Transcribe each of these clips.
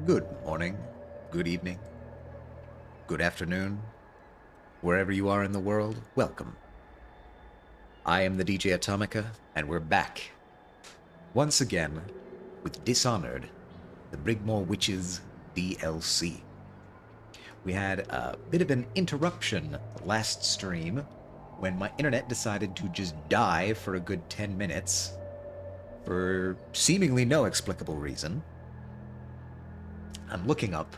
Good morning, good evening, good afternoon, wherever you are in the world, welcome. I am the DJ Atomica, and we're back once again with Dishonored, the Brigmore Witches DLC. We had a bit of an interruption last stream when my internet decided to just die for a good 10 minutes for seemingly no explicable reason. I'm looking up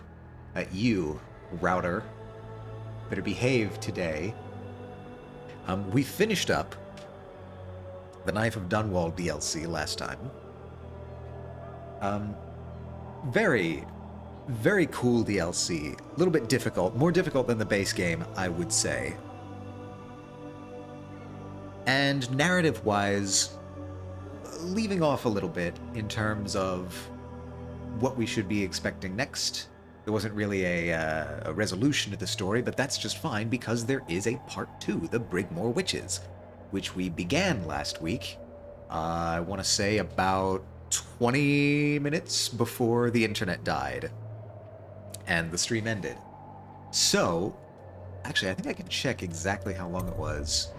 at you, router. Better behave today. We finished up the Knife of Dunwall DLC last time. Very, very cool DLC. A little bit difficult. More difficult than the base game, I would say. And narrative-wise, leaving off a little bit in terms of what we should be expecting next. There wasn't really a resolution to the story, but that's just fine because there is a part 2, the Brigmore Witches, which we began last week. I want to say about 20 minutes before the internet died and the stream ended. So, actually, I think I can check exactly how long it was.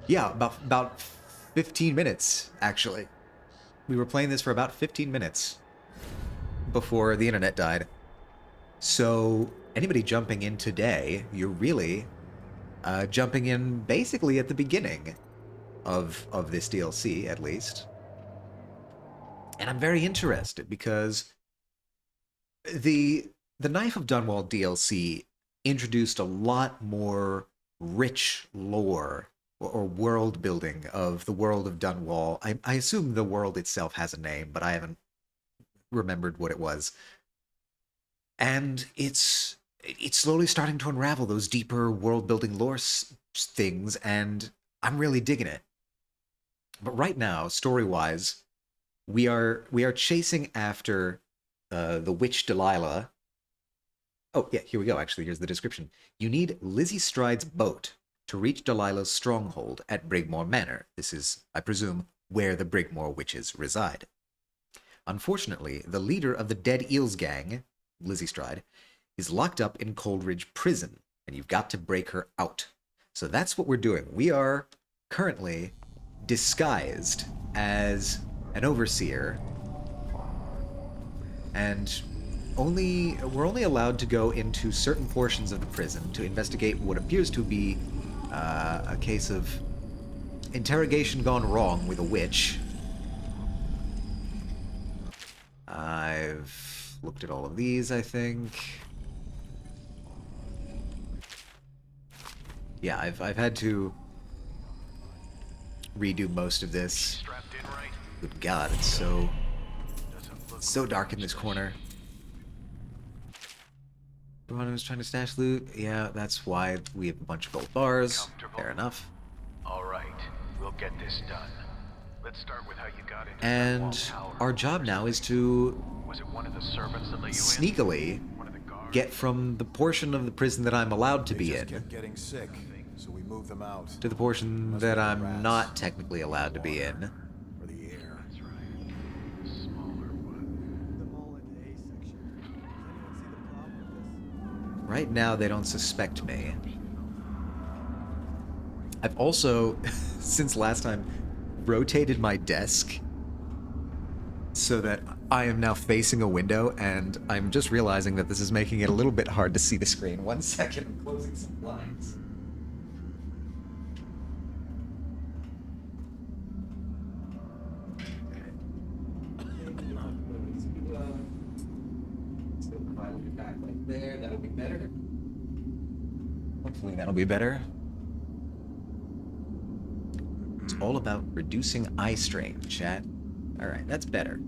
Yeah, about 15 minutes, actually. We were playing this for about 15 minutes before the internet died. So anybody jumping in today, you're really jumping in basically at the beginning of this DLC, at least. And I'm very interested because the Knife of Dunwall DLC introduced a lot more rich lore or world building of the world of Dunwall. I assume the world itself has a name, but I haven't remembered what it was. And it's slowly starting to unravel those deeper world-building lore things, and I'm really digging it. But right now, story-wise, we are chasing after the witch Delilah. Oh, yeah, here we go, actually. Here's the description. You need Lizzie Stride's boat to reach Delilah's stronghold at Brigmore Manor. This is, I presume, where the Brigmore witches reside. Unfortunately, the leader of the Dead Eels gang, Lizzie Stride, is locked up in Coldridge Prison, and you've got to break her out. So that's what we're doing. We are currently disguised as an overseer, and we're only allowed to go into certain portions of the prison to investigate what appears to be a case of interrogation gone wrong with a witch. I've looked at all of these, I think. Yeah, I've had to redo most of this. Good God, it's so dark in this corner. Everyone was trying to stash loot. Yeah, that's why we have a bunch of gold bars. Fair enough. All right, we'll get this done. Let's start with how you got into And our job now is to Was it one of the servants that let you sneakily in? One of the guards? get from the portion of the prison that I'm allowed to be in Kept getting sick, so we moved them out. to the portion that I'm not technically allowed to be in. For the air. That's right. The smaller one. The mall in the A section. Does anyone see the problem with this? Right now, they don't suspect me. I've also, since last time, rotated my desk so that I am now facing a window, and I'm just realizing that this is making it a little bit hard to see the screen. 1 second, I'm closing some blinds. There, that'll be better. Hopefully that'll be better. It's all about reducing eye strain, chat. Alright, that's better.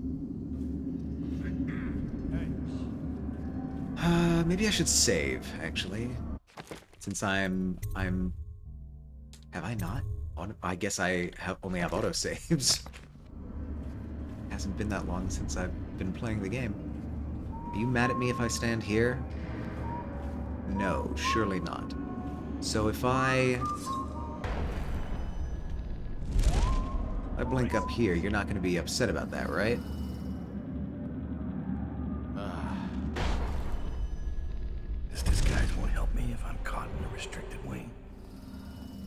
Maybe I should save, actually. Since I'm... Have I not? I guess I only have autosaves. Hasn't been that long since I've been playing the game. Are you mad at me if I stand here? No, surely not. So if I blink up here, you're not going to be upset about that, right? me if I'm caught in a restricted wing.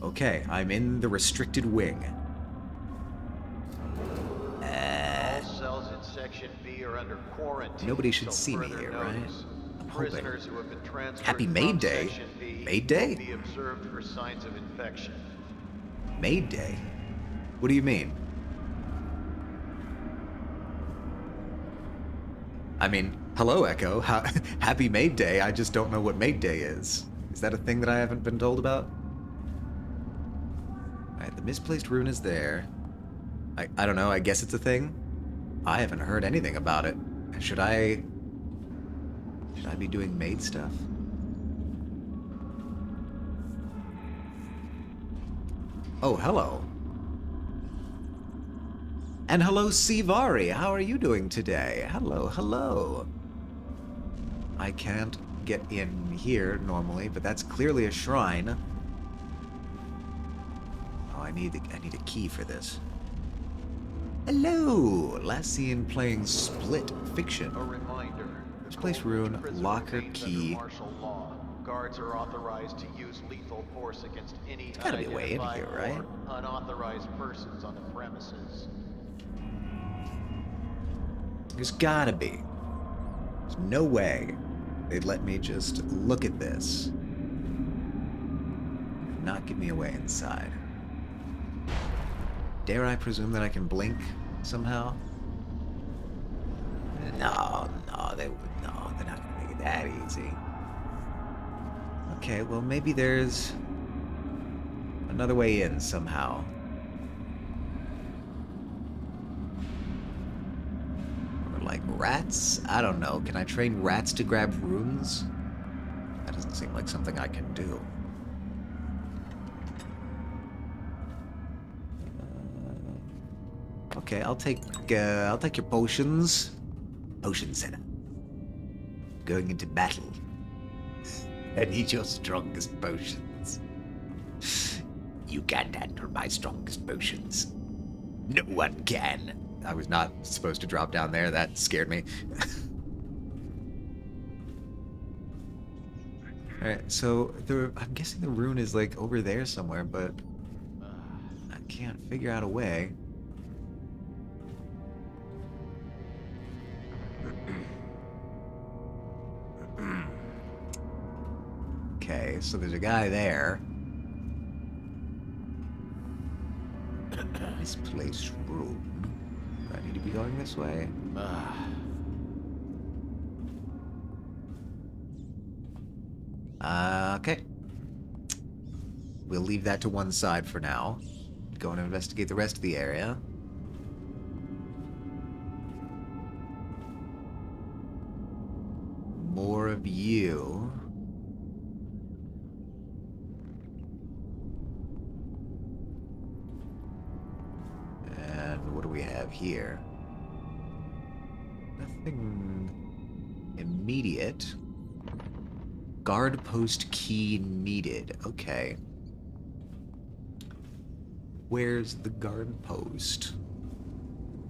Okay, I'm in the restricted wing. All cells in Section B are under quarantine. Nobody should till see me further here, right? notice. I'm hoping. Prisoners who have been transferred Happy from Maid Day? Section B Maid Day? will be observed for signs of infection. Maid Day? What do you mean? I mean, hello, Echo. Happy Maid Day. I just don't know what Maid Day is. Is that a thing that I haven't been told about? Alright, the misplaced rune is there. I don't know, I guess it's a thing? I haven't heard anything about it. Should I be doing maid stuff? Oh, hello. And hello, Sivari. How are you doing today? Hello, hello. I can't get in here normally, but that's clearly a shrine. Oh, I need a key for this. Hello! Last seen playing Split Fiction. A reminder. Misplaced rune, locker key. Martial law. Guards are authorized to use lethal force against any gotta be a way in unidentified here, right? or unauthorized persons on the premises. There's gotta be. There's no way they'd let me just look at this and not give me a way inside. Dare I presume that I can blink somehow? No, they're not gonna make it that easy. Okay, well maybe there's another way in somehow. Or like rats? I don't know. Can I train rats to grab runes? That doesn't seem like something I can do. Okay, I'll take your potions. Potion center. Going into battle. I need your strongest potions. You can't handle my strongest potions. No one can. I was not supposed to drop down there. That scared me. Alright, so I'm guessing the rune is like over there somewhere, but I can't figure out a way. Okay, so there's a guy there. Misplaced room. Do I need to be going this way? Okay. We'll leave that to one side for now. Go and investigate the rest of the area. More of you. And what do we have here? Nothing immediate. Guard post key needed. Okay. Where's the guard post?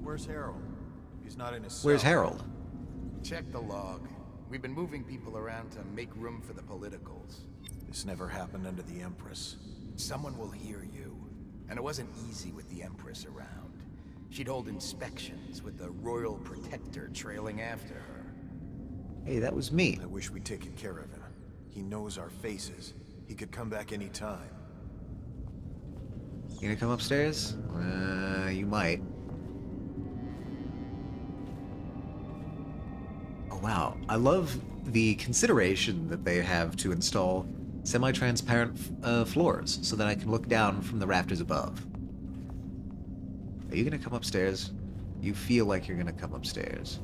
Where's Harold? He's not in his cell. Where's Harold? Check the log. We've been moving people around to make room for the politicals. This never happened under the Empress. Someone will hear you. And it wasn't easy with the Empress around. She'd hold inspections with the Royal Protector trailing after her. Hey, that was me. I wish we'd taken care of him. He knows our faces. He could come back any time. You gonna come upstairs? You might. Oh wow, I love the consideration that they have to install semi-transparent floors so that I can look down from the rafters above. Are you gonna come upstairs? You feel like you're gonna come upstairs.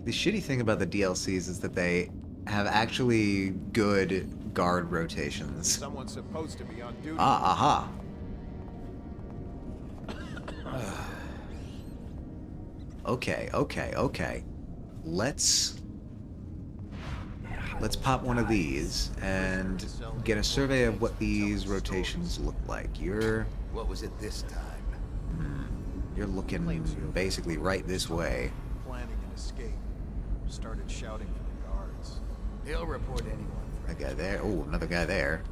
The shitty thing about the DLCs is that they have actually good guard rotations. Someone's supposed to be on duty. Ah, aha. Okay. Let's pop one of these and get a survey of what these rotations look like. What was it this time? You're looking basically right this way. Planning an escape. Started shouting for the guards. He'll report anyone. That guy there. Oh, another guy there.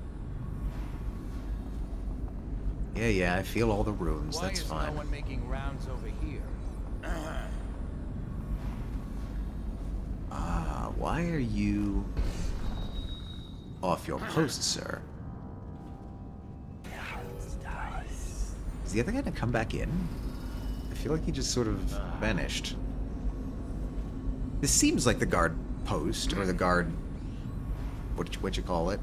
Yeah, I feel all the runes. Why That's is fine. no one making rounds over here? Why are you off your post, sir? Is the other guy gonna come back in? I feel like he just sort of vanished. This seems like the guard post, or the guard... what you call it?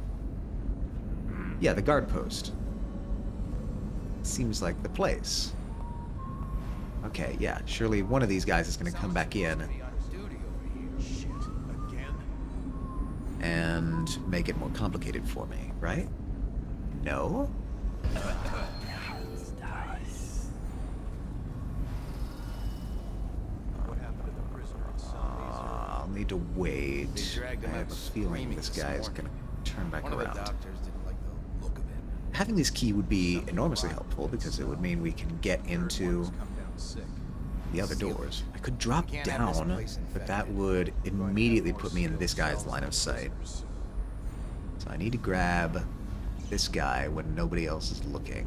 Yeah, the guard post. Seems like the place. Okay, yeah, surely one of these guys is gonna come back in Shit. Again? and make it more complicated for me, right? No? What happened to the prisoner in Sundays? I'll need to wait. They dragged him I out have a with feeling screaming this this guy is morning. gonna turn back One of the around. doctors didn't like the look of him. Having this key would be enormously helpful because it would mean we can get into Come down sick. the other doors. I could drop We can't have this down, place but that infected. would immediately put me in this guy's line of sight. So I need to grab this guy when nobody else is looking.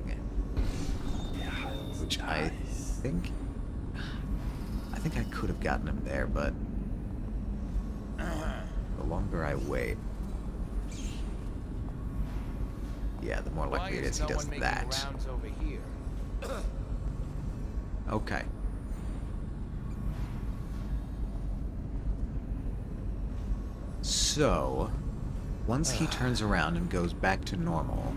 Which I think I could have gotten him there, but the longer I wait, yeah, the more Why likely it is is he no does one making that. rounds over here? Okay. So, once he turns around and goes back to normal,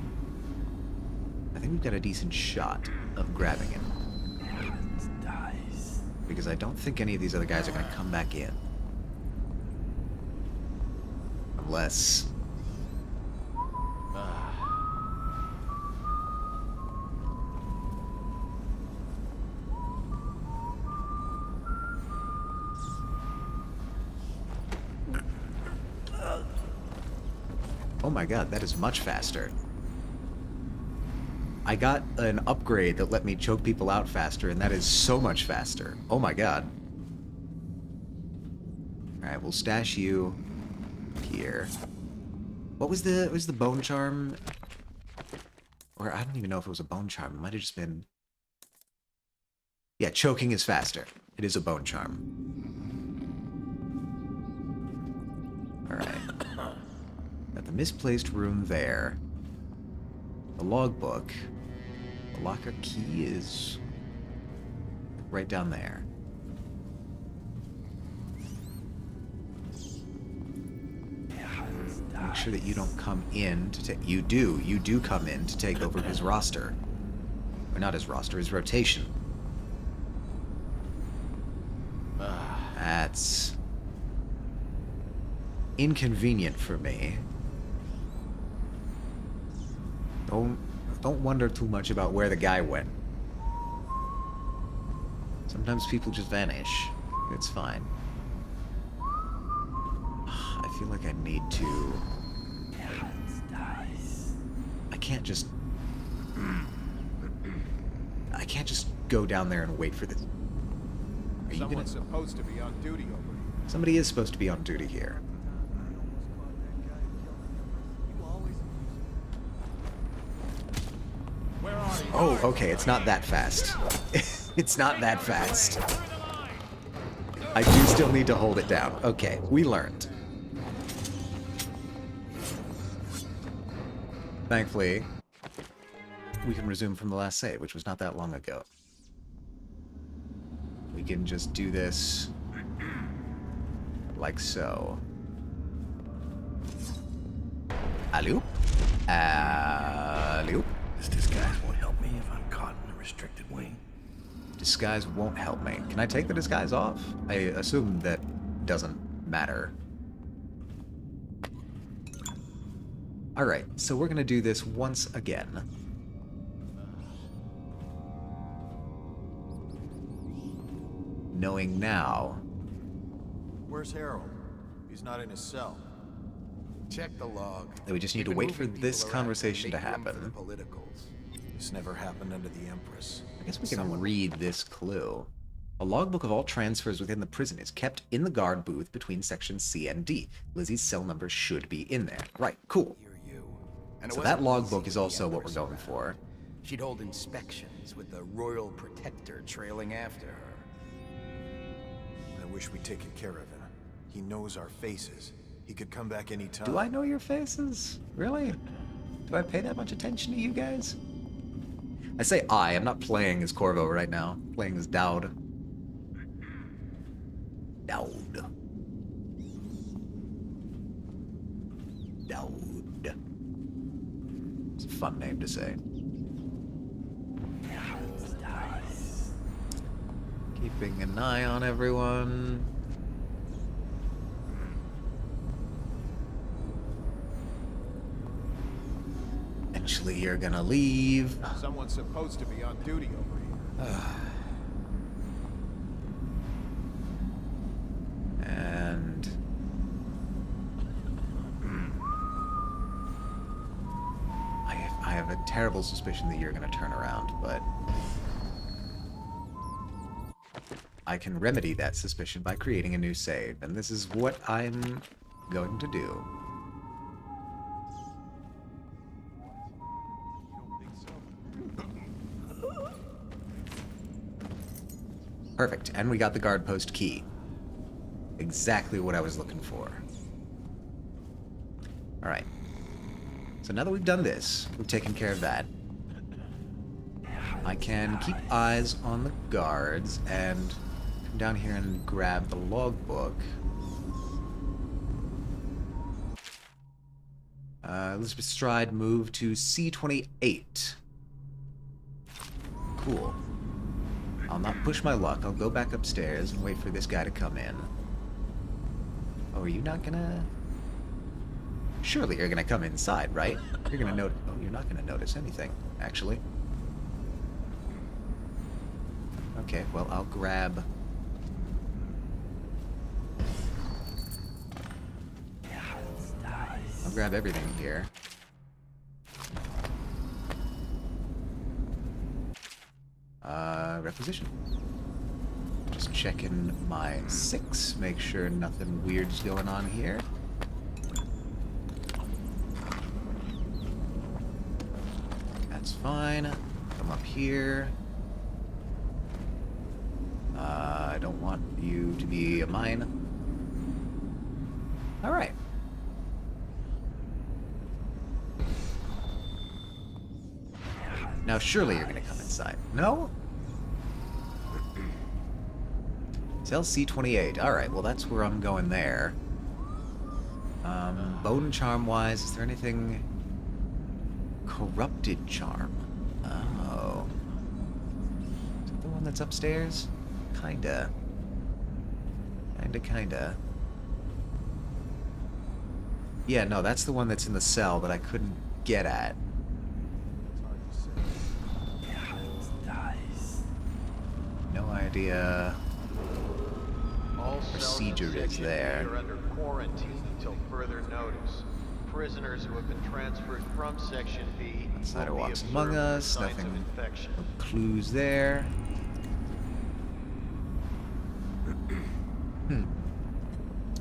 I think we've got a decent shot of grabbing him. Because I don't think any of these other guys are going to come back in. Unless... Oh my god, that is much faster. I got an upgrade that let me choke people out faster, and that is so much faster. Oh my god. Alright, we'll stash you here. What was the bone charm? Or I don't even know if it was a bone charm. It might have just been... Yeah, choking is faster. It is a bone charm. Alright. Got the misplaced room there. The logbook. The locker key is right down there. Make sure that you don't come in to take... You do come in to take over his roster. Or not his roster, his rotation. That's inconvenient for me. Don't wonder too much about where the guy went. Sometimes people just vanish. It's fine. I feel like I need to... I can't just go down there and wait for this. Are you gonna... Someone's supposed to be on duty over here. Somebody is supposed to be on duty here. Oh, okay, it's not that fast. It's not that fast. I do still need to hold it down. Okay, we learned. Thankfully, we can resume from the last save, which was not that long ago. We can just do this like so. Alley-oop. Alley-oop. This disguise won't help me if I'm caught in a restricted wing. Disguise won't help me. Can I take the disguise off? I assume that doesn't matter. Alright, so we're gonna do this once again. Knowing now... Where's Harold? He's not in his cell. Check the log. that we just need We've to been wait for moving this people around conversation to make room for happen. the politicals. This never happened under the Empress. I guess we can Someone- read this clue. A logbook of all transfers within the prison is kept in the guard booth between sections C and D. Lizzie's cell number should be in there. Right, cool. Hear you. And it So wasn't that logbook easy is with also the what we're Empress going around. for. She'd hold inspections with the Royal Protector trailing after her. I wish we'd taken care of him. He knows our faces. He could come back any time. Do I know your faces? Really? Do I pay that much attention to you guys? I say I'm not playing as Corvo right now. I'm playing as Dowd. Dowd. Dowd. It's a fun name to say. Keeping an eye on everyone. Eventually you're gonna leave. Someone's supposed to be on duty over here. And I have a terrible suspicion that you're gonna turn around, but I can remedy that suspicion by creating a new save, and this is what I'm going to do. Perfect, and we got the guard post key. Exactly what I was looking for. Alright. So now that we've done this, we've taken care of that. I can keep eyes on the guards and come down here and grab the logbook. Elizabeth Stride moved to C28. Cool. I'll not push my luck. I'll go back upstairs and wait for this guy to come in. Oh, are you not gonna... Surely you're gonna come inside, right? You're gonna notice... Oh, you're not gonna notice anything, actually. Okay, well, I'll grab... I'll grab everything here. Requisition. Just checking my 6, make sure nothing weird's going on here. That's fine. Come up here. I don't want you to be a mine. Alright. Now surely you're gonna come inside. No? Cell C28. Alright, well that's where I'm going there. Bone charm wise, is there anything... Corrupted charm. Oh. Is that the one that's upstairs? Kinda. Kinda. Yeah, no, that's the one that's in the cell that I couldn't get at. No idea. All Procedure cells in is Section there. B are under quarantine until further notice. Prisoners who have been transferred from Section B Outsider will be walks observed among for us, signs nothing. of infection. No clues there.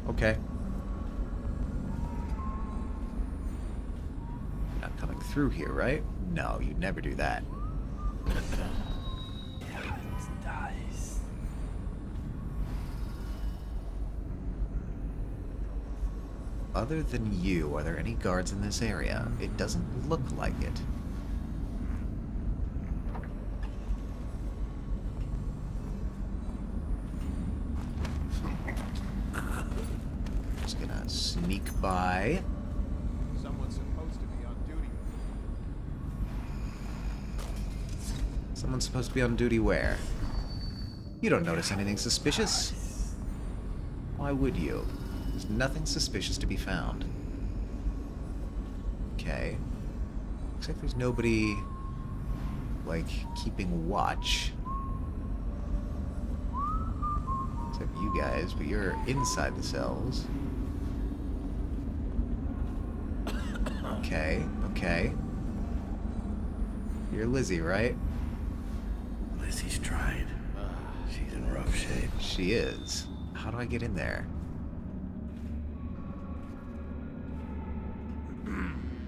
Okay. You're not coming through here, right? No, you'd never do that. Other than you, are there any guards in this area? It doesn't look like it. Just gonna sneak by. Someone's supposed to be on duty. Someone's supposed to be on duty where? You don't notice anything suspicious? Why would you? There's nothing suspicious to be found. Okay. Looks like there's nobody, like, keeping watch. Except you guys, but you're inside the cells. Okay. You're Lizzie, right? Lizzie's tried. She's in rough shape. She is. How do I get in there?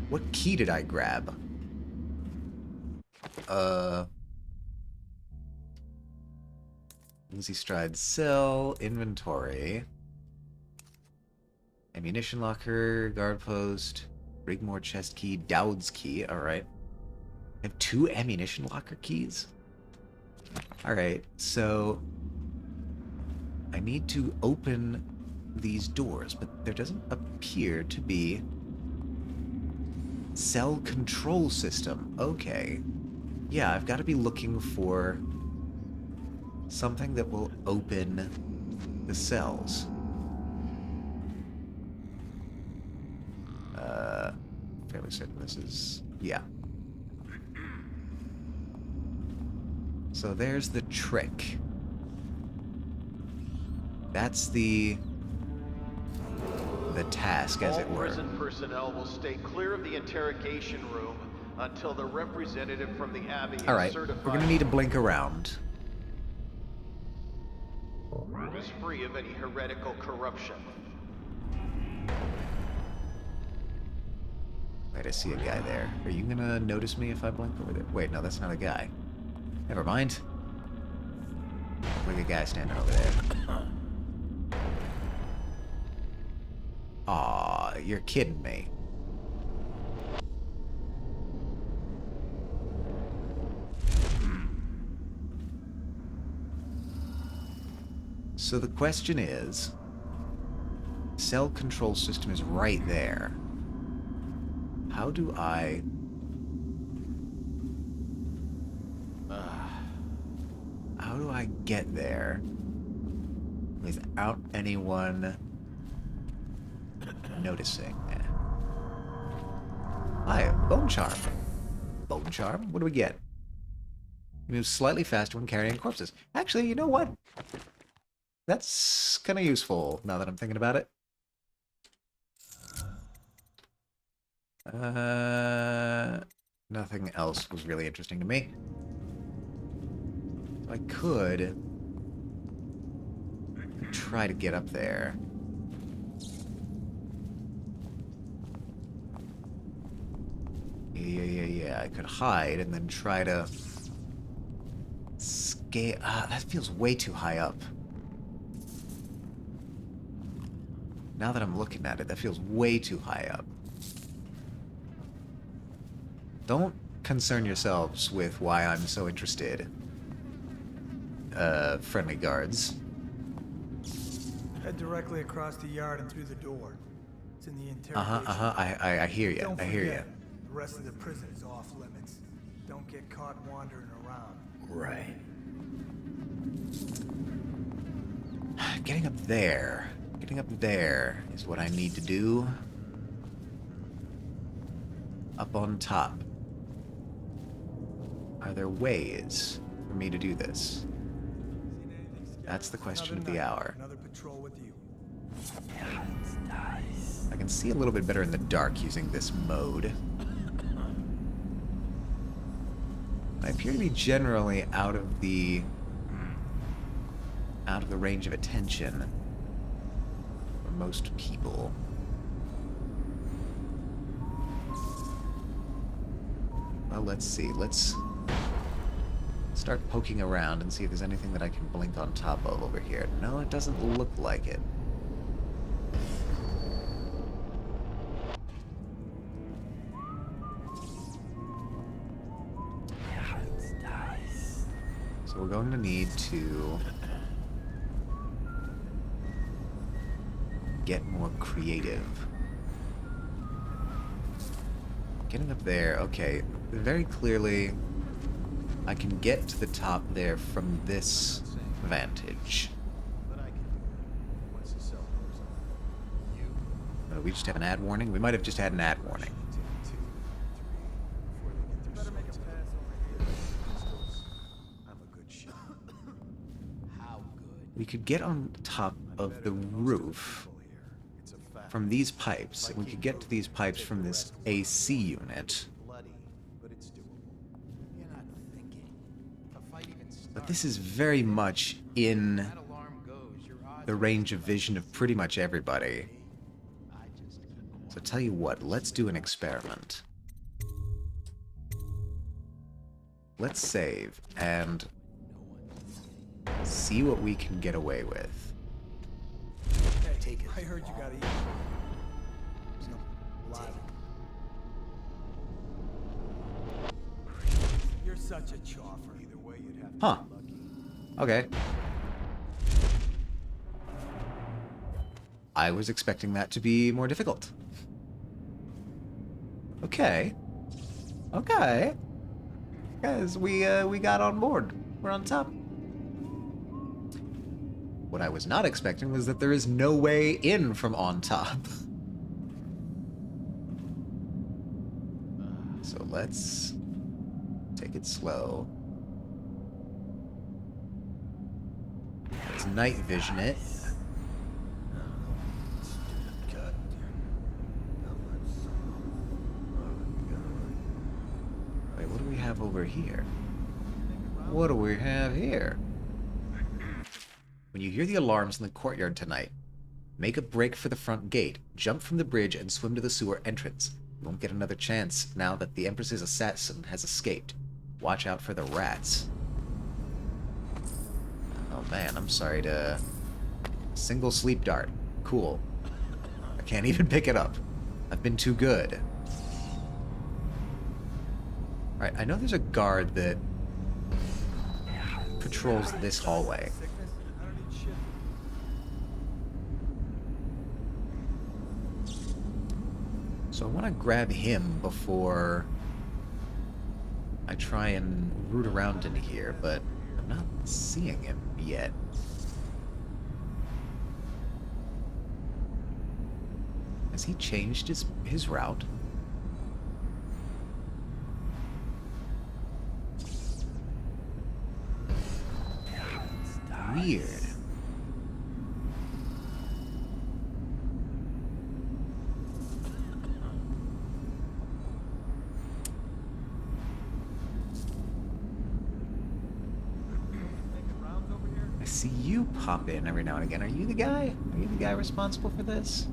What key did I grab? Lizzie Stride's cell, inventory, ammunition locker, guard post, Brigmore chest key, Dowd's key. Alright. I have 2 ammunition locker keys? Alright, so I need to open these doors, but there doesn't appear to be cell control system. Okay. Yeah, I've got to be looking for something that will open the cells. Fairly certain this is... yeah. So there's the trick. That's the task, as it All were. prison personnel will stay clear of the interrogation room until the representative from the Abbey is Alright, certified. we're gonna need to blink around. Is free of any heretical corruption. Wait, I see a guy there. Are you gonna notice me if I blink over there? Wait, no, that's not a guy. Never mind. Look at a guy standing over there. Aw, you're kidding me. So the question is, cell control system is right there. How do I... how do I get there without anyone noticing? Hi, Bone Charm. Bone Charm? What do we get? You move slightly faster when carrying corpses. Actually, you know what? That's kind of useful now that I'm thinking about it. Nothing else was really interesting to me. So I could try to get up there. Yeah. I could hide and then try to scale. That feels way too high up. Now that I'm looking at it, that feels way too high up. Don't concern yourselves with why I'm so interested. Friendly guards. Head directly across the yard and through the door. It's in the interrogation. I hear you. Don't I hear you. forget, the rest of the prison is off limits. Don't get caught wandering around. Right. Getting up there. Getting up there is what I need to do. Up on top. Are there ways for me to do this? Seen anything scary? That's the question Another of the night, hour. Another patrol with you. I can see a little bit better in the dark using this mode. I appear to be generally out of the range of attention for most people. Well, let's see. Let's start poking around and see if there's anything that I can blink on top of over here. No, it doesn't look like it. So we're going to need to get more creative. Getting up there, okay. Very clearly, I can get to the top there from this vantage. But I can do it once the cell goes on. You We just have an ad warning? We might have just had an ad warning. take 2, 3 before they get their Better make a swords pass out. over here. Pistols. I'm a good shot. How good? We could get on top of the roof It's a fact. from these pipes, and we could get to these pipes from this AC unit. Bloody, but it's doable. this is very much in That alarm goes, your odds the range of vision of pretty much everybody. So tell you what, let's do an experiment. Let's save and see what we can get away with. Hey, Take it. I heard you gotta eat. Alive. You're such a choffer. Either way, you'd have to Huh. be lucky. Okay. I was expecting that to be more difficult. Okay. Okay. Guys, we got on board. We're on top. What I was not expecting was that there is no way in from on top. So let's take it slow. Let's night vision it. Wait, what do we have over here? What do we have here? When you hear the alarms in the courtyard tonight, make a break for the front gate, jump from the bridge, and swim to the sewer entrance. You won't get another chance now that the Empress's assassin has escaped. Watch out for the rats. Oh man, I'm sorry to... Single sleep dart. Cool. I can't even pick it up. I've been too good. Right, I know there's a guard that patrols this hallway. Sickness? I don't need shit. So I want to grab him before I try and root around in here, but I'm not seeing him yet. Has he changed his route? Weird. Making rounds over here? I see you pop in every now and again. Are you the guy? Are you the guy responsible for this?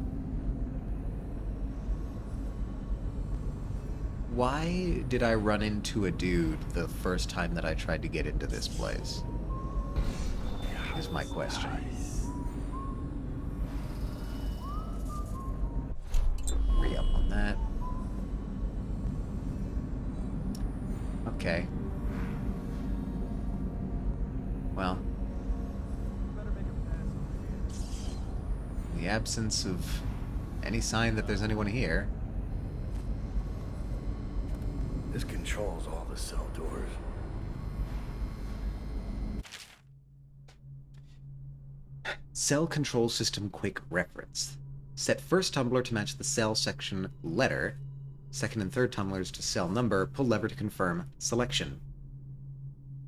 Why did I run into a dude the first time that I tried to get into this place? Is my question. Re-up on that. Okay. Well, Better make a pass over here. in the absence of any sign that there's anyone here, This controls all the cell doors. Cell Control System Quick Reference. Set first tumbler to match the cell section letter, second and third tumblers to cell number, pull lever to confirm selection.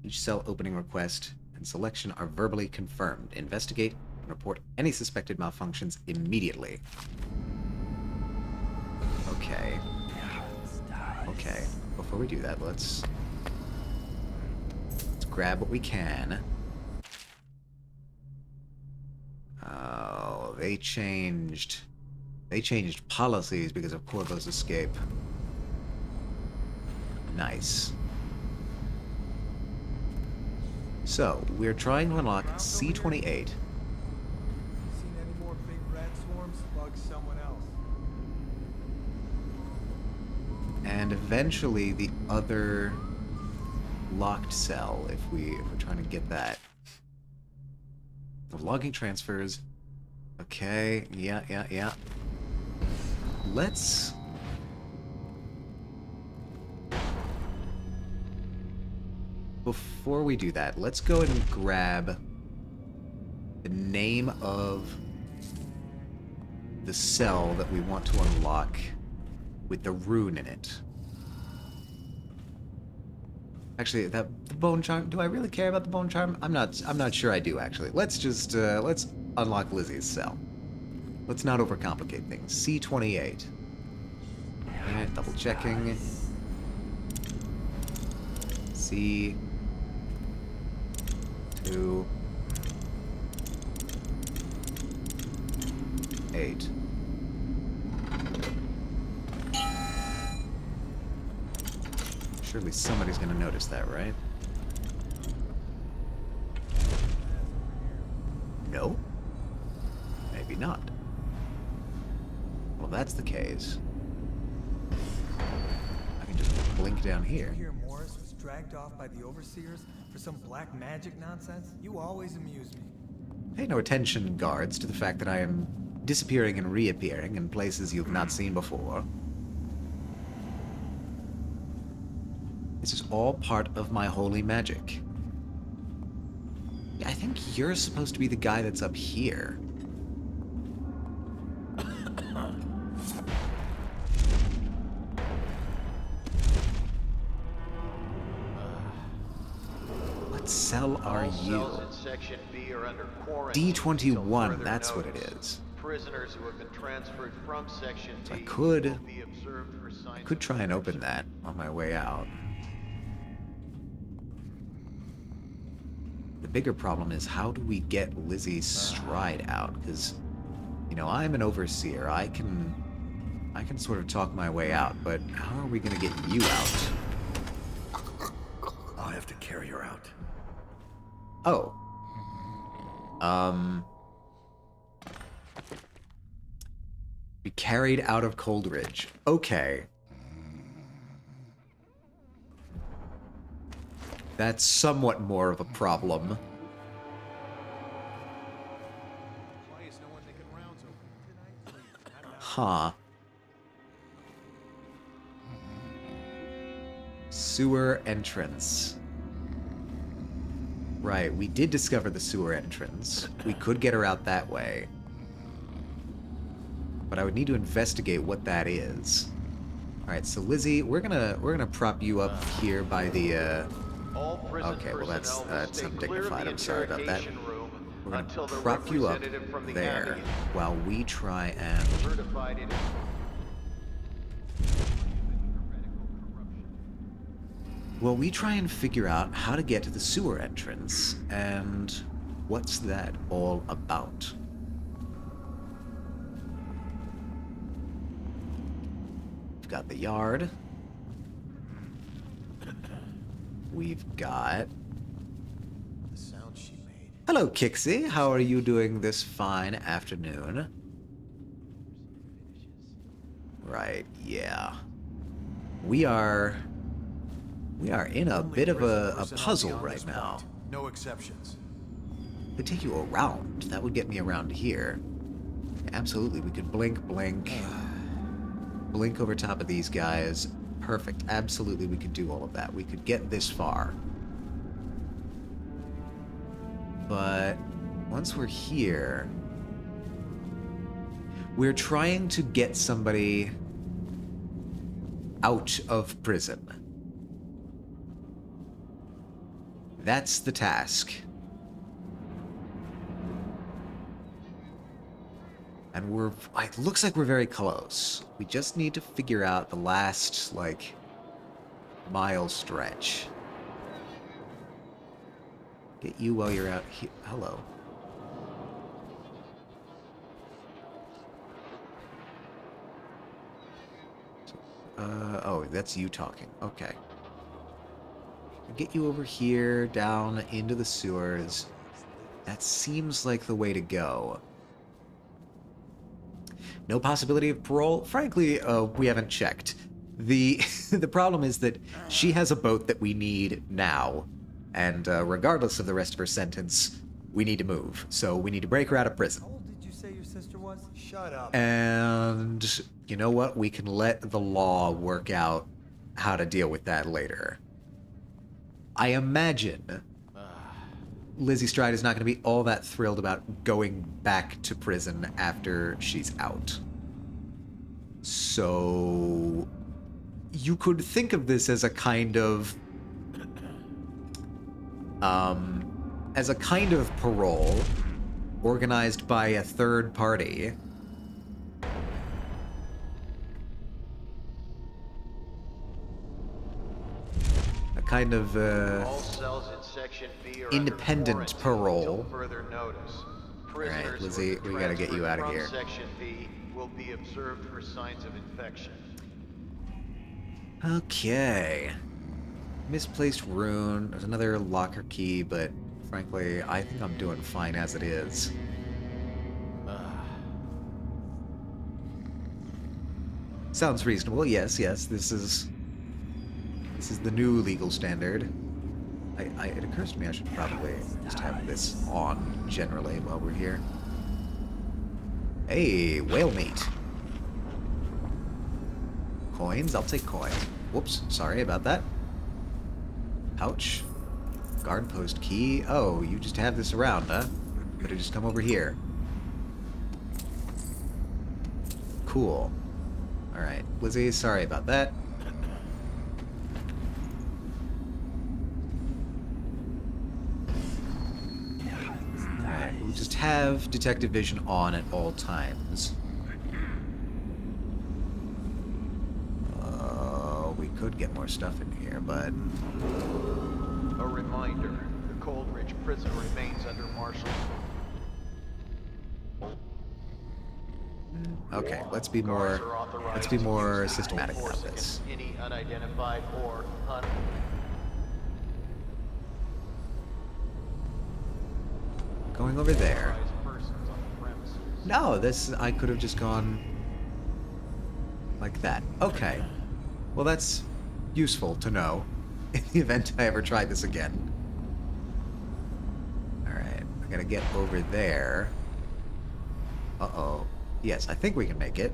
Each cell opening request and selection are verbally confirmed. Investigate and report any suspected malfunctions immediately. Okay. Okay. Before we do that, let's grab what we can. Oh, they changed policies because of Corvo's escape. Nice. So, we're trying to unlock C-28. Seen any more big rat swarms? Bug someone else. And eventually the other locked cell, if we're trying to get that. The logging transfers. Okay, yeah. Let's... Before we do that, let's go ahead and grab the name of the cell that we want to unlock with the rune in it. Actually, the bone charm, do I really care about the bone charm? I'm not sure I do, actually. Let's just, let's unlock Lizzie's cell. Let's not overcomplicate things. C-28. Alright, double checking. C... 2, 8. Surely somebody's gonna notice that, right? No? Maybe not. Well, that's the case. I can just blink down Did you here. hear Morris was dragged off by the overseers for some black magic nonsense? You always amuse me. Pay no attention, guards, to the fact that I am disappearing and reappearing in places you've not seen before. This is all part of my holy magic. I think you're supposed to be the guy that's up here. What cell are All you? cells in Section B are under quarantine until D21, further that's what it notice. is. Prisoners who have been transferred from Section So I B could- will be observed for signs Could of try and open infection. that on my way out. The bigger problem is, how do we get Lizzie's stride out? Because, you know, I'm an overseer. I can sort of talk my way out, but how are we gonna get you out? I'll have to carry her out. Oh. Be carried out of Coldridge. Okay. That's somewhat more of a problem. Why is no one making rounds over? Huh. Sewer entrance. Right, we did discover the sewer entrance. We could get her out that way. But I would need to investigate what that is. Alright, so Lizzie, we're gonna prop you up here by the All prison okay, well, that's- personnel will that's stay clear of undignified. the I'm sorry about that. interrogation room we're gonna until the prop you up representative from the there Abbey while we try and is certified in well, we try and figure out how to get to the sewer entrance, and what's that all about? We've got the yard. We've got... The sound she made. Hello, Kixie. How are you doing this fine afternoon? Right, yeah. We are in a Only bit of prison a personnel puzzle beyond right this now. point. No exceptions. Could take you around. That would get me around here. Absolutely, we could blink, blink. Blink over top of these guys. Perfect. Absolutely, we could do all of that. We could get this far. But once we're here, we're trying to get somebody out of prison. That's the task. And it looks like we're very close. We just need to figure out the last, like, mile stretch. Get you while you're out here. Hello. Oh, that's you talking. Okay. Get you over here, down into the sewers. That seems like the way to go. No possibility of parole? Frankly, we haven't checked. The the problem is that she has a boat that we need now, and regardless of the rest of her sentence, we need to move. So we need to break her out of prison. How old did you say your sister was? Shut up. And you know what? We can let the law work out how to deal with that later. I imagine Lizzie Stride is not going to be all that thrilled about going back to prison after she's out. So you could think of this as a kind of parole organized by a third party. A kind of all cells in Section B are Independent under quarantine parole. until further notice. Prisoners who Lizzie, have been we gotta get you transferred out of from here. Section B will be observed for signs of infection. Okay. Misplaced rune. There's another locker key, but frankly, I think I'm doing fine as it is. Sounds reasonable. Yes, yes. This is the new legal standard. It occurs to me I should probably just have this on generally while we're here. Hey, whale meat. Coins? I'll take coins. Whoops, sorry about that. Pouch. Guard post key. Oh, you just have this around, huh? Better just come over here. Cool. Alright, Lizzie, sorry about that. Alright, we'll just have detective vision on at all times. We could get more stuff in here, but... A reminder, the Cold Ridge prison remains under martial. Okay, let's be more systematic about this. Any unidentified or Going over there. persons on the premises. No, I could have just gone like that. Okay. Well, that's useful to know in the event I ever try this again. Alright, I gotta get over there. Uh-oh. Yes, I think we can make it.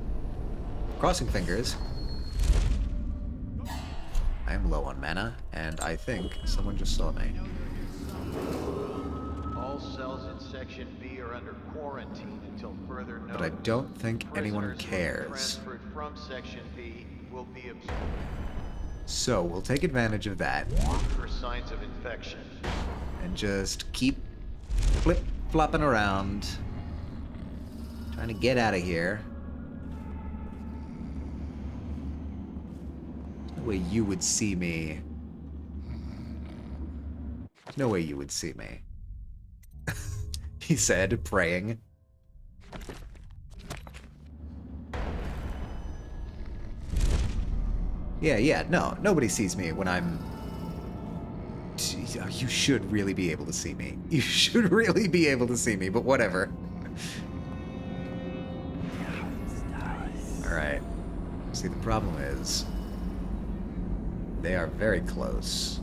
Crossing fingers. I am low on mana, and I think someone just saw me. All cells in Section B are under quarantine until further notice. But I don't think anyone Prisoners who have been cares. transferred from Section B will be observed So, we'll take advantage of that. for signs of infection. And just keep flip-flopping around. Trying to get out of here. There's no way you would see me. There's no way you would see me. He said, praying. Yeah, no, nobody sees me when I'm... You should really be able to see me. You should really be able to see me, but whatever. Alright. See, the problem is... they are very close.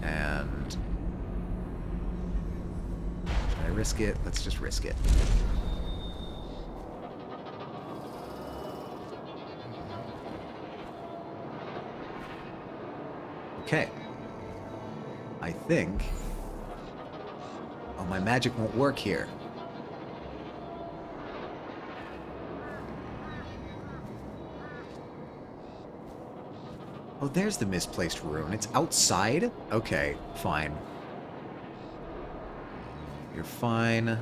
And... should I risk it? Let's just risk it. Okay. I think... oh, my magic won't work here. Oh, there's the misplaced rune. It's outside? Okay, fine. You're fine.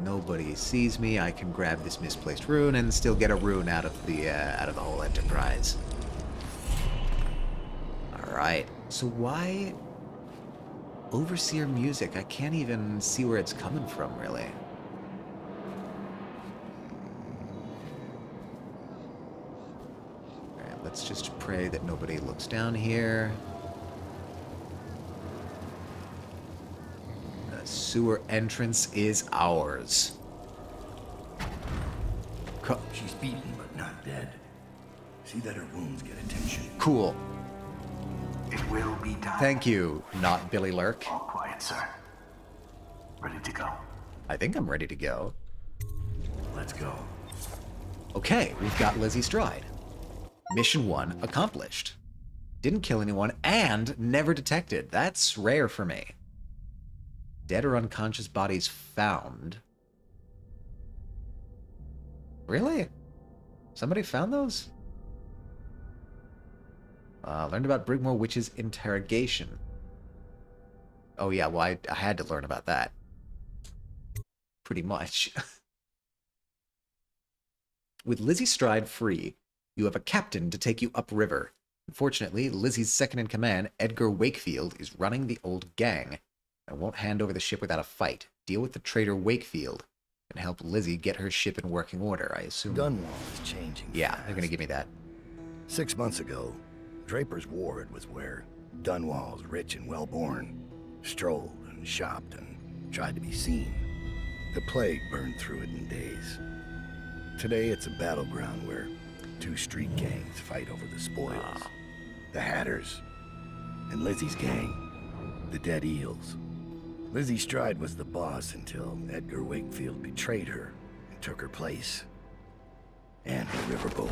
Nobody sees me. I can grab this misplaced rune and still get a rune out of the whole enterprise. Alright. So why... Overseer music? I can't even see where it's coming from, really. Alright, let's just pray that nobody looks down here. The sewer entrance is ours. She's beaten, but not dead. See that her wounds get attention. Cool. It will be done. Thank you, not Billy Lurk. All quiet, sir. Ready to go. I think I'm ready to go. Let's go. Okay, we've got Lizzie Stride. Mission 1 accomplished. Didn't kill anyone and never detected. That's rare for me. Dead or unconscious bodies found. Really? Somebody found those? Learned about Brigmore Witch's interrogation. Oh yeah, well I had to learn about that. Pretty much. With Lizzie Stride free, You have a captain to take you upriver. Unfortunately, Lizzie's second-in-command, Edgar Wakefield, is running the old gang. I won't hand over the ship without a fight. Deal with the traitor Wakefield and help Lizzie get her ship in working order, I assume. Dunwall is changing. Yeah, fast. they're gonna give me that. 6 months ago, Draper's Ward was where Dunwall's rich and well-born strolled and shopped and tried to be seen. The plague burned through it in days. Today, it's a battleground where 2 street gangs fight over the spoils. The Hatters and Lizzie's gang, the Dead Eels. Lizzie Stride was the boss until Edgar Wakefield betrayed her and took her place. And the riverboat.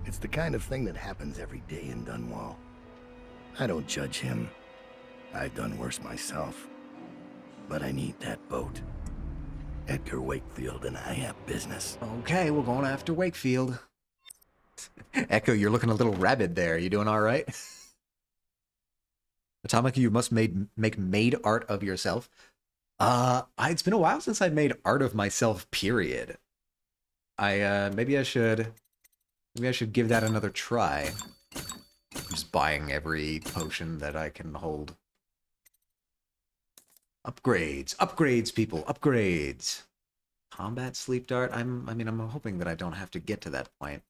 It's the kind of thing that happens every day in Dunwall. I don't judge him. I've done worse myself. But I need that boat. Edgar Wakefield and I have business. Okay, we're going after Wakefield. Echo, you're looking a little rabid there. You doing all right? Atomica, you must make made art of yourself. It's been a while since I made art of myself, period. Maybe I should give that another try. I'm just buying every potion that I can hold. Upgrades, people, upgrades. Combat sleep dart. I'm hoping that I don't have to get to that point.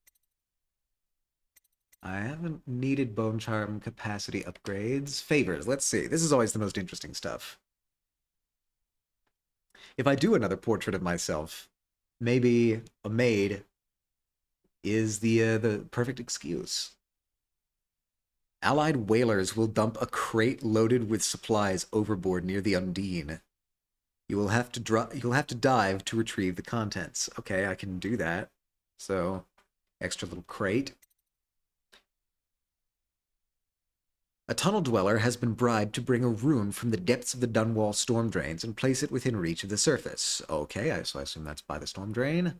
I haven't needed bone charm capacity upgrades. Favors, let's see. This is always the most interesting stuff. If I do another portrait of myself, maybe a maid is the perfect excuse. Allied whalers will dump a crate loaded with supplies overboard near the Undine. You'll have to dive to retrieve the contents. Okay, I can do that. So, extra little crate. A tunnel dweller has been bribed to bring a rune from the depths of the Dunwall storm drains and place it within reach of the surface. Okay, so I assume that's by the storm drain.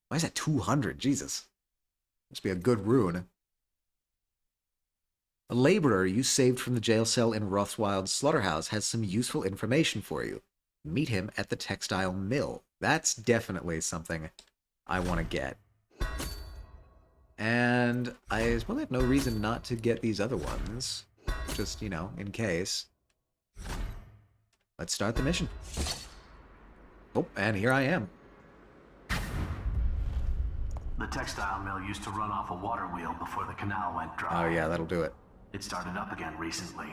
Why is that 200? Jesus. Must be a good rune. A laborer you saved from the jail cell in Rothwild's slaughterhouse has some useful information for you. Meet him at the textile mill. That's definitely something I want to get. And I really have no reason not to get these other ones. Just, you know, in case. Let's start the mission. Oh, and here I am. The textile mill used to run off a water wheel before the canal went dry. Oh yeah, that'll do it. It started up again recently.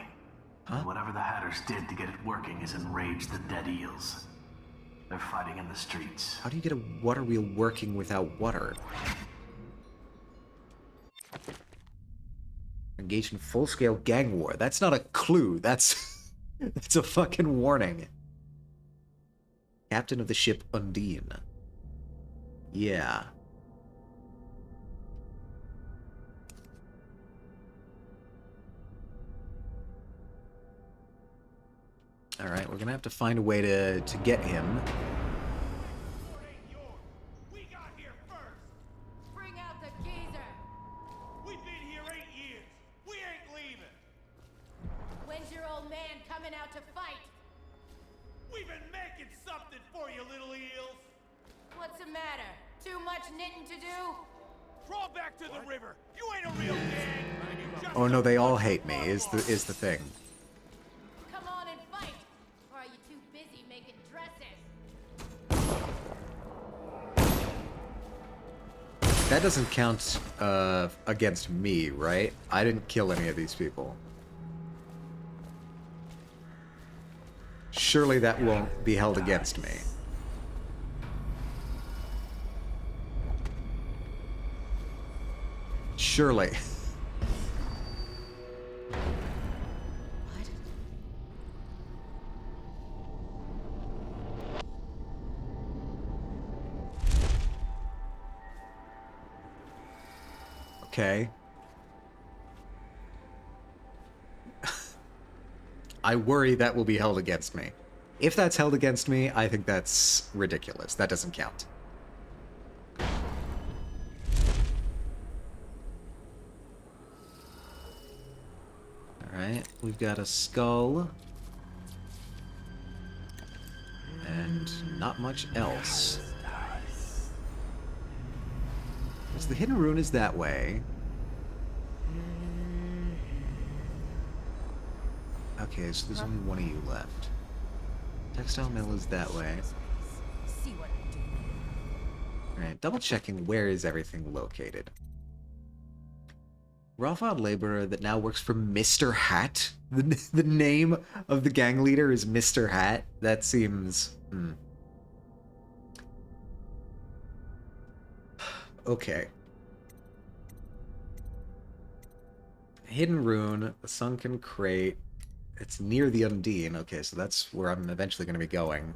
Huh? And whatever the Hatters did to get it working has enraged the Dead Eels. They're fighting in the streets. How do you get a water wheel working without water? Engaged in full-scale gang war. That's not a clue. That's that's a fucking warning. Captain of the ship Undine. Yeah. Alright, we're gonna have to find a way to get him. Bring out the geezer! We've been here 8 years. We ain't leaving. When's your old man coming out to fight? We've been making something for you, little eels. What's the matter? Too much knitting to do? Crawl back to the river. You ain't a real gang. Oh no, they all hate me, is the thing. Come on and fight! Or are you too busy making dresses? That doesn't count against me, right? I didn't kill any of these people. Surely that won't be held against me. Surely. Okay. I worry that will be held against me. If that's held against me, I think that's ridiculous. That doesn't count. Alright, we've got a skull. And not much else. So the hidden rune is that way. Okay, so there's only one of you left. Textile mill is that way. See what I do. Alright, double checking where is everything located. Raw-filed laborer that now works for Mr. Hat? The name of the gang leader is Mr. Hat? That seems... Okay. Hidden rune, a sunken crate. It's near the Undine. Okay, so that's where I'm eventually going to be going.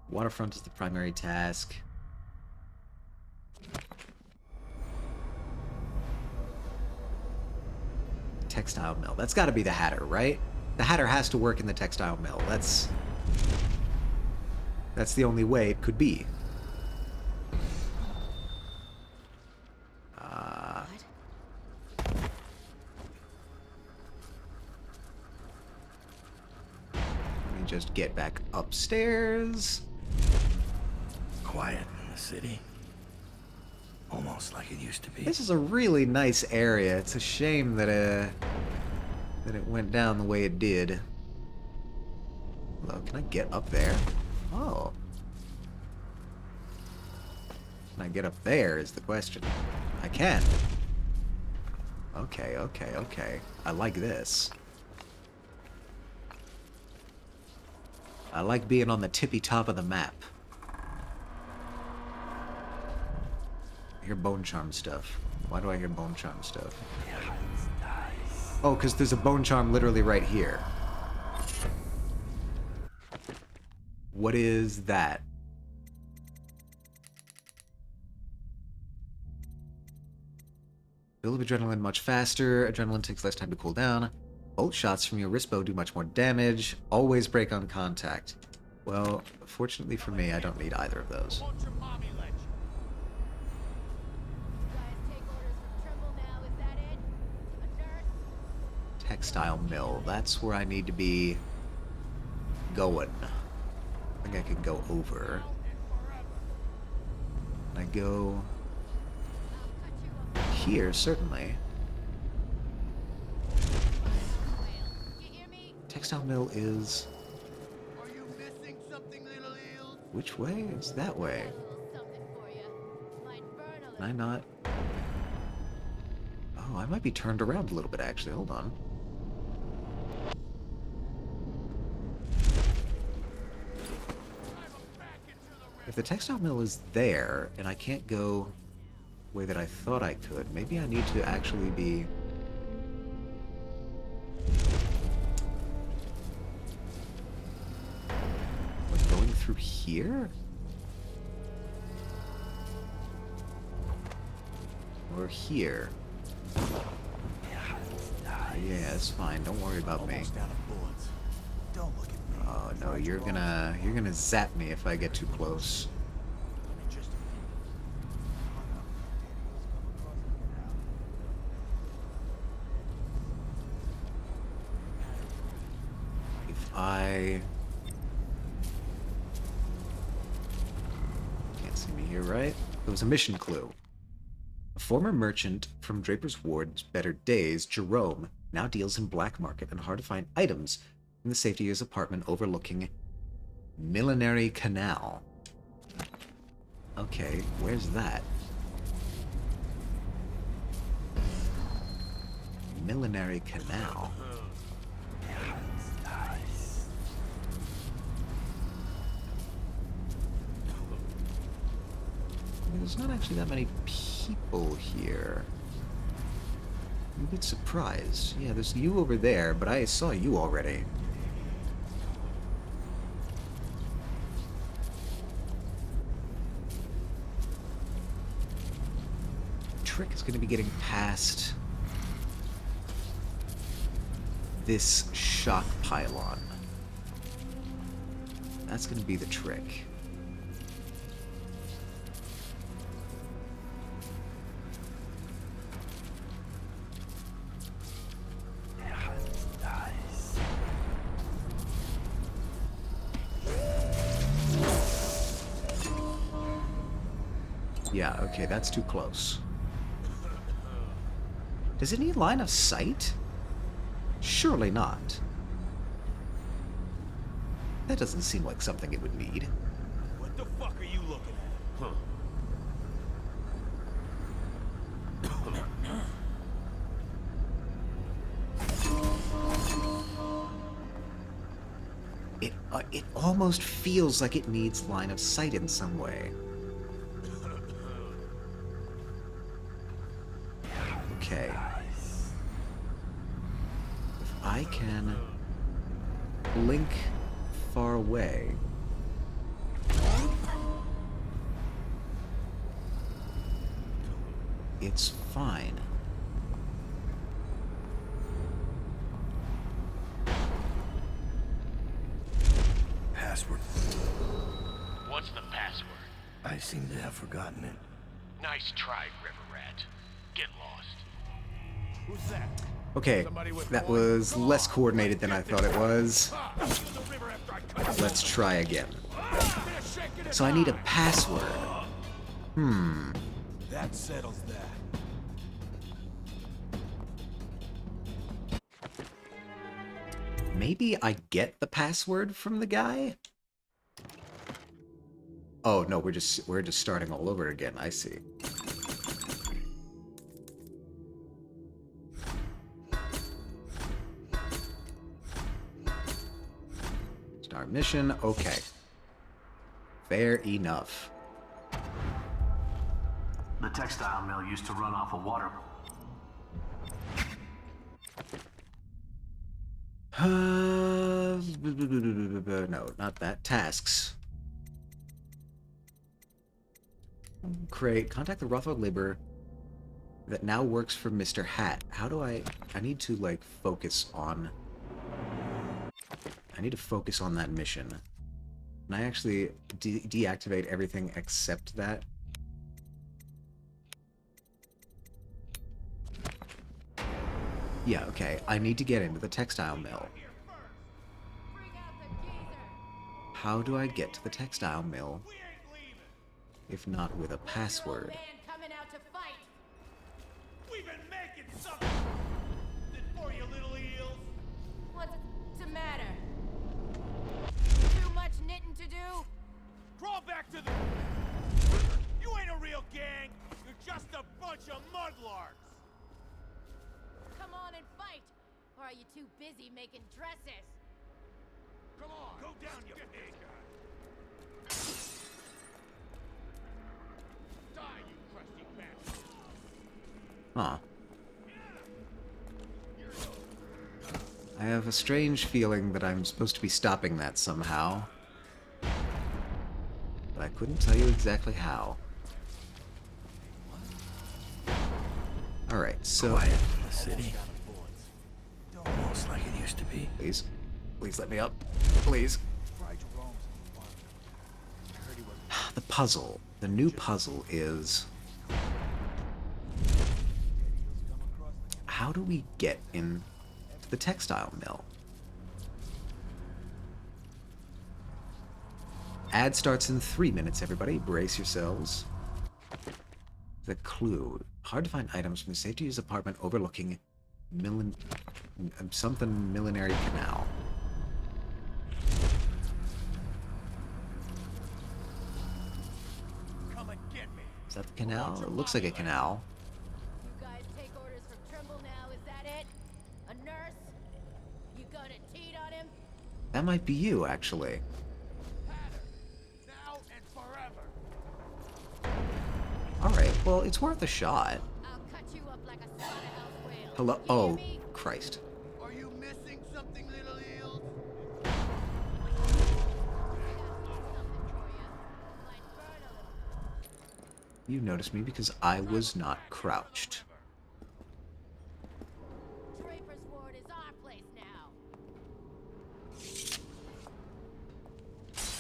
Waterfront is the primary task. Textile mill. That's got to be the Hatter, right? The Hatter has to work in the textile mill. That's the only way it could be. Let me just get back upstairs. Quiet in the city. Almost like it used to be. This is a really nice area. It's a shame that it went down the way it did. Hello, can I get up there? Oh. Can I get up there is the question. I can. Okay, okay, okay. I like this. I like being on the tippy top of the map. I hear bone charm stuff. Why do I hear bone charm stuff? Oh, because there's a bone charm literally right here. What is that? Build up adrenaline much faster. Adrenaline takes less time to cool down. Bolt shots from your wrist bow do much more damage. Always break on contact. Well, fortunately for me, I don't need either of those. Won't your mommy let you? Guys take orders from Trimble now, is that it? A nurse? Textile mill. That's where I need to be going. I think I can go over. Can I go here? Certainly. You hear me? Textile mill is... Are you missing something, little eel? Which way? It's that way. A little something for you. Might burn a Can I little. not? Oh, I might be turned around a little bit, actually. Hold on. If the textile mill is there, and I can't go the way that I thought I could, maybe I need to actually be... Like, going through here? Or here? Yeah, it's fine. Don't worry about me. Almost out of bullets. Don't look at me. Oh no, you're gonna zap me if I get too close. If I can't see me here, right? It was a mission clue. A former merchant from Draper's Ward's better days, Jerome, now deals in black market and hard-to-find items in the safety of his apartment overlooking Millinery Canal. Okay, where's that? Millinery Canal. There's not actually that many people here. I'm a bit surprised. Yeah, there's you over there, but I saw you already. Trick is going to be getting past this shock pylon. That's going to be the trick. Yeah, okay, that's too close. Does it need line of sight? Surely not. That doesn't seem like something it would need. What the fuck are you looking at? Huh. It almost feels like it needs line of sight in some way. Okay. If I can blink far away. It's fine. Password. What's the password? I seem to have forgotten it. Nice try, River Rat. Get lost. Who's that? Okay, that was less coordinated than I thought it was. Let's try again. So I need a password. That settles that. Maybe I get the password from the guy? Oh no, we're just starting all over again. I see. Start mission. Okay. Fair enough. The textile mill used to run off a water. No, not that. Tasks. Create. Contact the Rothwell labor that now works for Mr. Hat. How do I need to, like, focus on... I need to focus on that mission. Can I actually deactivate everything except that? Yeah, okay. I need to get into the textile mill. How do I get to the textile mill if not with a password? We've been making something for you, little eels. What's the matter? Too much knitting to do? Crawl back to the... You ain't a real gang. You're just a bunch of mudlarks. Come on and fight! Or are you too busy making dresses? Come on, go down, you pig. Die, you crusty bastard. Huh. I have a strange feeling that I'm supposed to be stopping that somehow. But I couldn't tell you exactly how. Alright, so... Quiet in the city. Almost like it used to be. Please. Please let me up. Please. The puzzle. The new puzzle is... How do we get in the textile mill? Ad starts in 3 minutes, everybody. Brace yourselves. The clue. Hard to find items from the safe-to-use apartment overlooking something millinery canal. Come and get me. Is that the canal? It looks like a canal. You guys take orders from Trimble now, is that it? A nurse? You gonna teat on him? That might be you, actually. Now and forever. Alright, well, it's worth a shot. I'll cut you up like a slaughterhouse whale. Hello? You hear Oh, me? Christ. Are you missing something, little eels? I got something for you. Might burn a little. You noticed me because I was not crouched. Draper's Ward is our place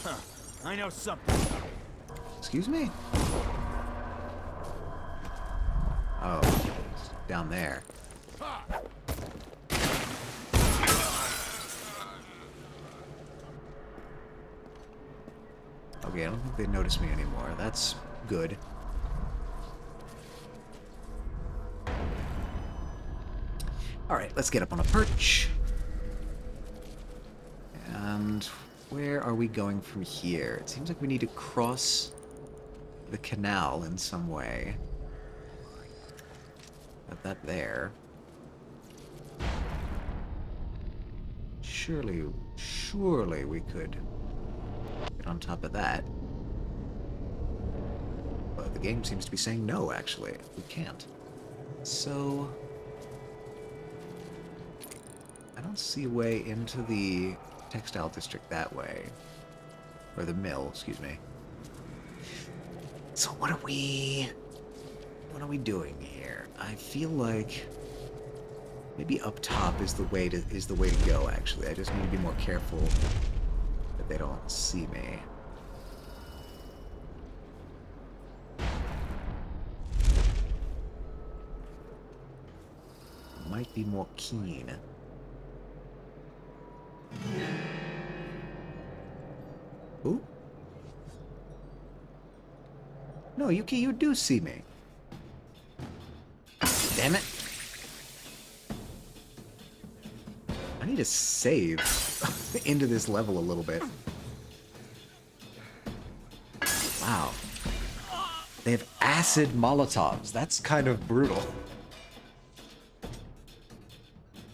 now. I know something. Excuse me? Oh, it's down there. Okay, I don't think they notice me anymore. That's good. Alright, let's get up on a perch. And where are we going from here? It seems like we need to cross the canal in some way. Got that there. Surely we could get on top of that. But the game seems to be saying no, actually. We can't. So I don't see a way into the textile district that way. Or the mill, excuse me. So what are we doing here? I feel like maybe up top is the way to go, actually. I just need to be more careful that they don't see me. Might be more keen. Ooh. No, Yuki, you do see me. Damn it. I need to save into this level a little bit. Wow. They have acid Molotovs. That's kind of brutal.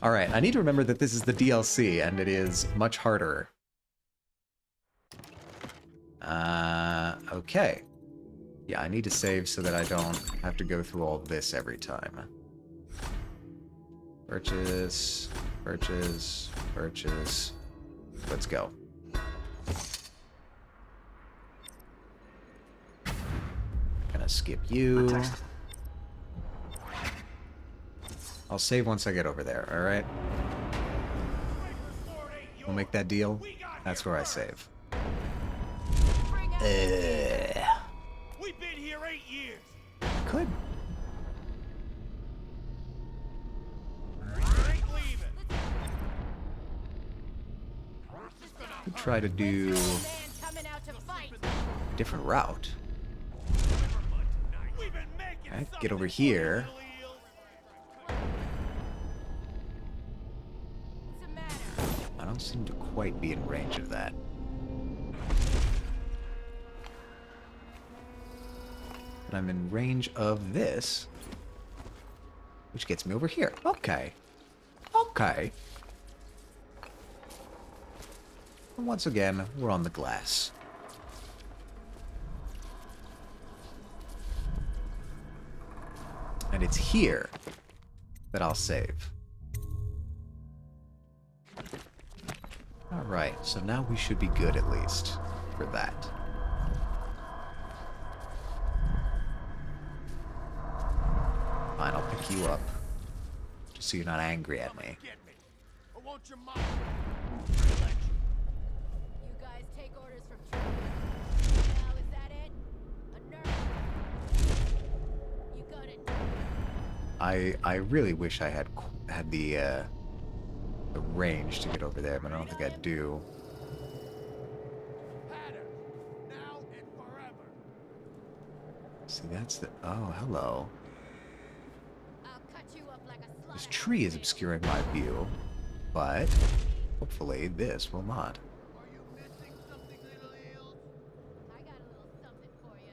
Alright, I need to remember that this is the DLC, and it is much harder. Okay. Yeah, I need to save so that I don't have to go through all this every time. Purchase, purchase, purchase. Let's go. Gonna skip you. I'll save once I get over there, alright? We'll make that deal. That's where I save. We've been here 8 years. Could. Ain't leaving. Could try to do a different route. Okay, get over here. I don't seem to quite be in range of that. But I'm in range of this, which gets me over here. Okay. Okay. And once again, we're on the glass. And it's here that I'll save. Alright, so now we should be good at least for that. Fine, I'll pick you up. Just so you're not angry at me. I want your mom. You guys take orders from now, is that it? A nurse? You got it. I really wish I had the range to get over there, but I don't think I do. Now and forever. See, that's the... Oh, hello. I'll cut you up like a This slaughterhouse. tree is obscuring my view, but hopefully this will not. Are you missing something, little eels? I got a little something for you.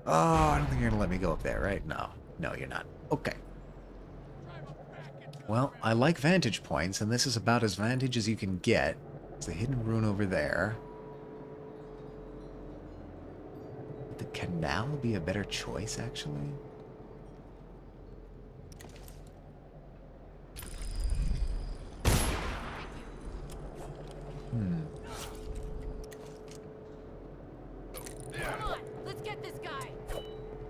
Oh, I don't think you're gonna let me go up there, right? No. No, you're not. Okay. Well, I like vantage points, and this is about as vantage as you can get. It's a hidden rune over there. Would the canal be a better choice, actually? Come on, let's get this guy.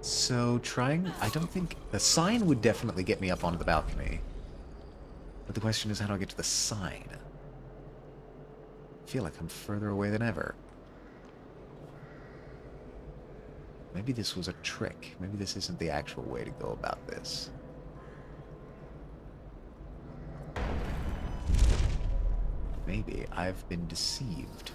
So, I don't think... The sign would definitely get me up onto the balcony. But the question is, how do I get to the sign? I feel like I'm further away than ever. Maybe this was a trick. Maybe this isn't the actual way to go about this. Maybe I've been deceived.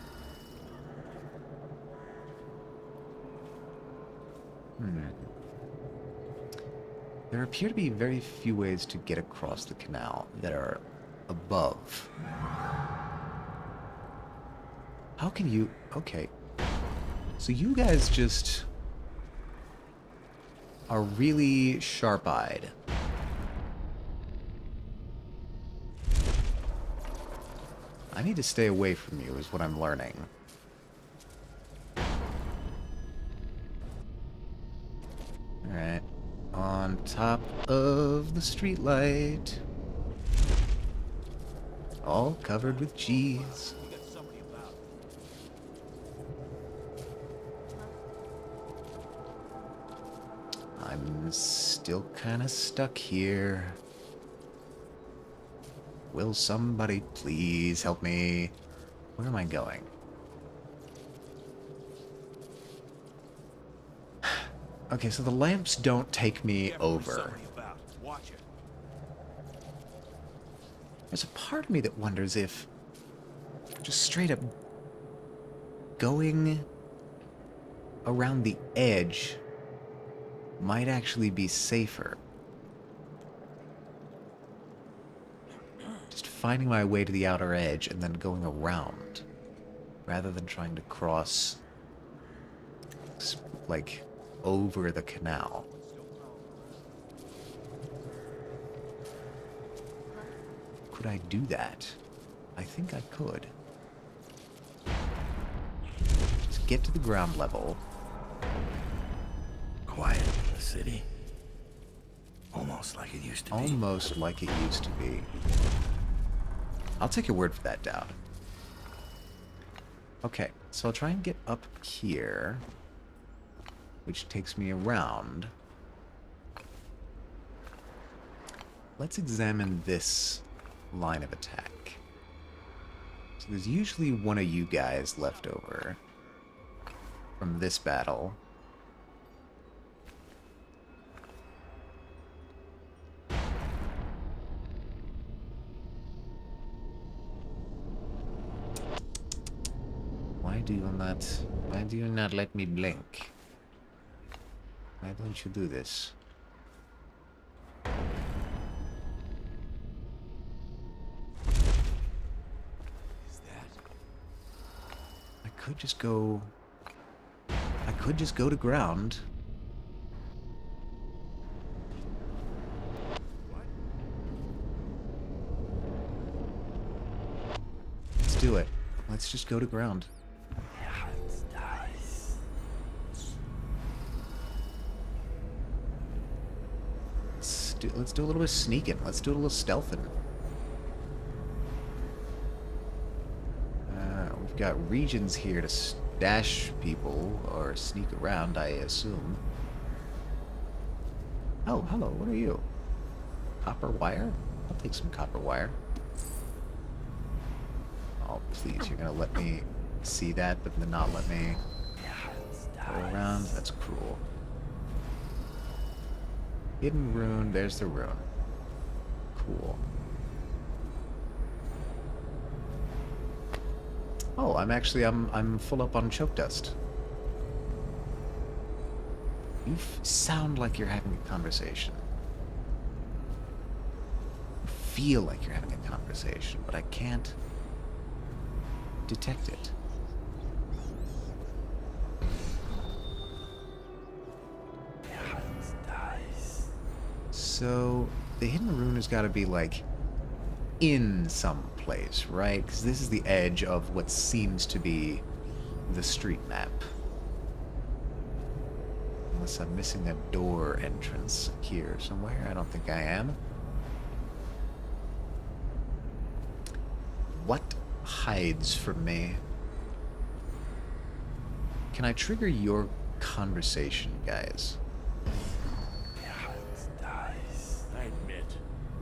There appear to be very few ways to get across the canal that are above. How can you... Okay. So you guys just are really sharp-eyed. I need to stay away from you, is what I'm learning. Alright. On top of the streetlight. All covered with cheese. I'm still kind of stuck here. Will somebody please help me? Where am I going? Okay, so the lamps don't take me over. There's a part of me that wonders if just straight up going around the edge might actually be safer. Just finding my way to the outer edge and then going around, rather than trying to cross, like, over the canal. Could I do that? I think I could. Just get to the ground level. Quiet in the city. Almost like it used to be. Almost like it used to be. I'll take your word for that, Dowd. Okay, so I'll try and get up here, which takes me around. Let's examine this line of attack. So there's usually one of you guys left over from this battle. Why do you not let me blink? Why don't you do this? Is that? I could just go to ground. Let's do it. Let's just go to ground. Let's do a little bit of sneaking. Let's do a little stealthing. We've got regions here to stash people or sneak around, I assume. Oh, hello. What are you? Copper wire? I'll take some copper wire. Oh, please. You're going to let me see that, but then not let me go around? That's cruel. Hidden rune, there's the rune. Cool. Oh, I'm full up on choke dust. You sound like you're having a conversation. You feel like you're having a conversation, but I can't detect it. So, the hidden rune has got to be, like, in some place, right? Because this is the edge of what seems to be the street map. Unless I'm missing a door entrance here somewhere. I don't think I am. What hides from me? Can I trigger your conversation, guys?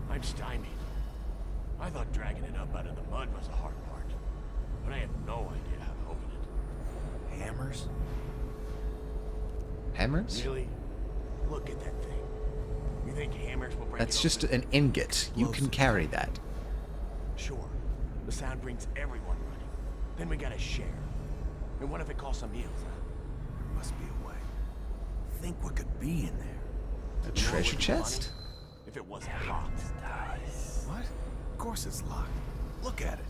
I'm stymied. I thought dragging it up out of the mud was the hard part, but I have no idea how to open it. Hammers? Hammers? Really? Look at that thing. You think hammers will break That's it just open? an ingot. You can carry that. Sure. The sound brings everyone running. Then we gotta share. And what if it calls some meals, huh? There must be a way. Think what could be in there. to A know it treasure was chest? money if it wasn't locked. What? Of course it's locked. Look at it.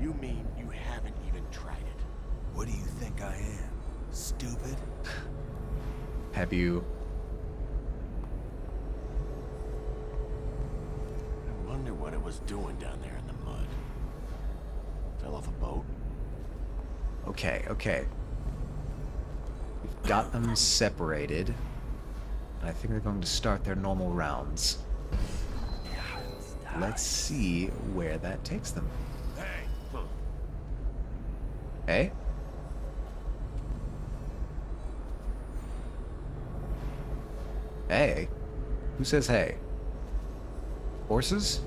You mean you haven't even tried it? What do you think I am? Stupid? Have you? I wonder what it was doing down there in the mud. Fell off a boat? Okay, okay. We've got them separated. I think they're going to start their normal rounds. Let's see where that takes them. Hey! Hey? Hey? Who says hey? Horses?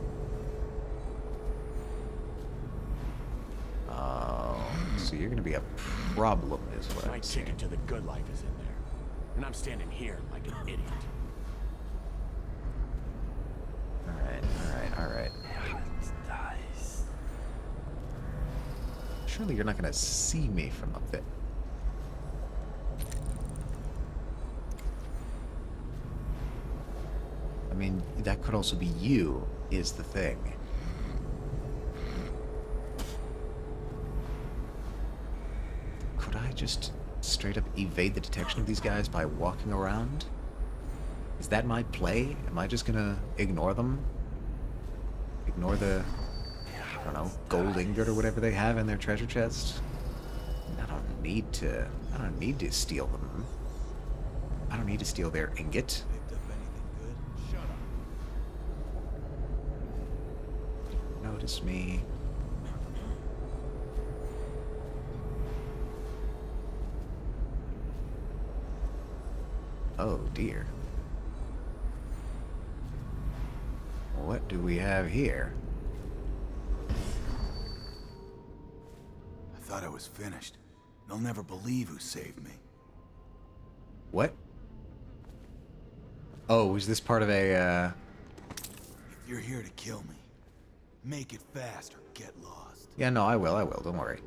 Oh, so you're gonna be a problem, is what My I'm saying. ticket to the good life is in there. And I'm standing here like an idiot. Alright, alright, alright. Surely you're not gonna see me from up there. I mean, that could also be you, is the thing. Could I just straight up evade the detection of these guys by walking around? Is that my play? Am I just gonna ignore them? Ignore the, I don't know, gold ingot or whatever they have in their treasure chest? I don't need to steal them. I don't need to steal their ingot. Picked up anything good? Shut up. Notice me. Oh dear. What do we have here? I thought I was finished. They'll never believe who saved me. What? Oh, is this part of a, If you're here to kill me, make it fast or get lost. Yeah, no, I will, don't worry.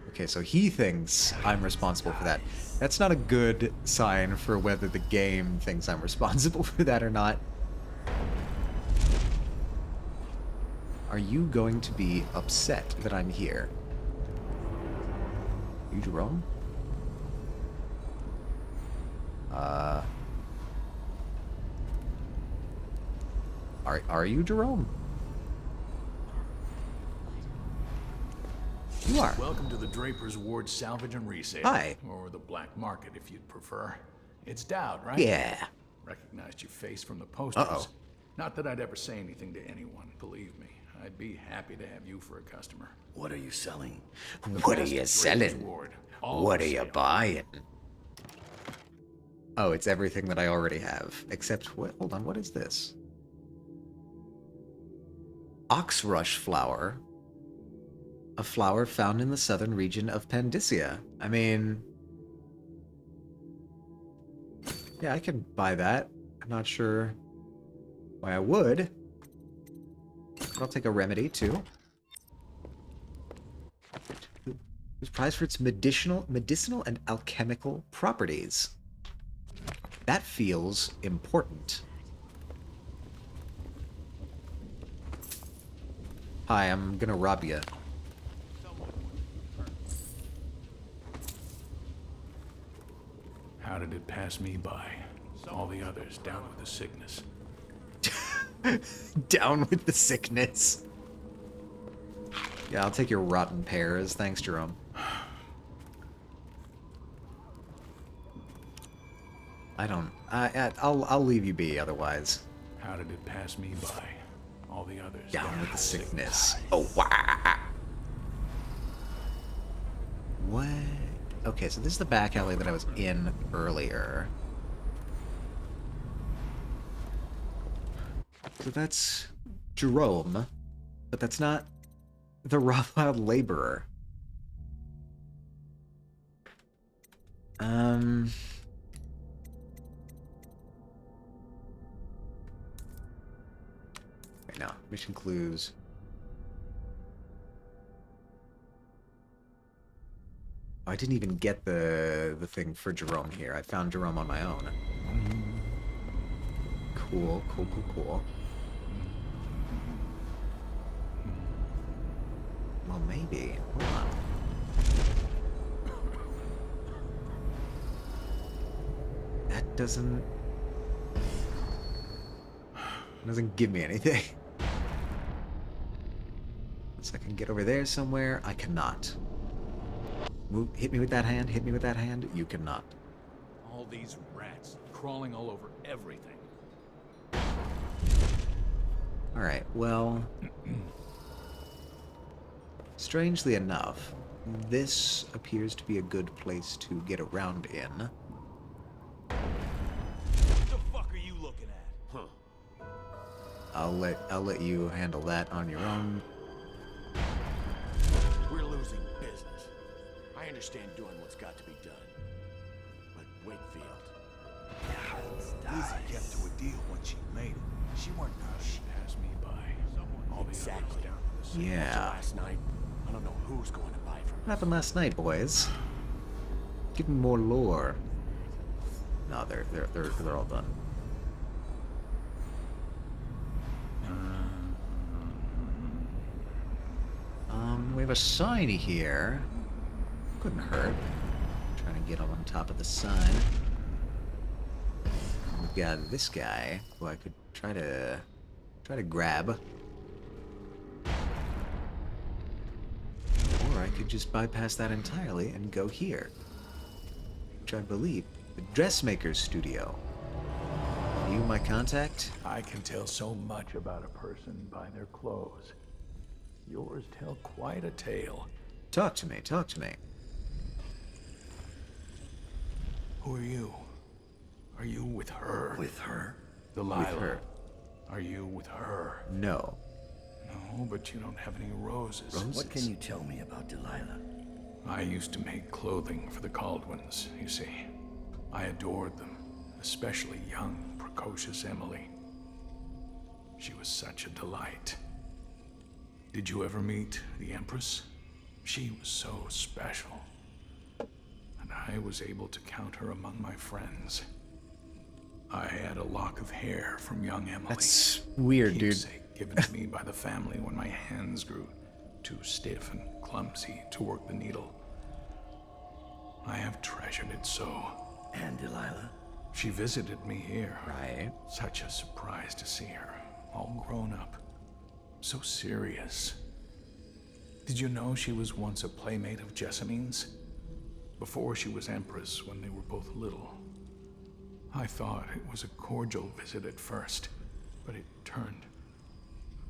Okay, so he thinks I'm responsible for that. That's not a good sign for whether the game thinks I'm responsible for that or not. Are you going to be upset that I'm here? You, Jerome? Are you Jerome? You are. Welcome to the Draper's Ward Salvage and Resale. Hi. Or the black market, if you'd prefer. It's Dowd, right? Yeah. Recognized your face from the posters. Uh-oh. Not that I'd ever say anything to anyone, believe me. I'd be happy to have you for a customer. What are you selling? What are best you Draper's selling? Ward, all What for are you sale. buying? Oh, it's everything that I already have. Except, what? Hold on, what is this? Oxrush flower. A flower found in the southern region of Pandysia. I mean... yeah, I can buy that. I'm not sure why I would. But I'll take a remedy, too. It's prized for its medicinal and alchemical properties. That feels important. Hi, I'm gonna rob you. How did it pass me by? All the others down with the sickness. Down with the sickness. Yeah, I'll take your rotten pears. Thanks, Jerome. I'll leave you be otherwise. How did it pass me by? All the others Down with the sickness. Oh, wow. What? Okay, so this is the back alley that I was in earlier. So that's Jerome, but that's not the raw-wild laborer. Right now, mission clues. Oh, I didn't even get the thing for Jerome here. I found Jerome on my own. Cool, cool, cool, cool. Well, maybe. Hold on. That doesn't give me anything. So I can get over there somewhere. I cannot. Move. Hit me with that hand. Hit me with that hand. You cannot. All these rats crawling all over everything. All right. Well, strangely enough, this appears to be a good place to get around in. What the fuck are you looking at? Huh? I'll let you handle that on your own. We're losing business. I understand doing what's got to be done. But Wakefield... Lizzie kept to a deal when she made it. She weren't gonna Pass me by. All exactly. Yeah. Last night, I don't know who's going to buy from What happened last night, boys? Give me more lore. No, they're all done. We have a sign here. Couldn't hurt. Trying to get up on top of the sign. We've got this guy who I could try to grab. Or I could just bypass that entirely and go here. Which I believe, the dressmaker's studio. Are you my contact? I can tell so much about a person by their clothes. Yours tell quite a tale. Talk to me, talk to me. Who are you? Are you with her? With her? Delilah. With her. Are you with her? No. No, but you don't have any roses. What can you tell me about Delilah? I used to make clothing for the Caldwins, you see. I adored them, especially young, precocious Emily. She was such a delight. Did you ever meet the Empress? She was so special. And I was able to count her among my friends. I had a lock of hair from young Emily. That's weird, dude. Keepsake given to me by the family when my hands grew too stiff and clumsy to work the needle. I have treasured it so. And Delilah? She visited me here. Right. Such a surprise to see her, all grown up. So serious. Did you know she was once a playmate of Jessamine's? Before she was Empress, when they were both little. I thought it was a cordial visit at first, but it turned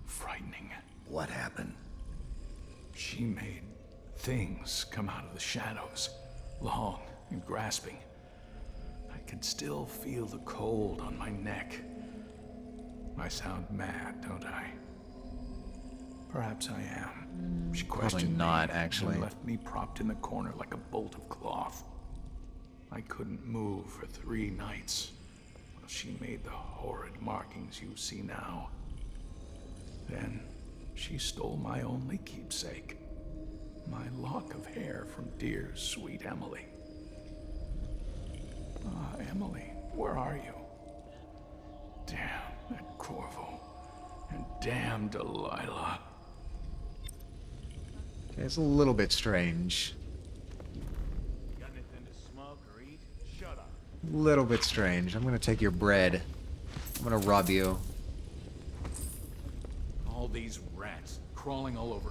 frightening. What happened? She made things come out of the shadows, long and grasping. I can still feel the cold on my neck. I sound mad, don't I? Perhaps I am. She questioned not, me actually. and left me propped in the corner like a bolt of cloth. I couldn't move for 3 nights while she made the horrid markings you see now. Then she stole my only keepsake, my lock of hair from dear, sweet Emily. Ah, Emily, where are you? Damn that Corvo, and damn Delilah. Okay, it's a little bit strange. Got anything to smoke or eat? Shut up. Little bit strange. I'm gonna take your bread. I'm gonna rob you. All these rats crawling all over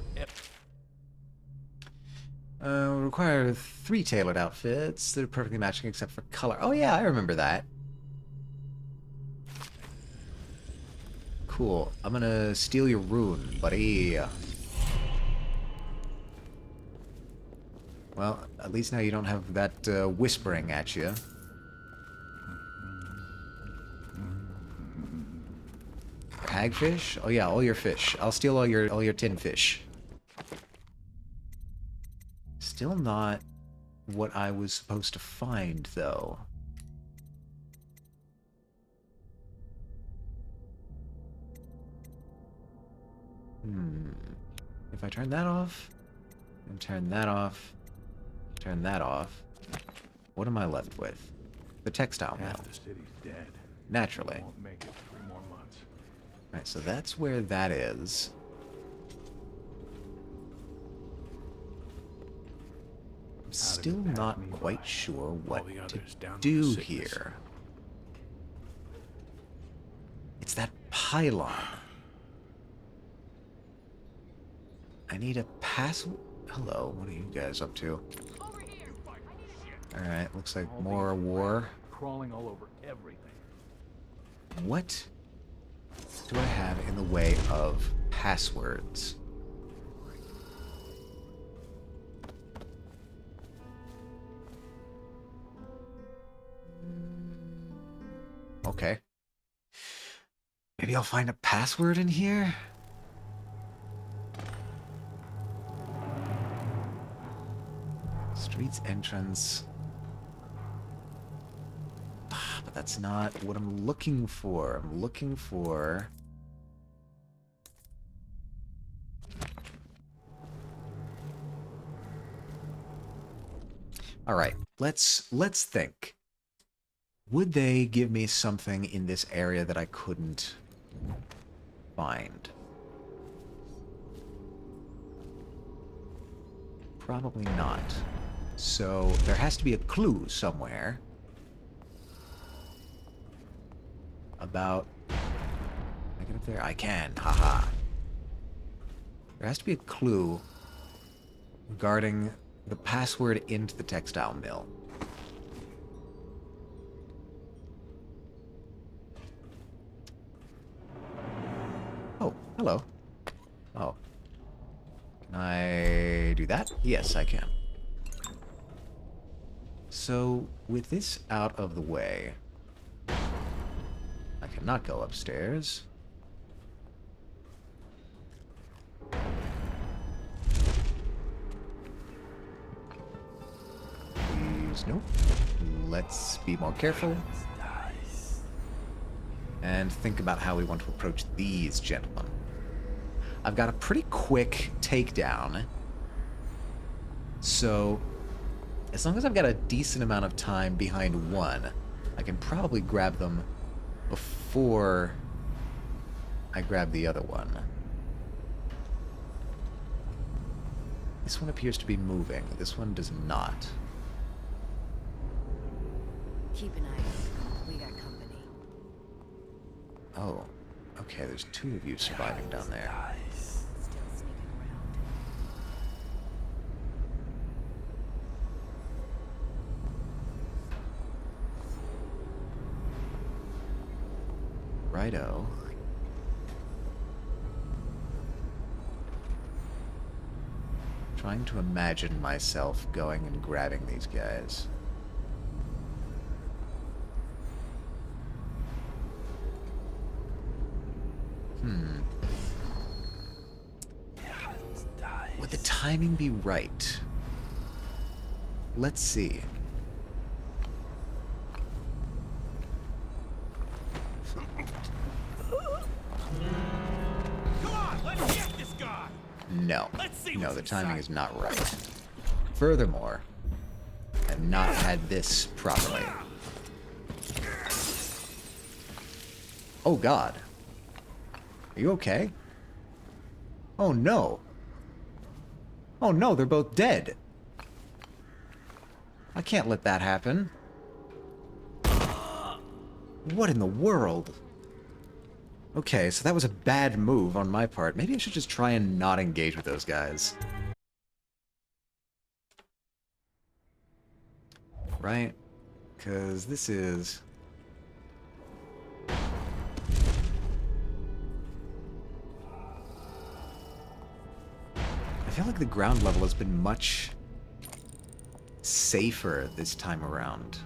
Require 3 tailored outfits that are perfectly matching except for color. Oh yeah, I remember that. Cool. I'm gonna steal your rune, buddy. Well, at least now you don't have that whispering at you. Hagfish? Oh yeah, all your fish. I'll steal all your tin fish. Still not what I was supposed to find, though. If I turn that off, and turn that off, turn that off, what am I left with? The textile mill. Half the city's dead. naturally. Won't make it 3 more months. Alright, so that's where that is. I'm still not quite sure what the to others down with do the sickness. here. It's that pylon. I need a password. Hello, what are you guys up to? Alright, looks like more war. Crawling all over everything. What do I have in the way of passwords? Okay. Maybe I'll find a password in here? Streets entrance. But that's not what I'm looking for. I'm looking for... Alright, let's think. Would they give me something in this area that I couldn't find? Probably not. So there has to be a clue somewhere about... Can I get up there? I can. Haha. There has to be a clue regarding the password into the textile mill. Oh, hello. Oh. Can I do that? Yes, I can. So, with this out of the way, I cannot go upstairs. Please, nope. Let's be more careful. And think about how we want to approach these gentlemen. I've got a pretty quick takedown. So, as long as I've got a decent amount of time behind one, I can probably grab them before I grab the other one. This one appears to be moving. This one does not. Keep an eye out. We got company. Oh, okay, there's 2 of you surviving down there. Still sneaking around. Righto. Trying to imagine myself going and grabbing these guys. Would the timing be right? Let's see. Come on, let's get this guy. No. Let's see No, what's the timing inside. is not right. Furthermore, I've not had this properly. Oh god. Are you okay? Oh no. Oh no, they're both dead. I can't let that happen. What in the world? Okay, so that was a bad move on my part. Maybe I should just try and not engage with those guys. Right? Because this is... I feel like the ground level has been much safer this time around.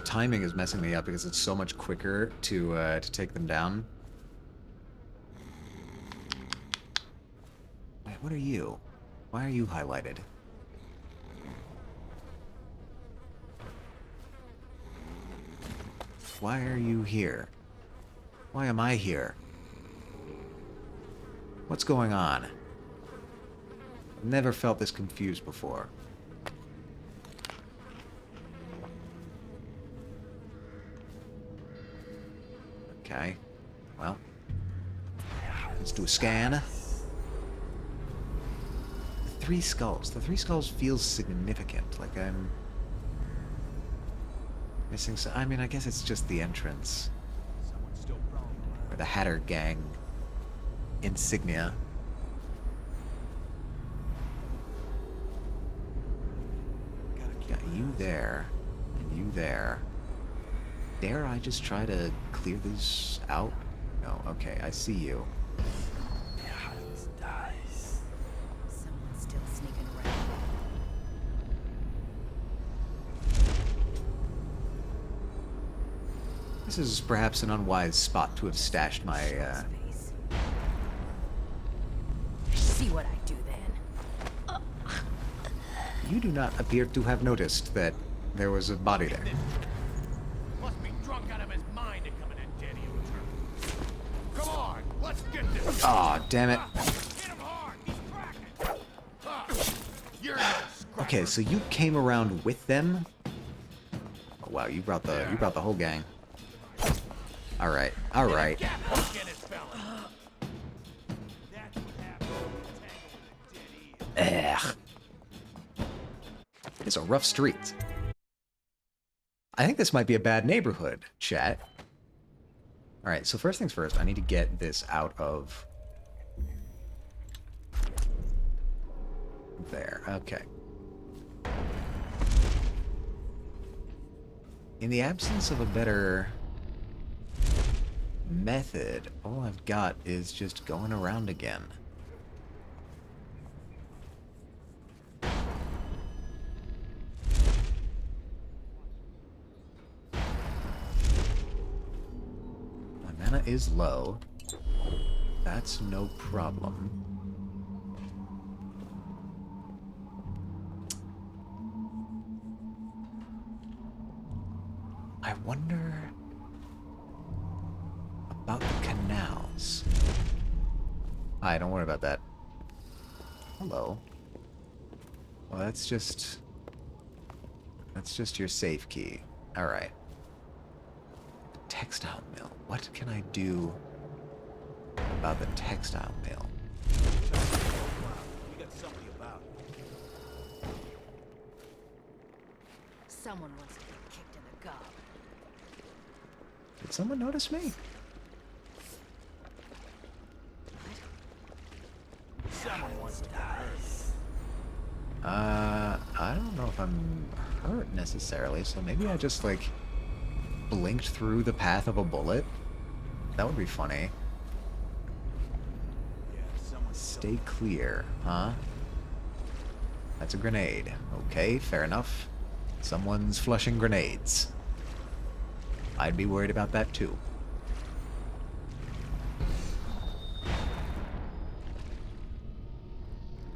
Timing is messing me up because it's so much quicker to take them down. Wait, what are you? Why are you highlighted? Why are you here? Why am I here? What's going on? Never felt this confused before. Okay. Well. Let's do a scan. The three skulls. The three skulls feels significant. Like I'm missing some. I mean, I guess it's just the entrance. Or the Hatter Gang insignia. Got you there, and you there. Dare I just try to clear these out? No, okay, I see you. Someone's still sneaking around. This is perhaps an unwise spot to have stashed my, See what I do then. You do not appear to have noticed that there was a body there. Must be drunk out of his mind to come in a dead heel turn. Come on, let's get this. Aw, damn it. Hit him hard. He's cracking. You're no scrapper. Okay, so you came around with them? Oh, wow, you brought the whole gang. Alright, alright. Gap look in his fella. That's what happens when you tangle with a dead eel. Ugh. It's a rough street. I think this might be a bad neighborhood, chat. Alright, so first things first, I need to get this out of... there, okay. In the absence of a better method, all I've got is just going around again. My mana is low. That's no problem. I wonder about the canals. Hi, don't worry about that. Hello. Well, that's just your safe key. All right. Textile mill. What can I do about the textile mill? We got somebody about. Someone wants to get kicked in the gob. Did someone notice me? Someone wants to die. I don't know if I'm hurt necessarily, so maybe I just, like, blinked through the path of a bullet. That would be funny. Stay clear, huh? That's a grenade. Okay, fair enough. Someone's flushing grenades. I'd be worried about that too.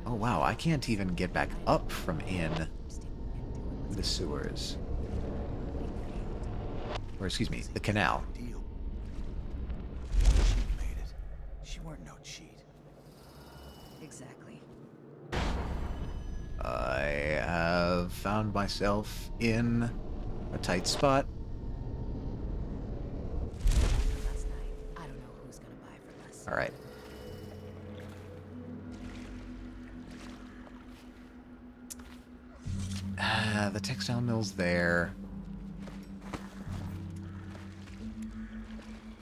Oh wow, I can't even get back up from in the sewers. Or excuse me, the canal. Deal. She made it. She weren't no cheat. Exactly. I have found myself in a tight spot. Last night, I don't know who's gonna buy from us. Alright. The textile mill's there.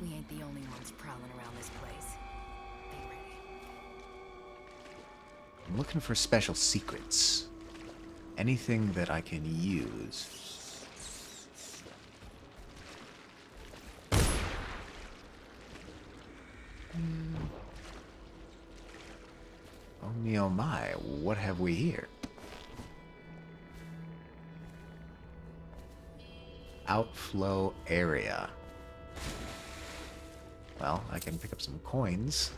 We ain't the only ones prowling around this place. Be ready. I'm looking for special secrets. Anything that I can use. Oh me, oh my, what have we here? Outflow area. Well, I can pick up some coins.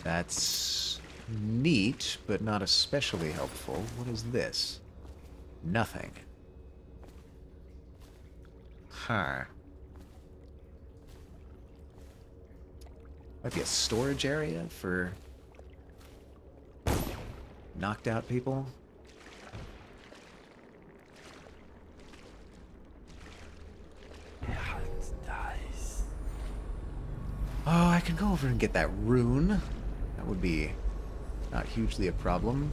That's neat, but not especially helpful. What is this? Nothing. Huh. Might be a storage area for knocked out people. Oh, I can go over and get that rune. That would be not hugely a problem.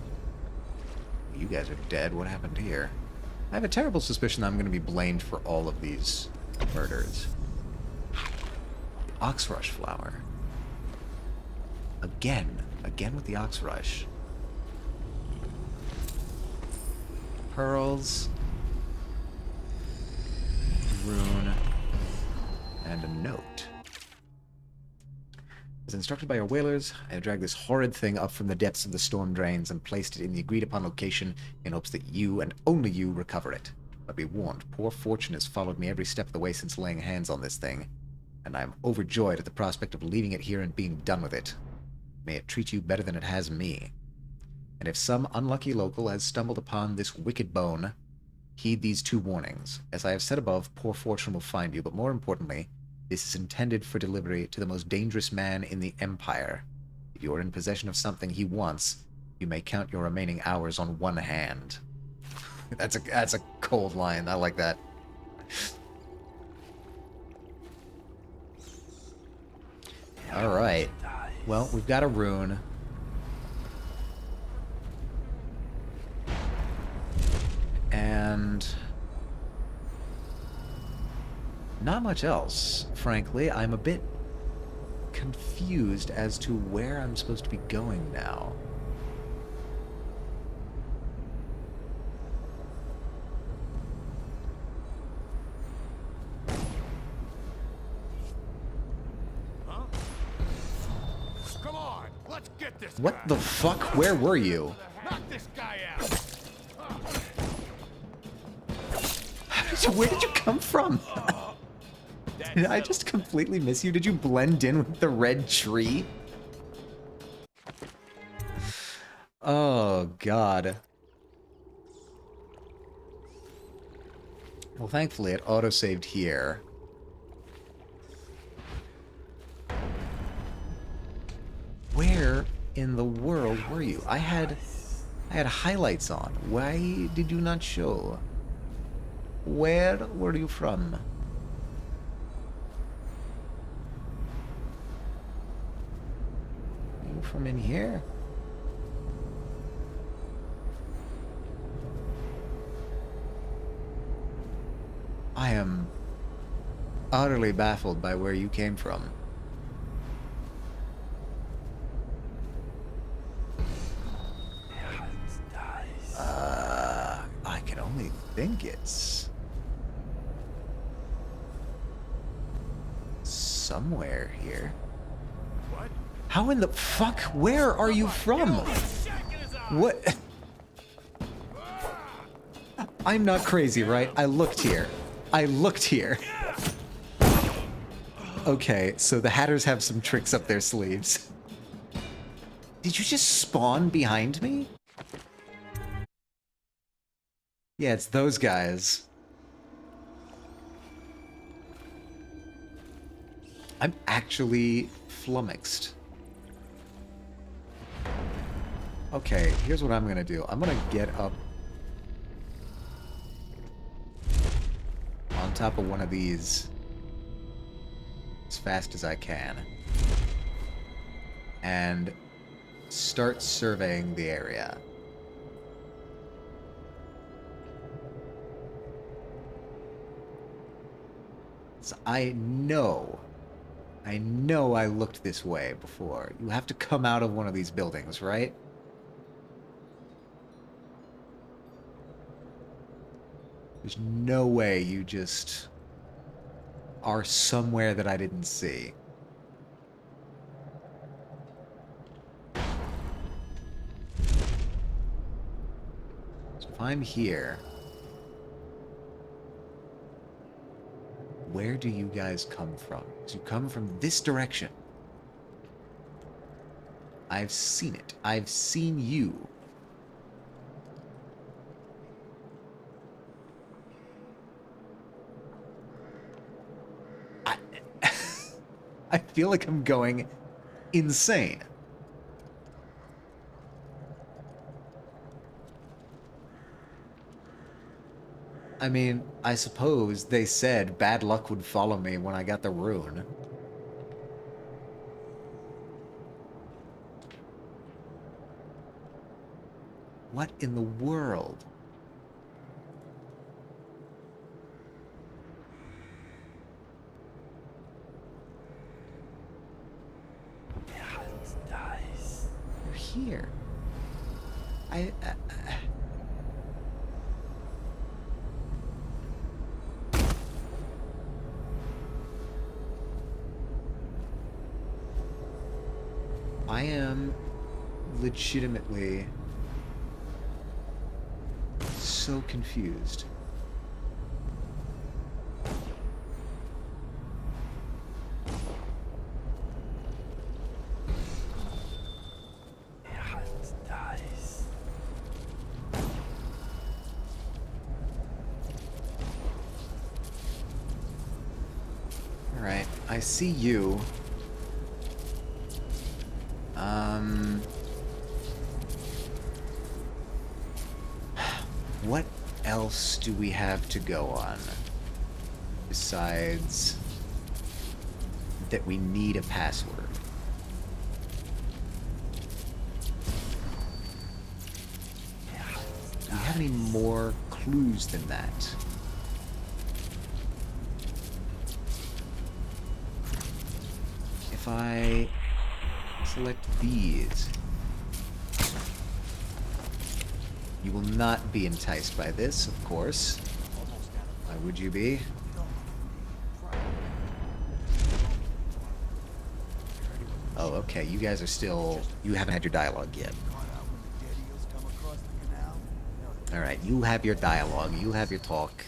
You guys are dead. What happened here? I have a terrible suspicion I'm going to be blamed for all of these murders. Oxrush flower. Again. Again with the Oxrush. Pearls. Rune. And a note. As instructed by our whalers, I have dragged this horrid thing up from the depths of the storm drains and placed it in the agreed-upon location in hopes that you, and only you, recover it. But be warned, poor fortune has followed me every step of the way since laying hands on this thing, and I am overjoyed at the prospect of leaving it here and being done with it. May it treat you better than it has me. And if some unlucky local has stumbled upon this wicked bone, heed these 2 warnings. As I have said above, poor fortune will find you, but more importantly, this is intended for delivery to the most dangerous man in the Empire. If you are in possession of something he wants, you may count your remaining hours on one hand. That's a cold line. I like that. Alright. Well, we've got a rune. And not much else, frankly. I'm a bit confused as to where I'm supposed to be going now. Huh? Come on, let's get this What guy. the fuck? Where were you? Knock this guy out. Where did you come from? Did I just completely miss you? Did you blend in with the red tree? Oh, God. Well, thankfully it autosaved here. Where in the world were you? I had highlights on. Why did you not show? Where were you from? Are you from in here? I am utterly baffled by where you came from. I can only think it's somewhere here. What? How in the fuck? Where are you from? What? I'm not crazy, right? I looked here. Okay, so the Hatters have some tricks up their sleeves. Did you just spawn behind me? Yeah, it's those guys. I'm actually flummoxed. Okay, here's what I'm gonna do. I'm gonna get up on top of one of these as fast as I can and start surveying the area. So I know I looked this way before. You have to come out of one of these buildings, right? There's no way you just are somewhere that I didn't see. So if I'm here, where do you guys come from? So you come from this direction. I've seen it. I've seen you. I feel like I'm going insane. I mean, I suppose they said bad luck would follow me when I got the rune. What in the world? You're here. I am legitimately so confused. Alright, I see you. What else do we have to go on? Besides that we need a password. Do we have any more clues than that? If I select these, you will not be enticed by this, of course. Why would you be? Oh, okay, you guys are still... You haven't had your dialogue yet. Alright, you have your dialogue, you have your talk.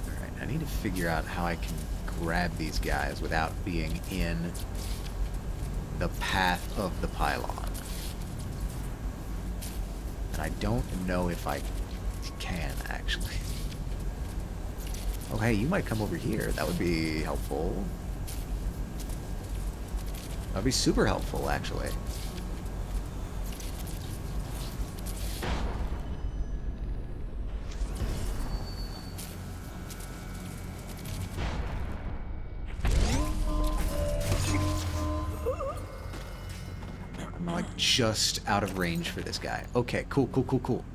Alright, I need to figure out how I can grab these guys without being in the path of the pylon. And I don't know if I can, actually. Oh, hey, you might come over here. That would be helpful. That would be super helpful, actually. I'm like just out of range for this guy. Okay, cool.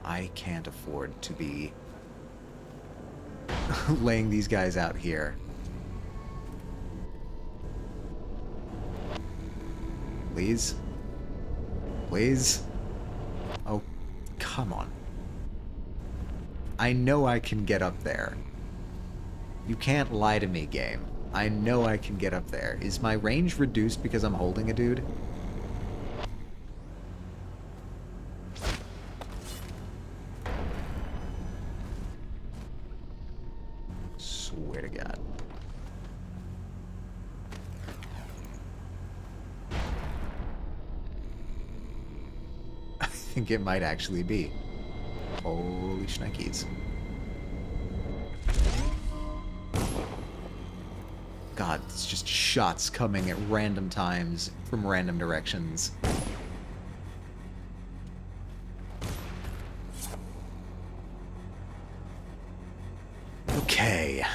I can't afford to be laying these guys out here. Please? Please? Oh, come on. I know I can get up there. You can't lie to me, game. I know I can get up there. Is my range reduced because I'm holding a dude? Swear to God. I think it might actually be. Holy shnikes. God, it's just shots coming at random times from random directions. Okay.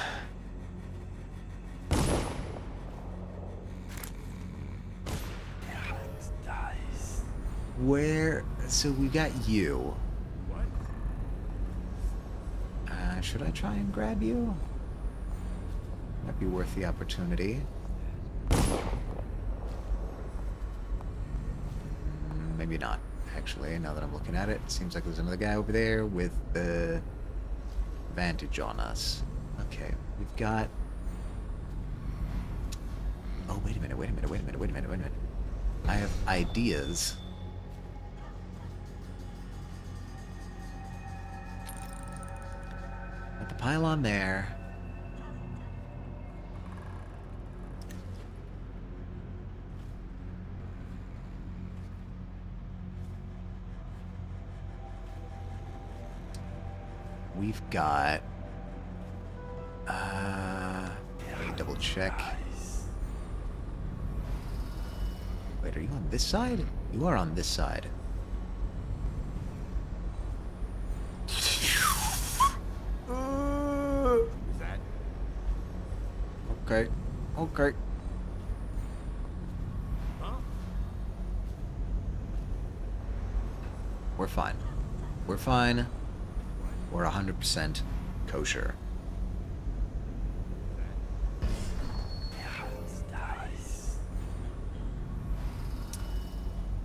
Where... So we got you. Should I try and grab you? Might be worth the opportunity. Maybe not, actually, now that I'm looking at it. Seems like there's another guy over there with the advantage on us. Okay, we've got... Oh, wait a minute. I have ideas. Got the pylon there. We've got... let me double check. Wait, are you on this side? You are on this side. Okay. Okay. We're fine. We're fine. We're 100% kosher.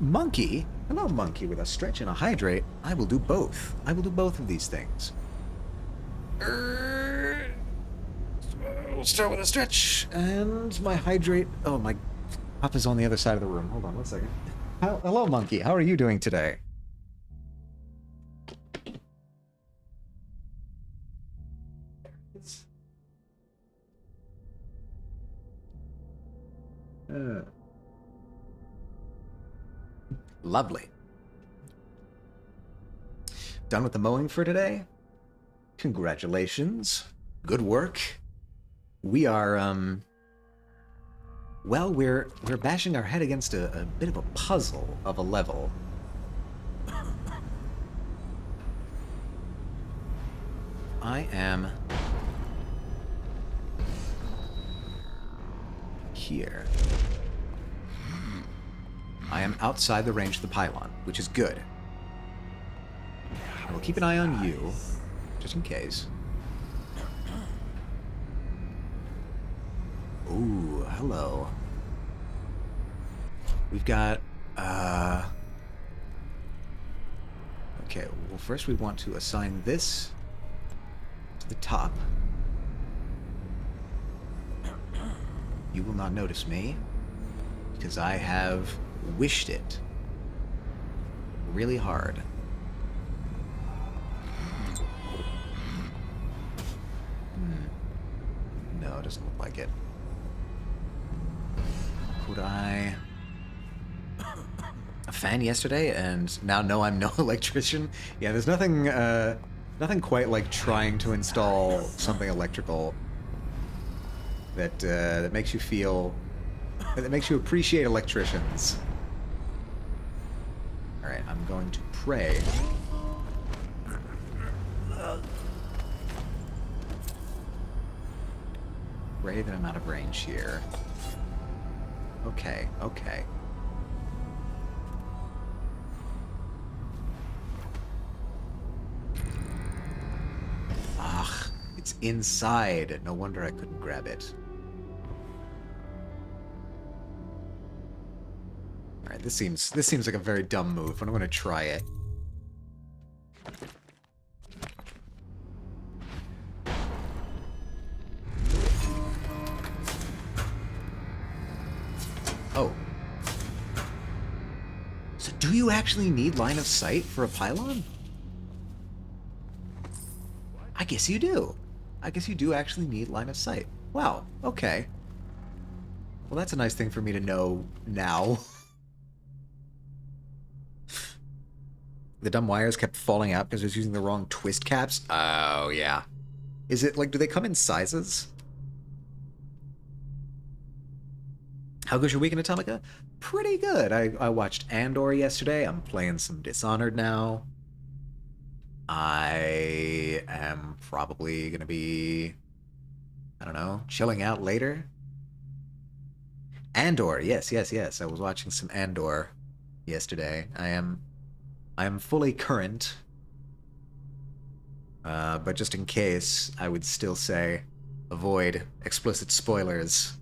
Monkey? Hello, monkey. With a stretch and a hydrate, I will do both. I will do both of these things. We'll start with a stretch and my hydrate. Oh, my cup is on the other side of the room. Hold on 1 second. Hello, monkey. How are you doing today? Lovely. Done with the mowing for today? Congratulations. Good work. We are, well, we're bashing our head against a bit of a puzzle of a level. I am here. I am outside the range of the pylon, which is good. I will keep an eye on you, just in case. Ooh, hello. We've got, okay, well, first we want to assign this to the top. You will not notice me, because I have wished it really hard. No, it doesn't look like it. Could I... a fan yesterday, and now no, I'm no electrician? Yeah, there's nothing, nothing quite like trying to install something electrical that, that makes you feel... that makes you appreciate electricians. Alright, I'm going to pray. Pray that I'm out of range here. Okay, okay. Ugh, it's inside. No wonder I couldn't grab it. Alright, this seems like a very dumb move, but I'm gonna try it. Oh. So do you actually need line of sight for a pylon? I guess you do. I guess you do actually need line of sight. Wow, okay. Well, that's a nice thing for me to know now. The dumb wires kept falling out because I was using the wrong twist caps? Oh, yeah. Is it, like, do they come in sizes? How goes your week in Atomica? Pretty good. I watched Andor yesterday. I'm playing some Dishonored now. I am probably going to be, I don't know, chilling out later. Andor, yes. I was watching some Andor yesterday. I am fully current. But just in case, I would still say avoid explicit spoilers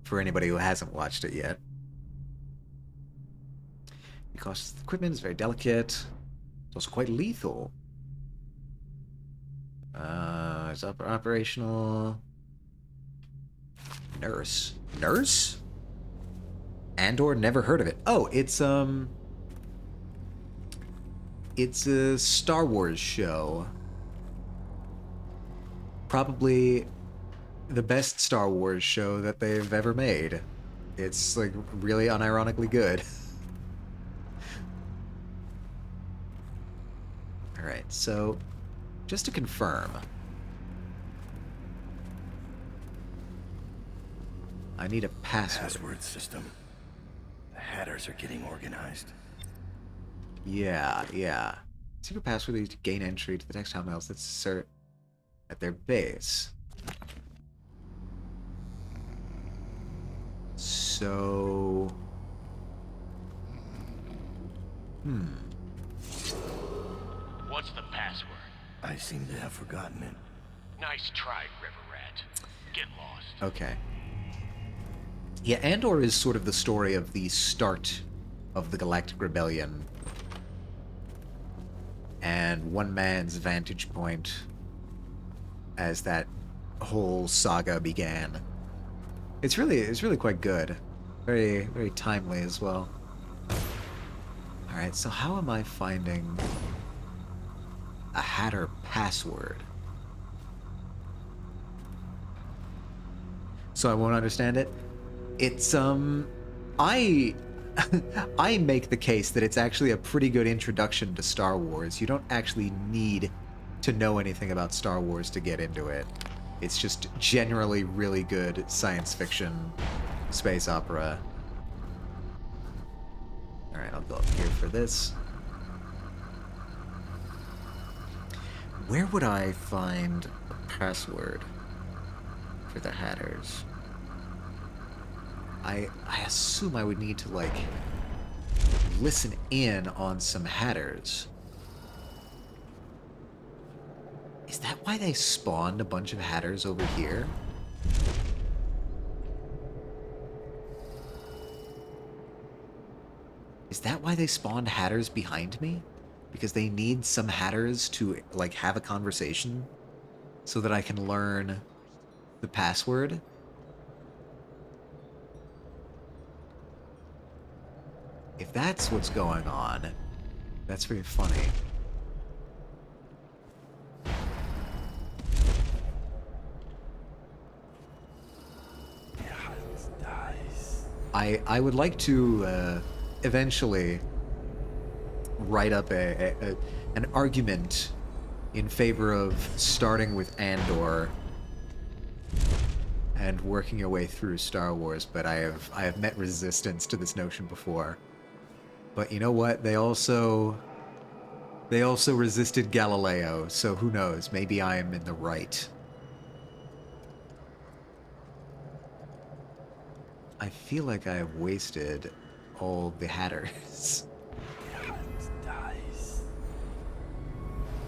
for anybody who hasn't watched it yet. Because the equipment is very delicate. It's also quite lethal. It's operational. Nurse. Nurse? Andor, never heard of it. Oh, it's a Star Wars show. Probably the best Star Wars show that they've ever made. It's, like, really unironically good. Alright, so just to confirm. I need a password. Password system. The Hatters are getting organized. Yeah. Secret password used to gain entry to the textile mills that assert at their base. So... What's the password? I seem to have forgotten it. Nice try, River Rat. Get lost. Okay. Yeah, Andor is sort of the story of the start of the Galactic Rebellion. And one man's vantage point as that whole saga began. It's really quite good. Very, very timely as well. Alright, so how am I finding a Hatter password? So I won't understand it. It's, I make the case that it's actually a pretty good introduction to Star Wars. You don't actually need to know anything about Star Wars to get into it. It's just generally really good science fiction, space opera. Alright, I'll go up here for this. Where would I find a password for the Hatters? I assume I would need to, like, listen in on some Hatters. Is that why they spawned a bunch of Hatters over here? Is that why they spawned Hatters behind me? Because they need some Hatters to, like, have a conversation so that I can learn the password? If that's what's going on, that's very funny. I would like to eventually write up an argument in favor of starting with Andor and working your way through Star Wars, but I have met resistance to this notion before. But you know what? They also resisted Galileo, so who knows? Maybe I am in the right. I feel like I have wasted all the Hatters.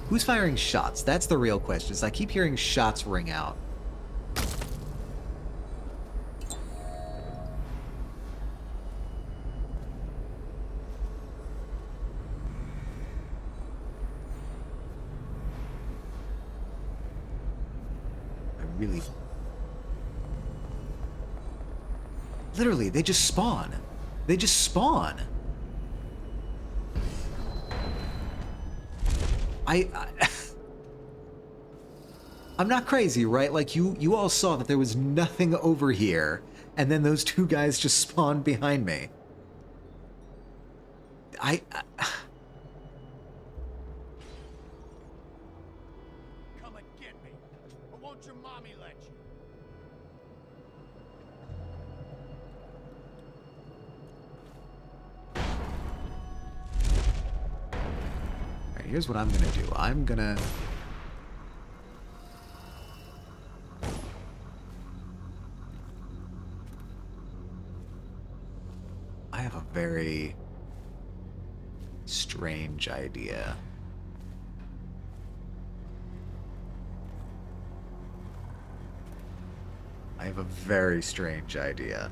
Who's firing shots? That's the real question. I keep hearing shots ring out. Really... Literally, they just spawn. They just spawn. I'm not crazy, right? Like, you all saw that there was nothing over here, and then those two guys just spawned behind me. Come and get me, or won't your mommy let you? Alright, here's what I'm gonna do. I'm gonna... I have a very strange idea. I have a very strange idea.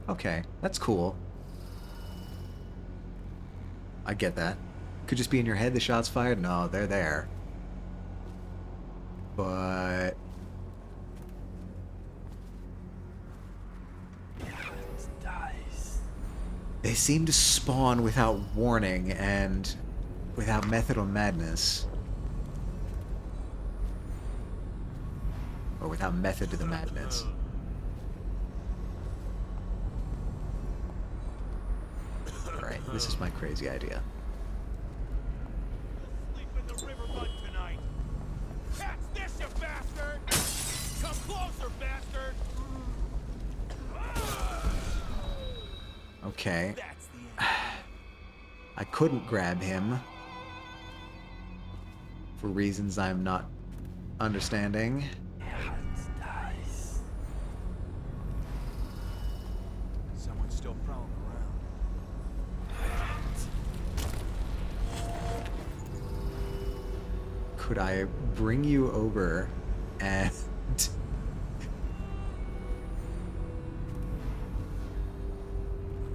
Okay, that's cool. I get that. Could just be in your head, the shots fired? No, they're there. But... they seem to spawn without warning and without method or madness. or without method to the madness. Alright, this is my crazy idea. Sleep in the riverboat tonight. Catch this, you bastard! Come closer, bastard! Okay. I couldn't grab him for reasons I'm not understanding. Someone's still prowling around. Could I bring you over and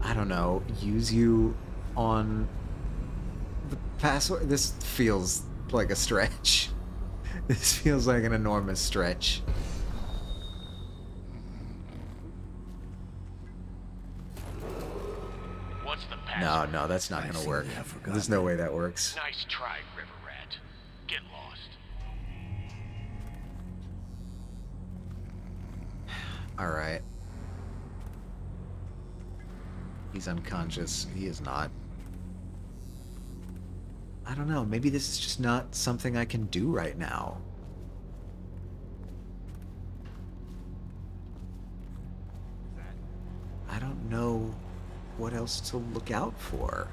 I don't know, use you on the password? This feels like a stretch. This feels like an enormous stretch. What's the password? No, that's not gonna work. There's no way that works. Nice try, River Rat. Get lost. Alright. He's unconscious. He is not. I don't know. Maybe this is just not something I can do right now. I don't know what else to look out for.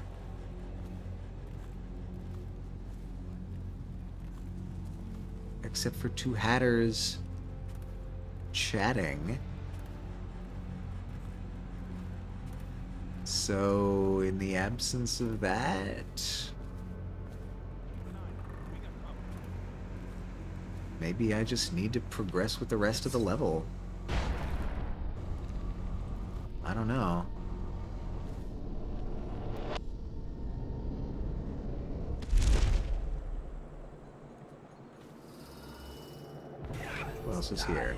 Except for two hatters chatting. So, in the absence of that, maybe I just need to progress with the rest of the level. I don't know. Who else is here?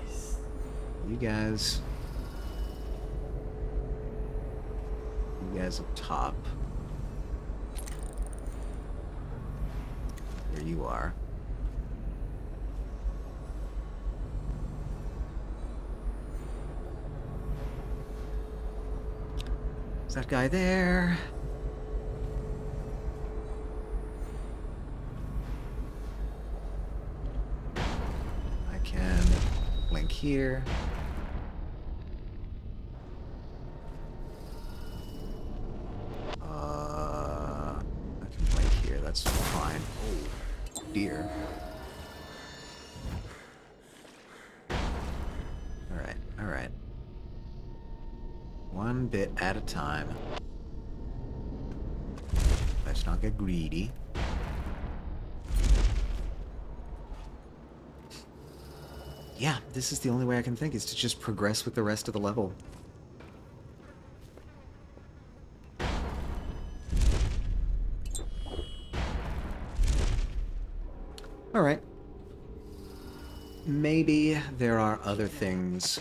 You guys. You guys up top. There you are. Is that guy there? I can link here. I can link here. That's fine. Oh, dear. Alright, alright. One bit at a time. Let's not get greedy. Yeah, this is the only way I can think, is to just progress with the rest of the level. Alright. Maybe there are other things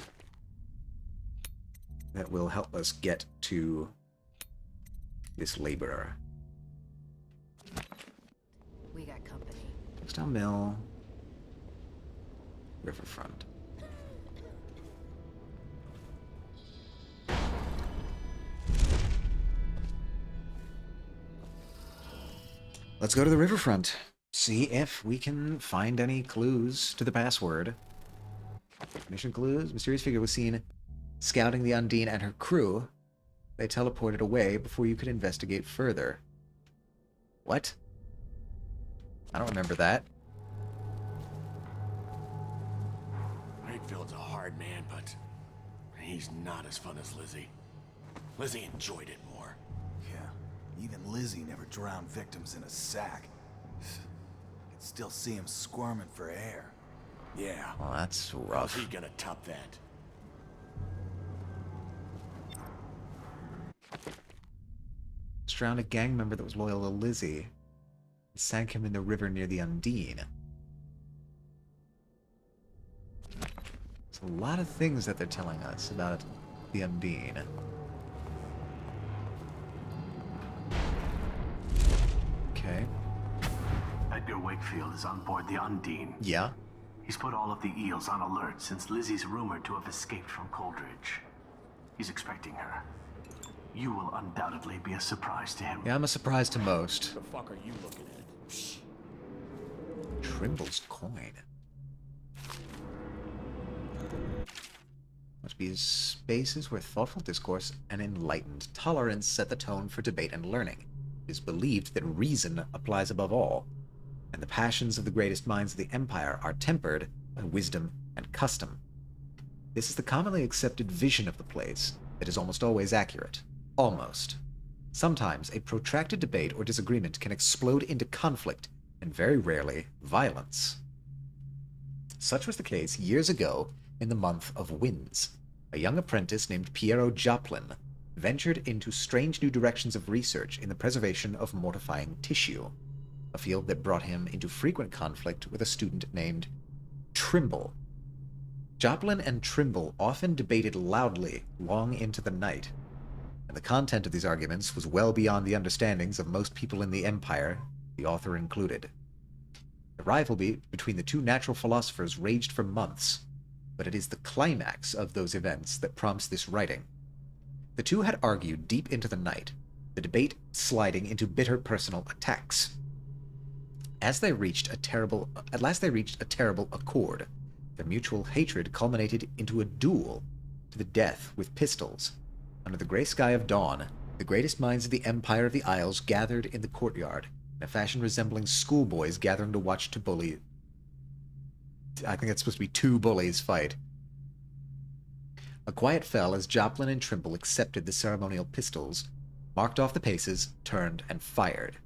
that will help us get to this laborer. We got company. Textile mill. Riverfront. Let's go to the riverfront. See if we can find any clues to the password. Mission clues. Mysterious figure was seen scouting the Undine and her crew. They teleported away before you could investigate further. What? I don't remember that. Hatefield's a hard man, but he's not as fun as Lizzie. Lizzie enjoyed it more. Yeah, even Lizzie never drowned victims in a sack. Could still see him squirming for air. Yeah. Well, that's How's rough. he gonna top that? Drowned a gang member that was loyal to Lizzie and sank him in the river near the Undine. There's a lot of things that they're telling us about the Undine. Okay. Edgar Wakefield is on board the Undine. Yeah. He's put all of the eels on alert since Lizzie's rumored to have escaped from Coldridge. He's expecting her. You will undoubtedly be a surprise to him. Yeah, I'm a surprise to most. What the fuck are you looking at? Trimble's coin. Must be spaces where thoughtful discourse and enlightened tolerance set the tone for debate and learning. It is believed that reason applies above all, and the passions of the greatest minds of the Empire are tempered by wisdom and custom. This is the commonly accepted vision of the place that is almost always accurate. Almost. Sometimes a protracted debate or disagreement can explode into conflict, and very rarely, violence. Such was the case years ago in the month of Winds. A young apprentice named Piero Joplin ventured into strange new directions of research in the preservation of mortifying tissue, a field that brought him into frequent conflict with a student named Trimble. Joplin and Trimble often debated loudly long into the night, and the content of these arguments was well beyond the understandings of most people in the Empire, the author included. The rivalry between the two natural philosophers raged for months, but it is the climax of those events that prompts this writing. The two had argued deep into the night, the debate sliding into bitter personal attacks. At last they reached a terrible accord. Their mutual hatred culminated into a duel to the death with pistols. Under the gray sky of dawn, the greatest minds of the Empire of the Isles gathered in the courtyard, in a fashion resembling schoolboys gathering to watch I think it's supposed to be two bullies fight. A quiet fell as Joplin and Trimble accepted the ceremonial pistols, marked off the paces, turned, and fired.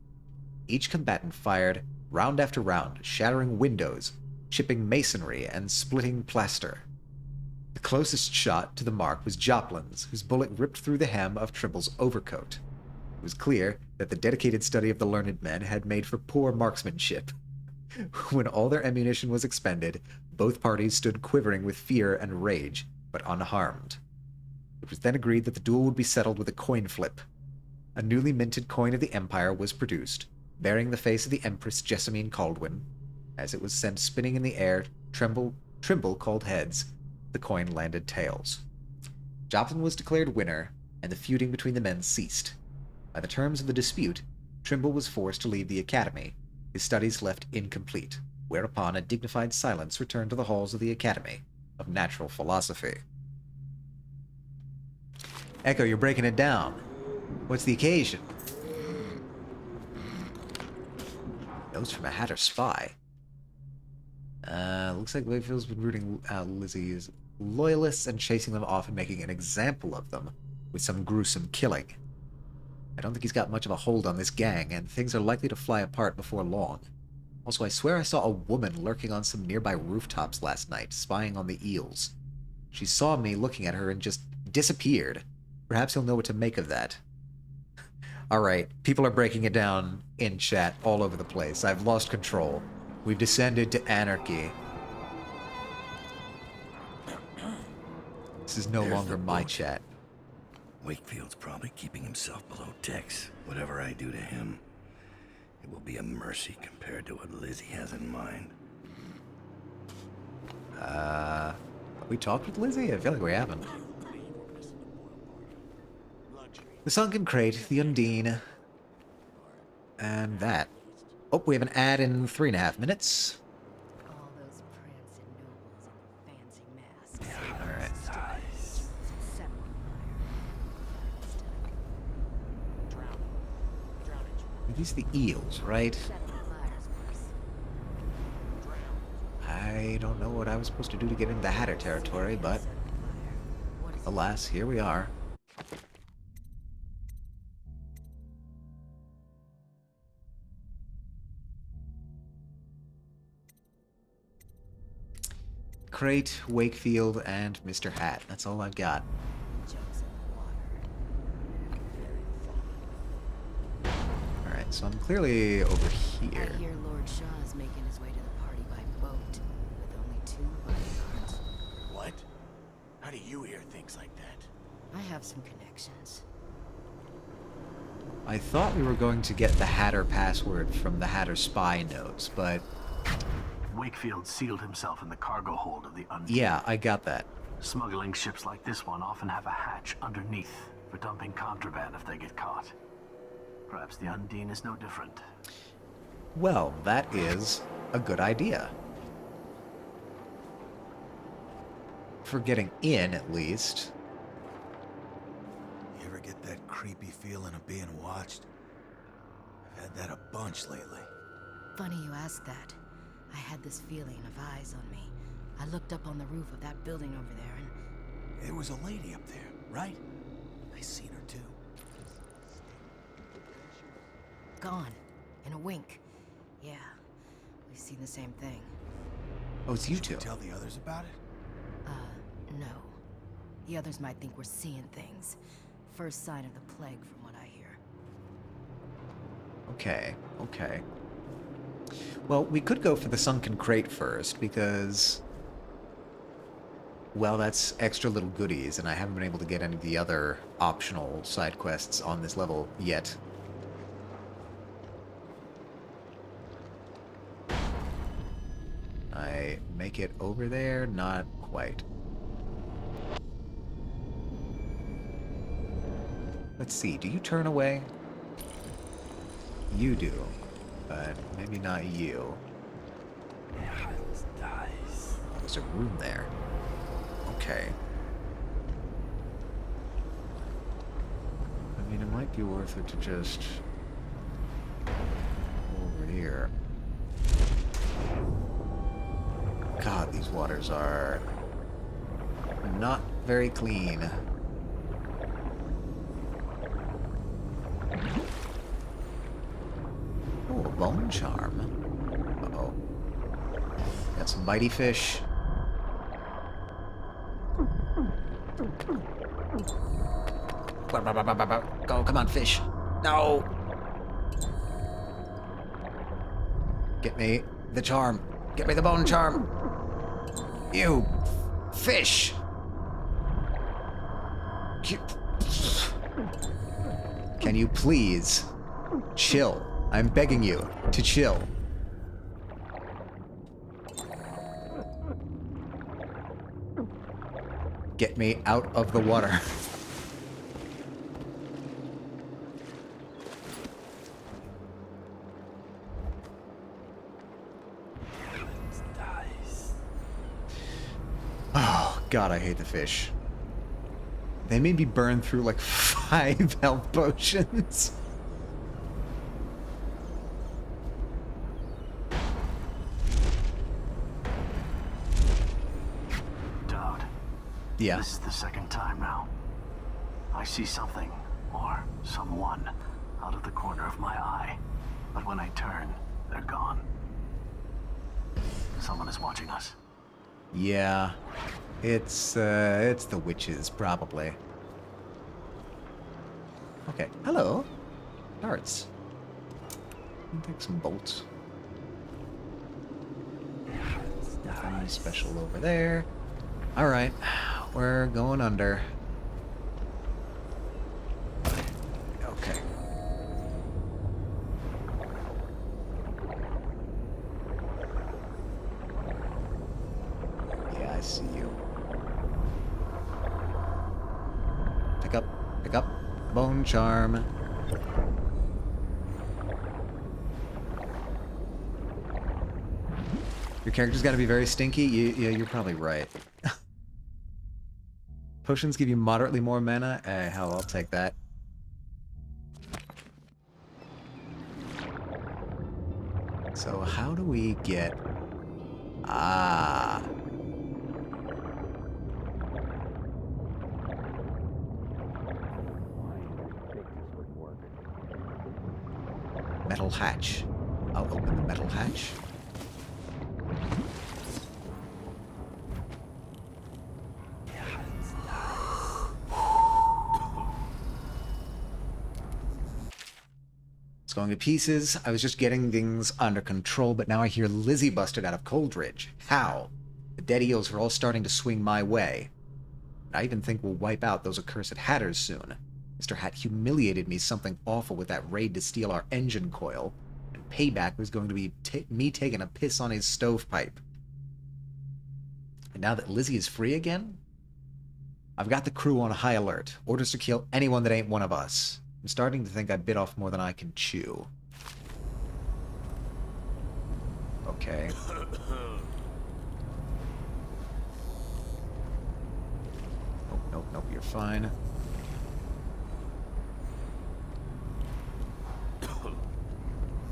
Each combatant fired round after round, shattering windows, chipping masonry, and splitting plaster. The closest shot to the mark was Joplin's, whose bullet ripped through the hem of Trimble's overcoat. It was clear that the dedicated study of the learned men had made for poor marksmanship. When all their ammunition was expended, both parties stood quivering with fear and rage, but unharmed. It was then agreed that the duel would be settled with a coin flip. A newly minted coin of the Empire was produced, bearing the face of the Empress Jessamine Caldwin. As it was sent spinning in the air, Trimble called heads. The coin landed tails. Joplin was declared winner, and the feuding between the men ceased. By the terms of the dispute, Trimble was forced to leave the Academy, his studies left incomplete, whereupon a dignified silence returned to the halls of the Academy of Natural Philosophy. Echo, you're breaking it down. What's the occasion? Notes from a Hatter spy. Looks like Wakefield's been rooting out Lizzie's loyalists and chasing them off and making an example of them with some gruesome killing. I don't think he's got much of a hold on this gang, and things are likely to fly apart before long. Also, I swear I saw a woman lurking on some nearby rooftops last night, spying on the eels. She saw me looking at her and just disappeared. Perhaps he'll know what to make of that. Alright, people are breaking it down in chat all over the place. I've lost control. We've descended to anarchy. This is no longer my chat. Wakefield's probably keeping himself below decks. Whatever I do to him, it will be a mercy compared to what Lizzie has in mind. Have we talked with Lizzie? I feel like we haven't. The Sunken Crate, the Undine, and that. Oh, we have an ad in 3.5 minutes. All those prancing nobles in fancy masks. Alright. These are the eels, right? I don't know what I was supposed to do to get into the Hatter territory, but alas, here we are. Crate, Wakefield, and Mr. Hat. That's all I've got. Alright, so I'm clearly over here. I hear Lord Shaw's making his way to the party by boat, with only 2 bodyguards. What? How do you hear things like that? I have some connections. I thought we were going to get the Hatter password from the Hatter spy notes, but Wakefield sealed himself in the cargo hold of the Undine. Yeah, I got that. Smuggling ships like this one often have a hatch underneath for dumping contraband if they get caught. Perhaps the Undine is no different. Well, that is a good idea. For getting in, at least. You ever get that creepy feeling of being watched? I've had that a bunch lately. Funny you ask that. I had this feeling of eyes on me. I looked up on the roof of that building over there and... There was a lady up there, right? I seen her too. Gone. In a wink. Yeah. We've seen the same thing. Oh, it's you two. Tell the others about it? No. The others might think we're seeing things. First sign of the plague from what I hear. Okay, okay. Well, we could go for the sunken crate first, because... well, that's extra little goodies, and I haven't been able to get any of the other optional side quests on this level yet. I make it over there? Not quite. Let's see, do you turn away? You do, but maybe not you. There's a room there. Okay. I mean, it might be worth it to just... over here. God, these waters are not very clean. Oh, a bone charm. Uh-oh. Got some bitey fish. Go, come on, fish. No! Get me the charm. Get me the bone charm. You fish. Can you please chill? I'm begging you to chill. Get me out of the water. Oh, God, I hate the fish. They made me burn through like 5 health potions. Dowd. Yeah. This is the second time now. I see something, or someone, out of the corner of my eye. But when I turn, they're gone. Someone is watching us. Yeah. It's the witches, probably. Okay. Hello. Darts. Take some bolts. Nothing special over there. Alright. We're going under. Okay. Yeah, I see you. Pick up. Bone charm. Your character's got to be very stinky? Yeah, you're probably right. Potions give you moderately more mana? Hell, I'll take that. So how do we get... Ah... Metal hatch. I'll open the metal hatch. It's going to pieces. I was just getting things under control, but now I hear Lizzie busted out of Coldridge. How? The dead eels are all starting to swing my way. I even think we'll wipe out those accursed hatters soon. Mr. Hat humiliated me something awful with that raid to steal our engine coil, and payback was going to be me taking a piss on his stovepipe. And now that Lizzie is free again, I've got the crew on high alert. Orders to kill anyone that ain't one of us. I'm starting to think I bit off more than I can chew. Okay. Nope, nope, you're fine.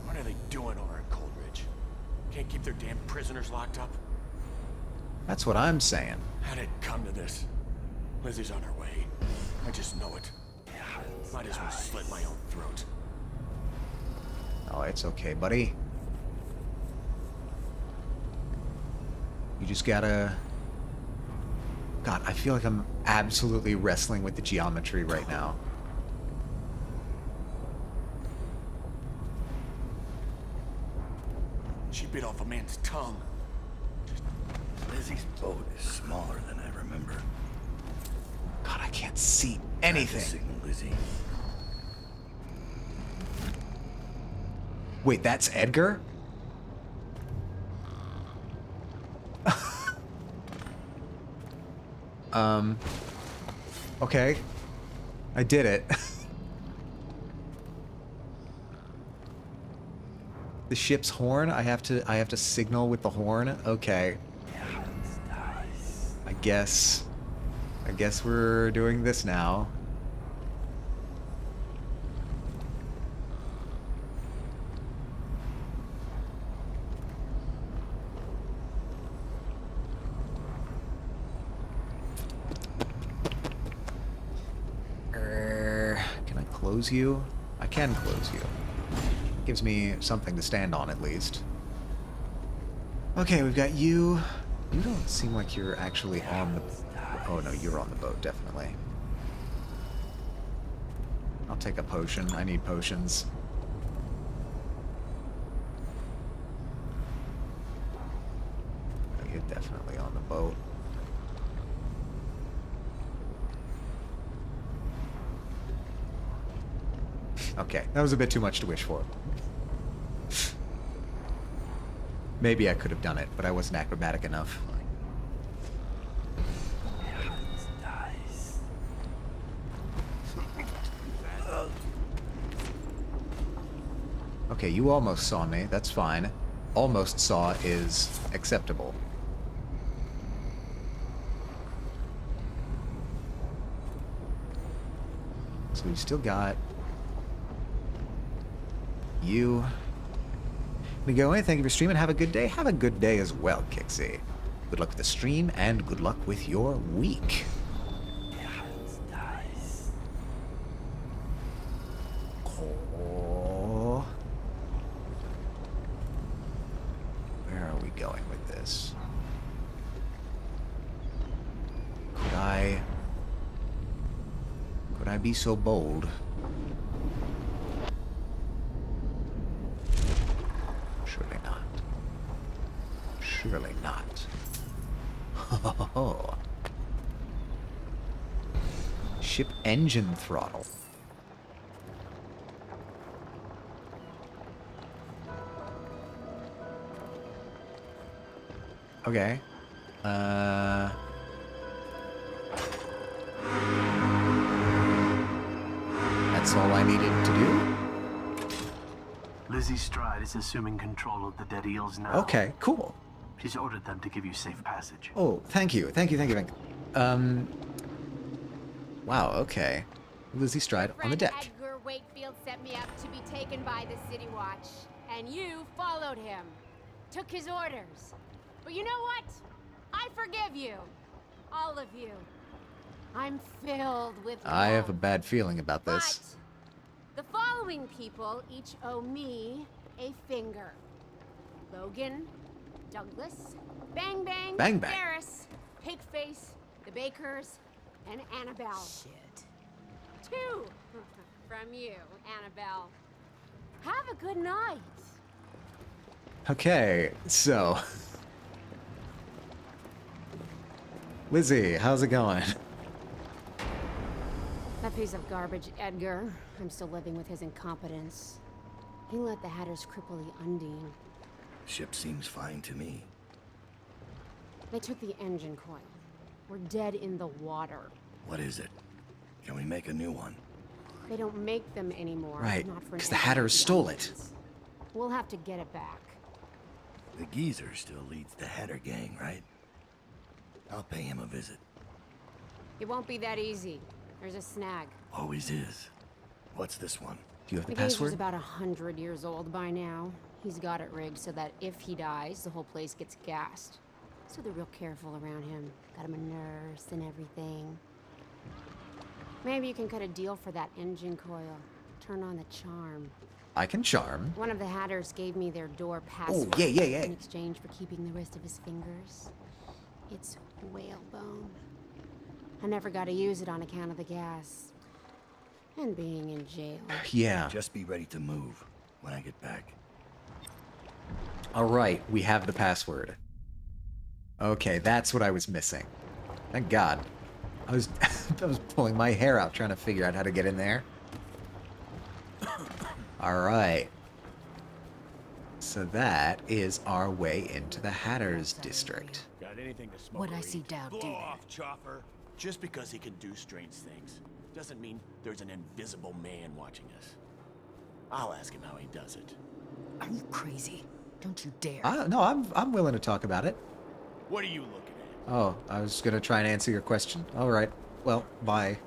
What are they doing over at Coldridge? Can't keep their damn prisoners locked up? That's what I'm saying. How did it come to this? Lizzie's on her way. I just know it. Might as well slit my own throat. Oh, it's okay, buddy. You just gotta... God, I feel like I'm absolutely wrestling with the geometry right now. She bit off a man's tongue. Lizzie's boat is smaller than I remember. God, I can't see anything. Signal, Lizzie. Wait, that's Edgar? Okay. I did it. The ship's horn? I have to signal with the horn? Okay. I guess we're doing this now. Can I close you? I can close you. Gives me something to stand on, at least. Okay, we've got you. You don't seem like you're actually on the... Oh, no, you're on the boat, definitely. I'll take a potion. I need potions. You're definitely on the boat. Okay, that was a bit too much to wish for. Maybe I could have done it, but I wasn't acrobatic enough. Okay, you almost saw me. That's fine. Almost saw is acceptable. So we've still got you. We go in. Thank you for streaming. Have a good day. Have a good day as well, Kixie. Good luck with the stream and good luck with your week. Oh. Where are we going with this? Could I be so bold? Surely not. Surely not. Oh. Ship engine throttle. Okay. That's all I needed to do? Lizzie Stride is assuming control of the dead eels now. Okay, cool. She's ordered them to give you safe passage. Oh, thank you. Thank you. Wow, okay. Lizzie Stride on the deck. Edgar Wakefield set me up to be taken by the City Watch, and you followed him. Took his orders. But you know what? I forgive you. All of you. I'm filled with love. I have a bad feeling about this. But the following people each owe me a finger. Logan, Douglas, Bang Bang, Bang Bang. Ferris, Pigface, the Bakers, and Annabelle. Shit. 2 from you, Annabelle. Have a good night. Okay, so... Lizzie, how's it going? That piece of garbage, Edgar. I'm still living with his incompetence. He let the Hatters cripple the Undine. Ship seems fine to me. They took the engine coil. We're dead in the water. What is it? Can we make a new one? They don't make them anymore. Right, Not for because the anyone Hatters but stole it. Undines. We'll have to get it back. The geezer still leads the Hatter gang, right? I'll pay him a visit. It won't be that easy. There's a snag. Always is. What's this one? Do you have the The geezer's password? about 100 years old by now. He's got it rigged so that if he dies, the whole place gets gassed. So they're real careful around him. Got him a nurse and everything. Maybe you can cut a deal for that engine coil. Turn on the charm. I can charm. One of the Hatters gave me their door password yeah. in exchange for keeping the rest of his fingers. It's whalebone. I never got to use it on account of the gas. And being in jail. Yeah. Just be ready to move when I get back. Alright, we have the password. Okay, that's what I was missing. Thank God. I was pulling my hair out trying to figure out how to get in there. Alright. So that is our way into the Hatters district. Got anything to smoke? What or I see eat? Dowd do Blow then. off, chopper. Just because he can do strange things doesn't mean there's an invisible man watching us. I'll ask him how he does it. Are you crazy? Don't you dare. No, I'm willing to talk about it. What are you looking at? Oh, I was gonna try and answer your question. Alright. Well, bye.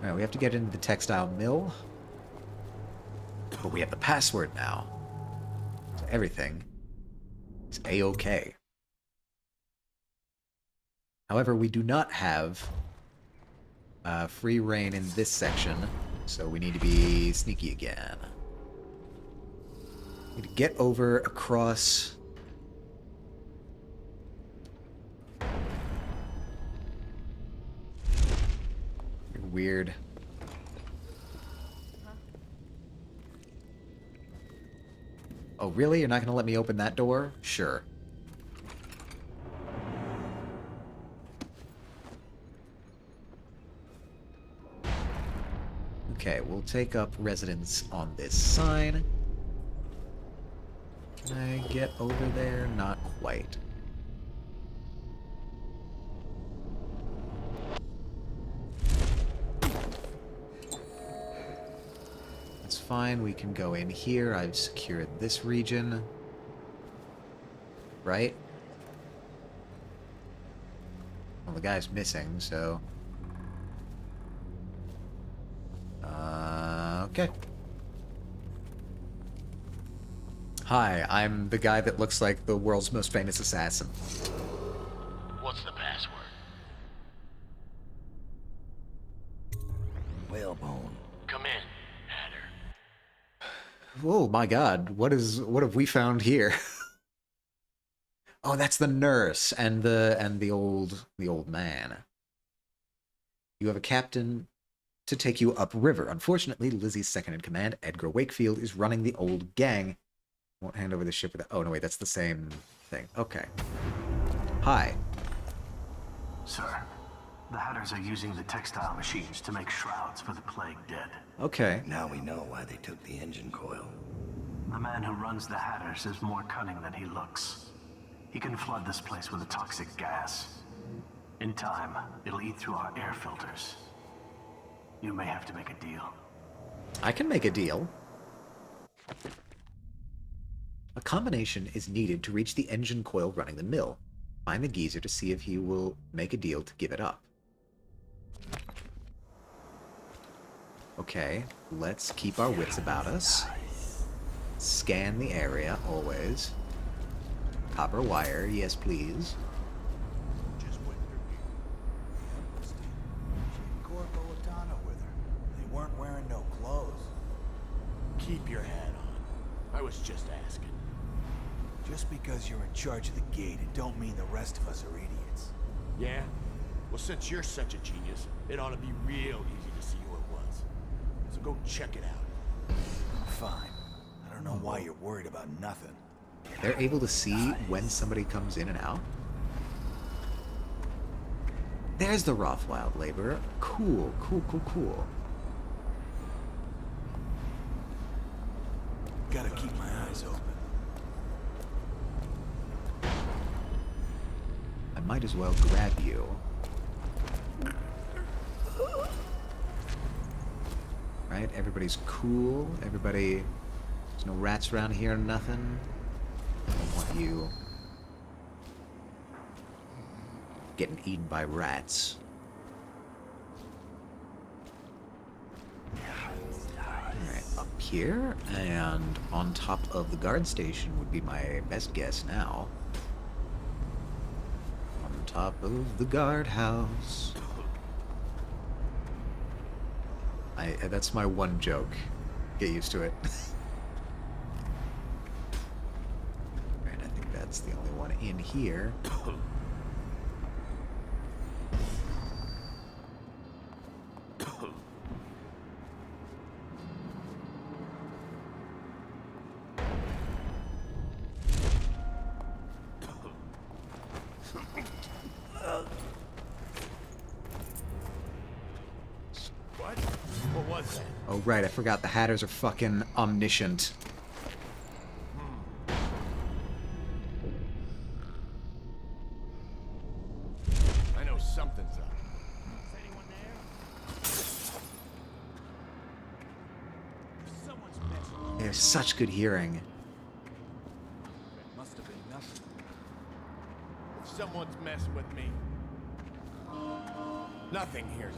Alright, we have to get into the textile mill. But we have the password now. So everything is A-OK. However, we do not have free reign in this section, so we need to be sneaky again. Need to get over across... Weird. Oh, really? You're not going to let me open that door? Sure. Okay, we'll take up residence on this sign. Can I get over there? Not quite. That's fine, we can go in here. I've secured this region. Right? Well, the guy's missing, so... okay. Hi, I'm the guy that looks like the world's most famous assassin. What's the password? Whalebone. Come in, Hatter. Oh my god, what have we found here? Oh, that's the nurse and the old man. You have a captain to take you upriver. Unfortunately, Lizzie's second in command, Edgar Wakefield, is running the old gang. Won't hand over the ship without... Oh, no, wait, that's the same thing. Okay. Hi. Sir, the Hatters are using the textile machines to make shrouds for the plague dead. Okay. Now we know why they took the engine coil. The man who runs the Hatters is more cunning than he looks. He can flood this place with a toxic gas. In time, it'll eat through our air filters. You may have to make a deal. I can make a deal. A combination is needed to reach the engine coil running the mill. Find the geezer to see if he will make a deal to give it up. Okay, let's keep our wits about us. Scan the area, always. Copper wire, yes please. Just went through here. She had Corpo Adana with her. They weren't wearing no clothes. Keep your hat on. I was just asking. Just because you're in charge of the gate, it don't mean the rest of us are idiots. Yeah? Well, since you're such a genius, it ought to be real easy to see who it was. So go check it out. Fine. I don't know why you're worried about nothing. They're able to see when somebody comes in and out. There's the Rothwild laborer. Cool, cool, cool, cool. might as well grab you. Right? Everybody's cool. Everybody... There's no rats around here or nothing. I don't want you... getting eaten by rats. Alright, up here, and on top of the guard station would be my best guess now. On top of the guardhouse. That's my one joke. Get used to it. Alright, I think that's the only one in here. Oh, right, I forgot the Hatters are fucking omniscient. I know something's up. Is anyone there? They have such good hearing. Must have been nothing. Someone's messing with me. Nothing here.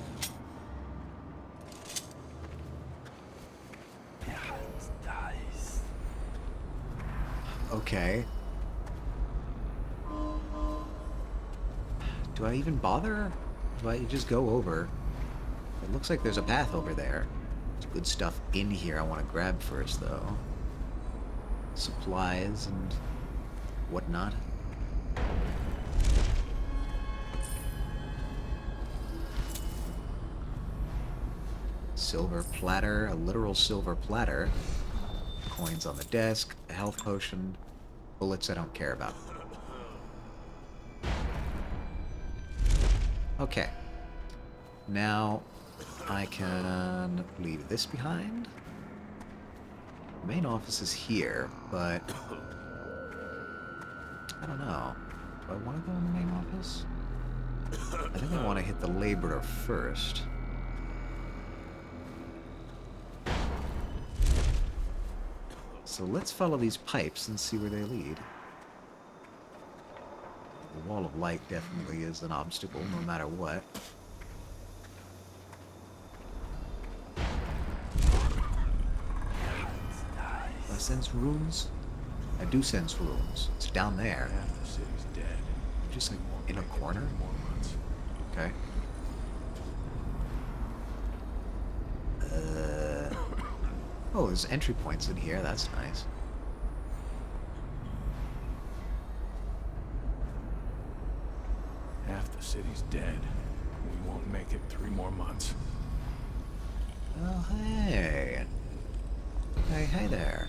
Okay. Do I even bother? Do I just go over? It looks like there's a path over there. There's good stuff in here I want to grab first, though. Supplies and whatnot. Silver platter, a literal silver platter. Coins on the desk, a health potion, bullets I don't care about. Okay. Now I can leave this behind. The main office is here, but I don't know. Do I want to go in the main office? I think I want to hit the laborer first. So let's follow these pipes and see where they lead. The wall of light definitely is an obstacle, no matter what. Do I sense runes? I do sense runes. It's down there. Half the city's dead. Just in a corner? Okay. Oh, there's entry points in here. That's nice. Half the city's dead. We won't make it 3 more months. Oh, hey. Hey there.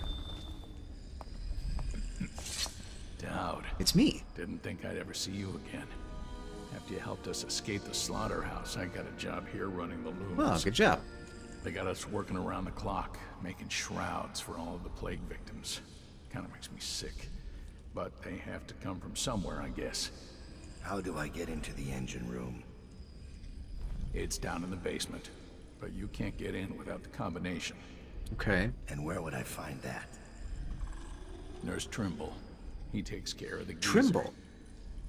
Dowd. It's me. Didn't think I'd ever see you again. After you helped us escape the slaughterhouse, I got a job here running the looms. Well, good job. They got us working around the clock, making shrouds for all of the plague victims. Kind of makes me sick. But they have to come from somewhere, I guess. How do I get into the engine room? It's down in the basement, but you can't get in without the combination. Okay. And where would I find that? Nurse Trimble. He takes care of the geezer. Trimble?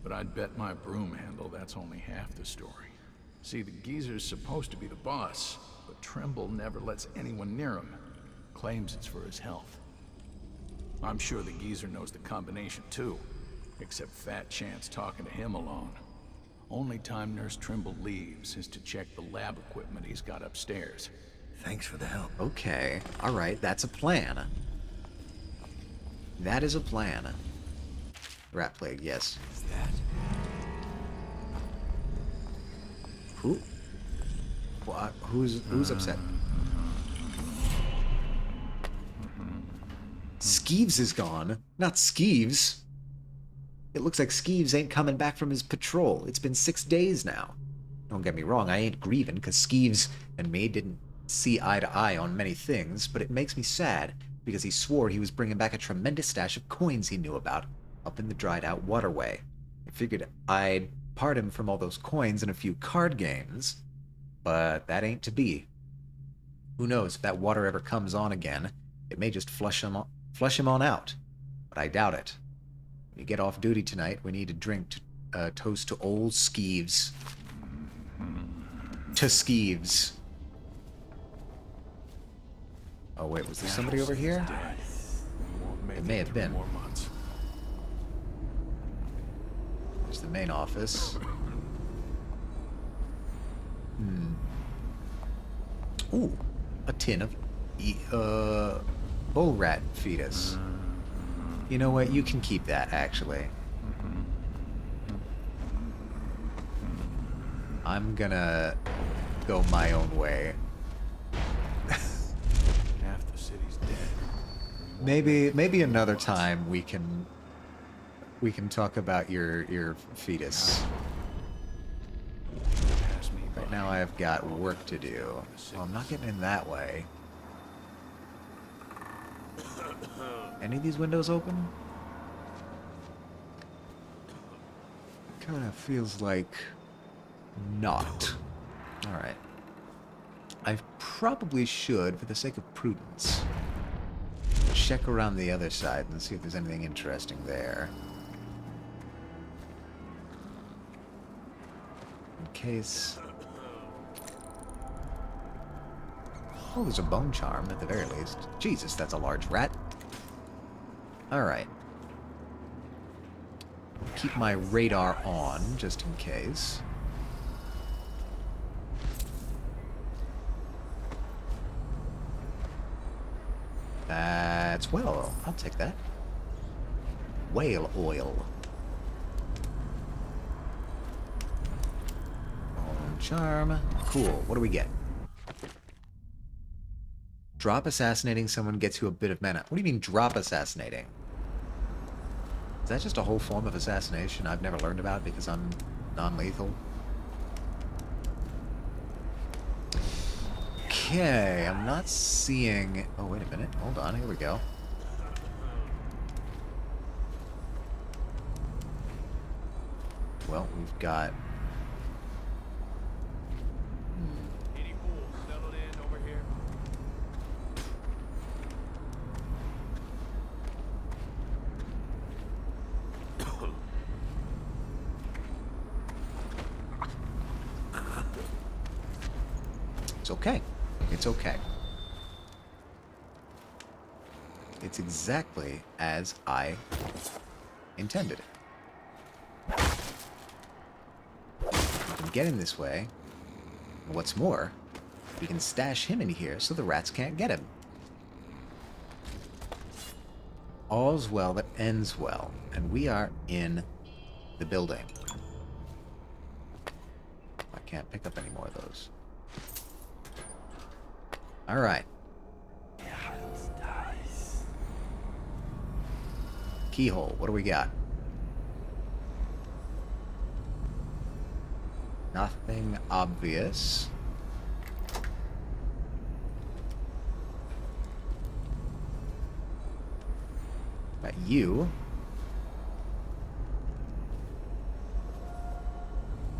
But I'd bet my broom handle that's only half the story. See, the geezer's supposed to be the boss, but Trimble never lets anyone near him. Claims it's for his health. I'm sure the geezer knows the combination too, except Fat Chance talking to him alone. Only time Nurse Trimble leaves is to check the lab equipment he's got upstairs. Thanks for the help. Okay. Alright, that's a plan. That is a plan. Rat plague, yes. Is that? Who? What? Who's upset? Skeeves is gone. Not Skeeves. It looks like Skeeves ain't coming back from his patrol. It's been 6 days now. Don't get me wrong, I ain't grieving, because Skeeves and me didn't see eye to eye on many things, but it makes me sad, because he swore he was bringing back a tremendous stash of coins he knew about, up in the dried-out waterway. I figured I'd part him from all those coins and a few card games, but that ain't to be. Who knows, if that water ever comes on again, it may just flush him on out. But I doubt it. When you get off duty tonight, we need a drink to toast to old Skeeves. To Skeeves. Oh wait, was there somebody over here? It may have been. There's the main office. Ooh, a tin of bull rat fetus. You know what? You can keep that, actually. I'm gonna go my own way. Half the city's dead. Maybe another time we can talk about your fetus. Right now I've got work to do. Well, I'm not getting in that way. Any of these windows open? Kinda feels like not. Alright. I probably should, for the sake of prudence, check around the other side and see if there's anything interesting there. In case... Oh, there's a bone charm, at the very least. Jesus, that's a large rat. Alright. Keep my radar on, just in case. That's whale oil. I'll take that. Whale oil. Bone charm. Cool. What do we get? Drop assassinating someone gets you a bit of mana. What do you mean, drop assassinating? Is that just a whole form of assassination I've never learned about because I'm non-lethal? Okay, I'm not seeing... Oh, wait a minute. Hold on, here we go. Well, we've got... It's okay. It's okay. It's exactly as I intended it. We can get in this way. What's more, we can stash him in here so the rats can't get him. All's well that ends well, and we are in the building. I can't pick up any more of those. Alright. Keyhole, what do we got? Nothing obvious. Got you.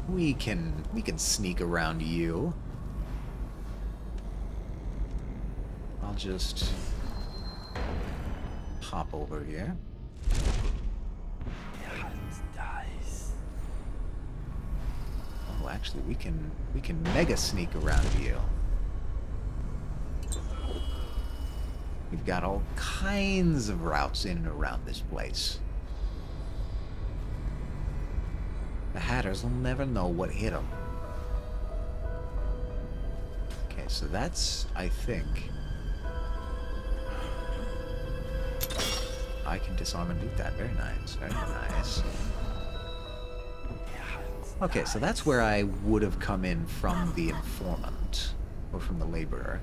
We can sneak around you. I'll just hop over here. Oh, actually, we can mega sneak around you. We've got all kinds of routes in and around this place. The Hatters will never know what hit them. Okay, so that's, I think... I can disarm and loot that. Very nice. Very nice. Okay, so that's where I would have come in from the informant. Or from the laborer.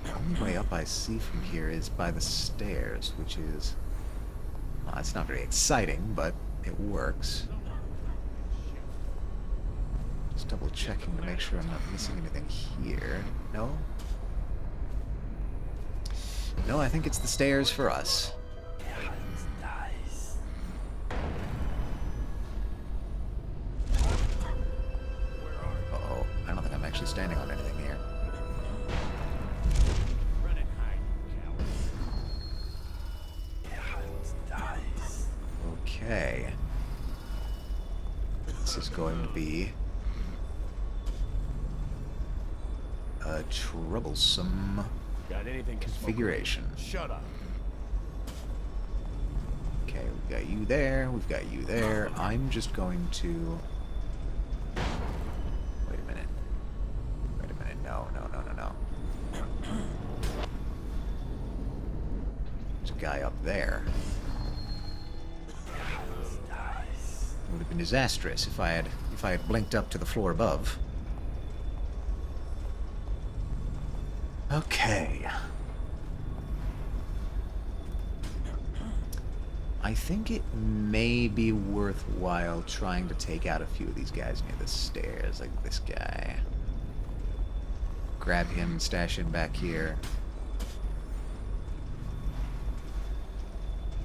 The only way up I see from here is by the stairs, which is... Well, it's not very exciting, but it works. Just double checking to make sure I'm not missing anything here. No? No, I think it's the stairs for us. Uh-oh. I don't think I'm actually standing on anything here. Okay. This is going to be a troublesome configuration. Shut up. Okay, we've got you there, we've got you there. I'm just going to... Wait a minute. Wait a minute. No, no, no, no, no. There's a guy up there. It would have been disastrous if I had blinked up to the floor above. Okay. I think it may be worthwhile trying to take out a few of these guys near the stairs, like this guy. Grab him, stash him back here.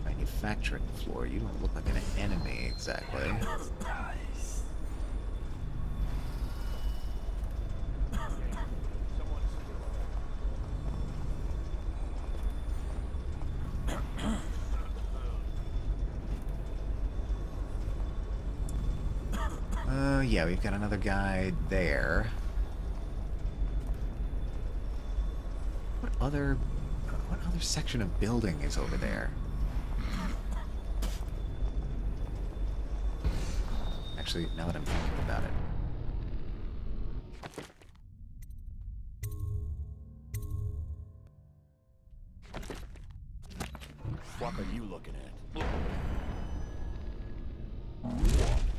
Manufacturing floor, you don't look like an enemy exactly. Yeah, we've got another guy there. What other section of building is over there? Actually, now that I'm thinking about it. What are you looking at?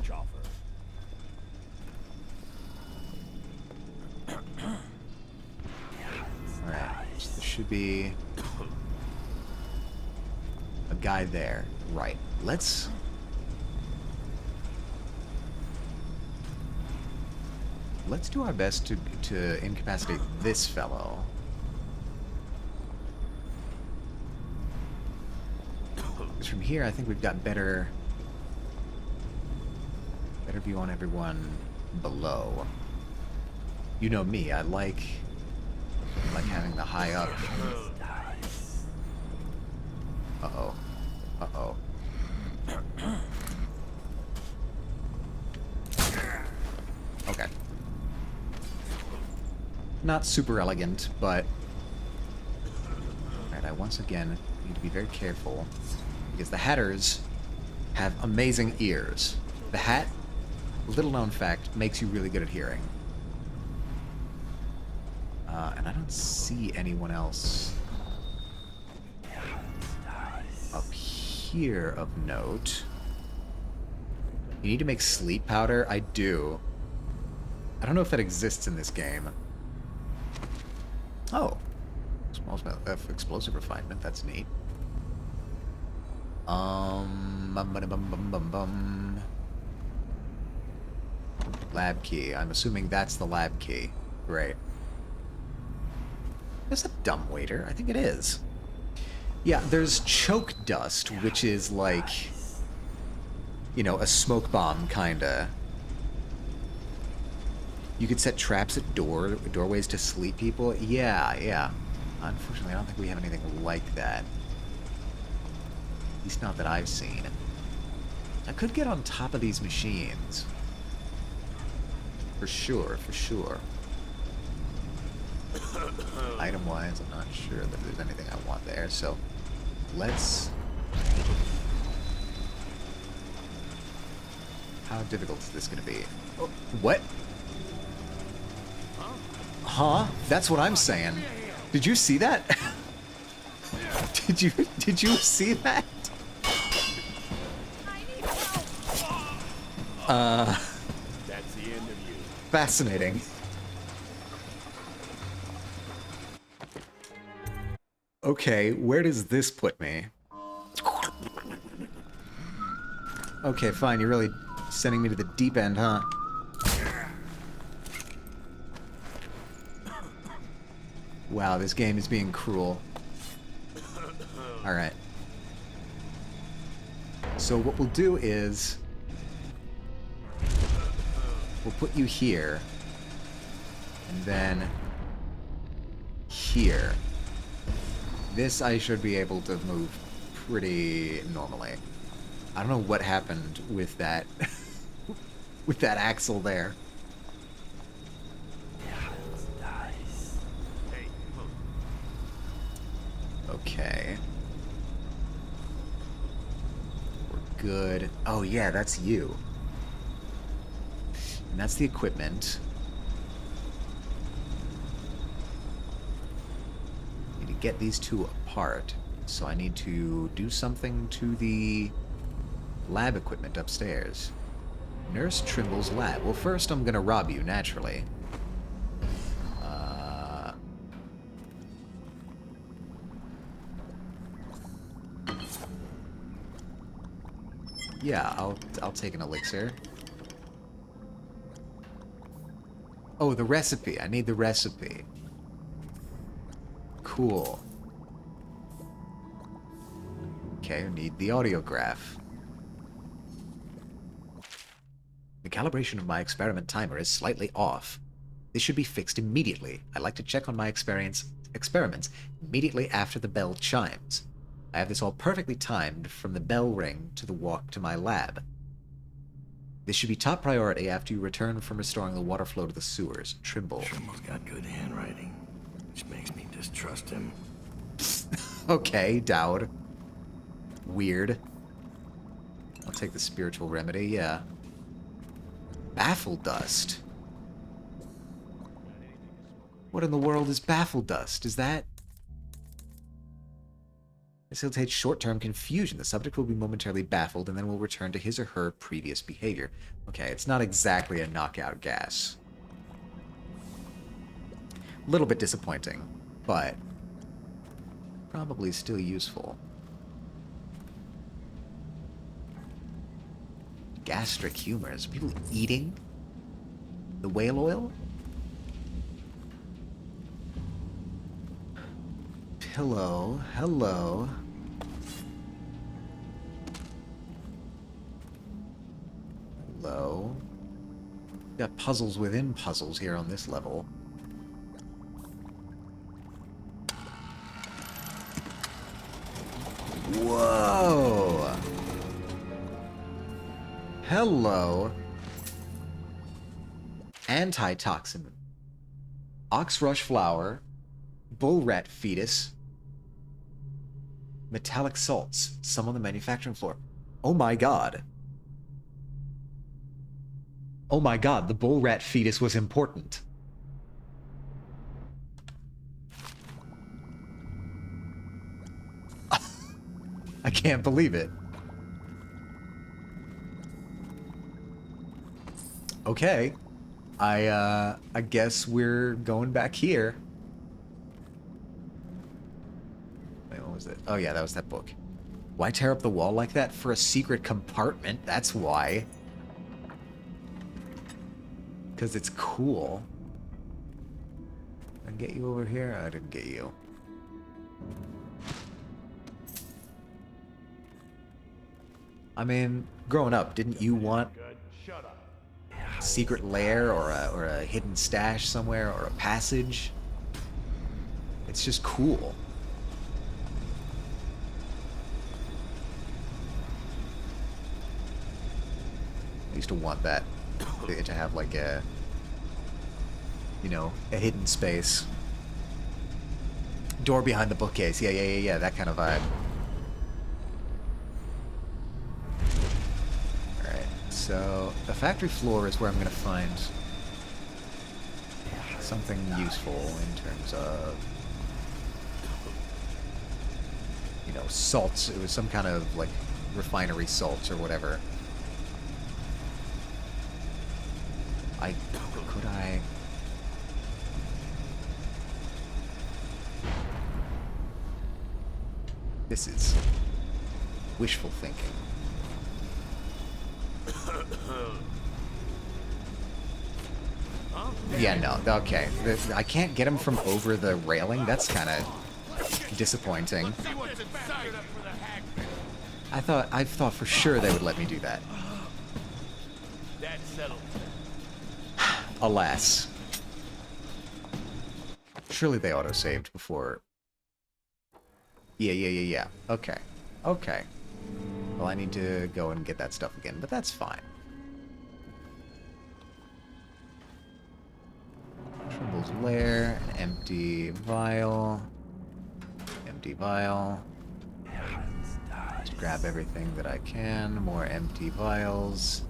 Chopper. Alright, so there should be a guy there. Right. Let's do our best to incapacitate this fellow. Because from here, I think we've got better view on everyone below. You know me, I like having the high up. Uh-oh. Uh-oh. Okay. Not super elegant, but... Alright, I once again need to be very careful, because the Hatters have amazing ears. The hat, little known fact, makes you really good at hearing. And I don't see anyone else up here of note. You need to make sleep powder? I do. I don't know if that exists in this game. Oh. Small explosive refinement, that's neat. Lab key. I'm assuming that's the lab key. Great. Is that dumbwaiter? I think it is. Yeah, there's choke dust, which is like, you know, a smoke bomb, kinda. You could set traps at doorways to sleep people. Yeah. Unfortunately, I don't think we have anything like that. At least not that I've seen. I could get on top of these machines. For sure. Item-wise, I'm not sure that there's anything I want there, so let's... How difficult is this going to be? Oh, what? Huh? That's what I'm saying. Did you see that? Did you see that? That's the end of you. Fascinating. Okay, where does this put me? Okay, fine, you're really sending me to the deep end, huh? Wow, this game is being cruel. Alright. So what we'll do is... we'll put you here. And then... here. This I should be able to move pretty normally. I don't know what happened with that... with that axle there. Okay. We're good. Oh yeah, that's you. And that's the equipment. Need to get these two apart. So I need to do something to the lab equipment upstairs. Nurse Trimble's lab. Well, first I'm gonna rob you, naturally. Yeah, I'll take an elixir. Oh, the recipe. I need the recipe. Cool. Okay, I need the audiograph. The calibration of my experiment timer is slightly off. This should be fixed immediately. I like to check on my experiments immediately after the bell chimes. I have this all perfectly timed from the bell ring to the walk to my lab. This should be top priority after you return from restoring the water flow to the sewers. Trimble. Trimble's got good handwriting, which makes me distrust him. Okay, Dowd. Weird. I'll take the spiritual remedy, yeah. Baffle dust. What in the world is baffle dust? Is that... facilitates short-term confusion. The subject will be momentarily baffled and then will return to his or her previous behavior. Okay, it's not exactly a knockout gas. A little bit disappointing, but probably still useful. Gastric humors. Are people eating the whale oil? Pillow. Hello. Hello. Got puzzles within puzzles here on this level. Whoa! Hello. Antitoxin. Oxrush flower. Bull rat fetus. Metallic salts. Some on the manufacturing floor. Oh my god. Oh my god, the bull rat fetus was important. I can't believe it. Okay. I guess we're going back here. Wait, what was it? Oh yeah, that was that book. Why tear up the wall like that? For a secret compartment, that's why. Because it's cool. Did I get you over here? I didn't get you. I mean, growing up, didn't you want a secret lair or a hidden stash somewhere or a passage? It's just cool. I used to want that, to have like a, you know, a hidden space. Door behind the bookcase. Yeah, that kind of vibe. So, the factory floor is where I'm going to find something useful in terms of, you know, salts. It was some kind of, like, refinery salts or whatever. Could I... This is wishful thinking. Yeah, no, okay. I can't get him from over the railing. That's kind of disappointing. I thought for sure they would let me do that. That's settled. Alas. Surely they auto-saved before... Yeah. Okay. Well, I need to go and get that stuff again, but that's fine. Trimble's Lair, an empty vial. Empty vial. Just grab everything that I can. More empty vials.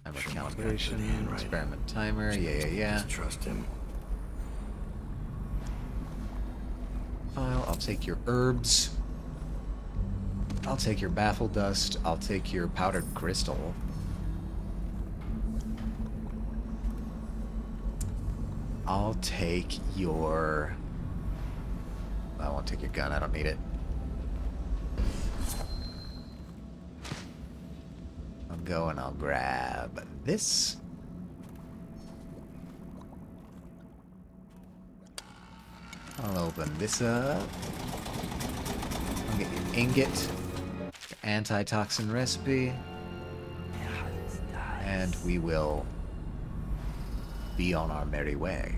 Timer calibration. Experiment timer. Yeah. Trust him. Vial. I'll take your herbs. I'll take your baffle dust. I'll take your powdered crystal. I'll take your... I won't take your gun, I don't need it. I'll go and I'll grab this. I'll open this up. I'll get your ingot, your antitoxin recipe, and we will be on our merry way.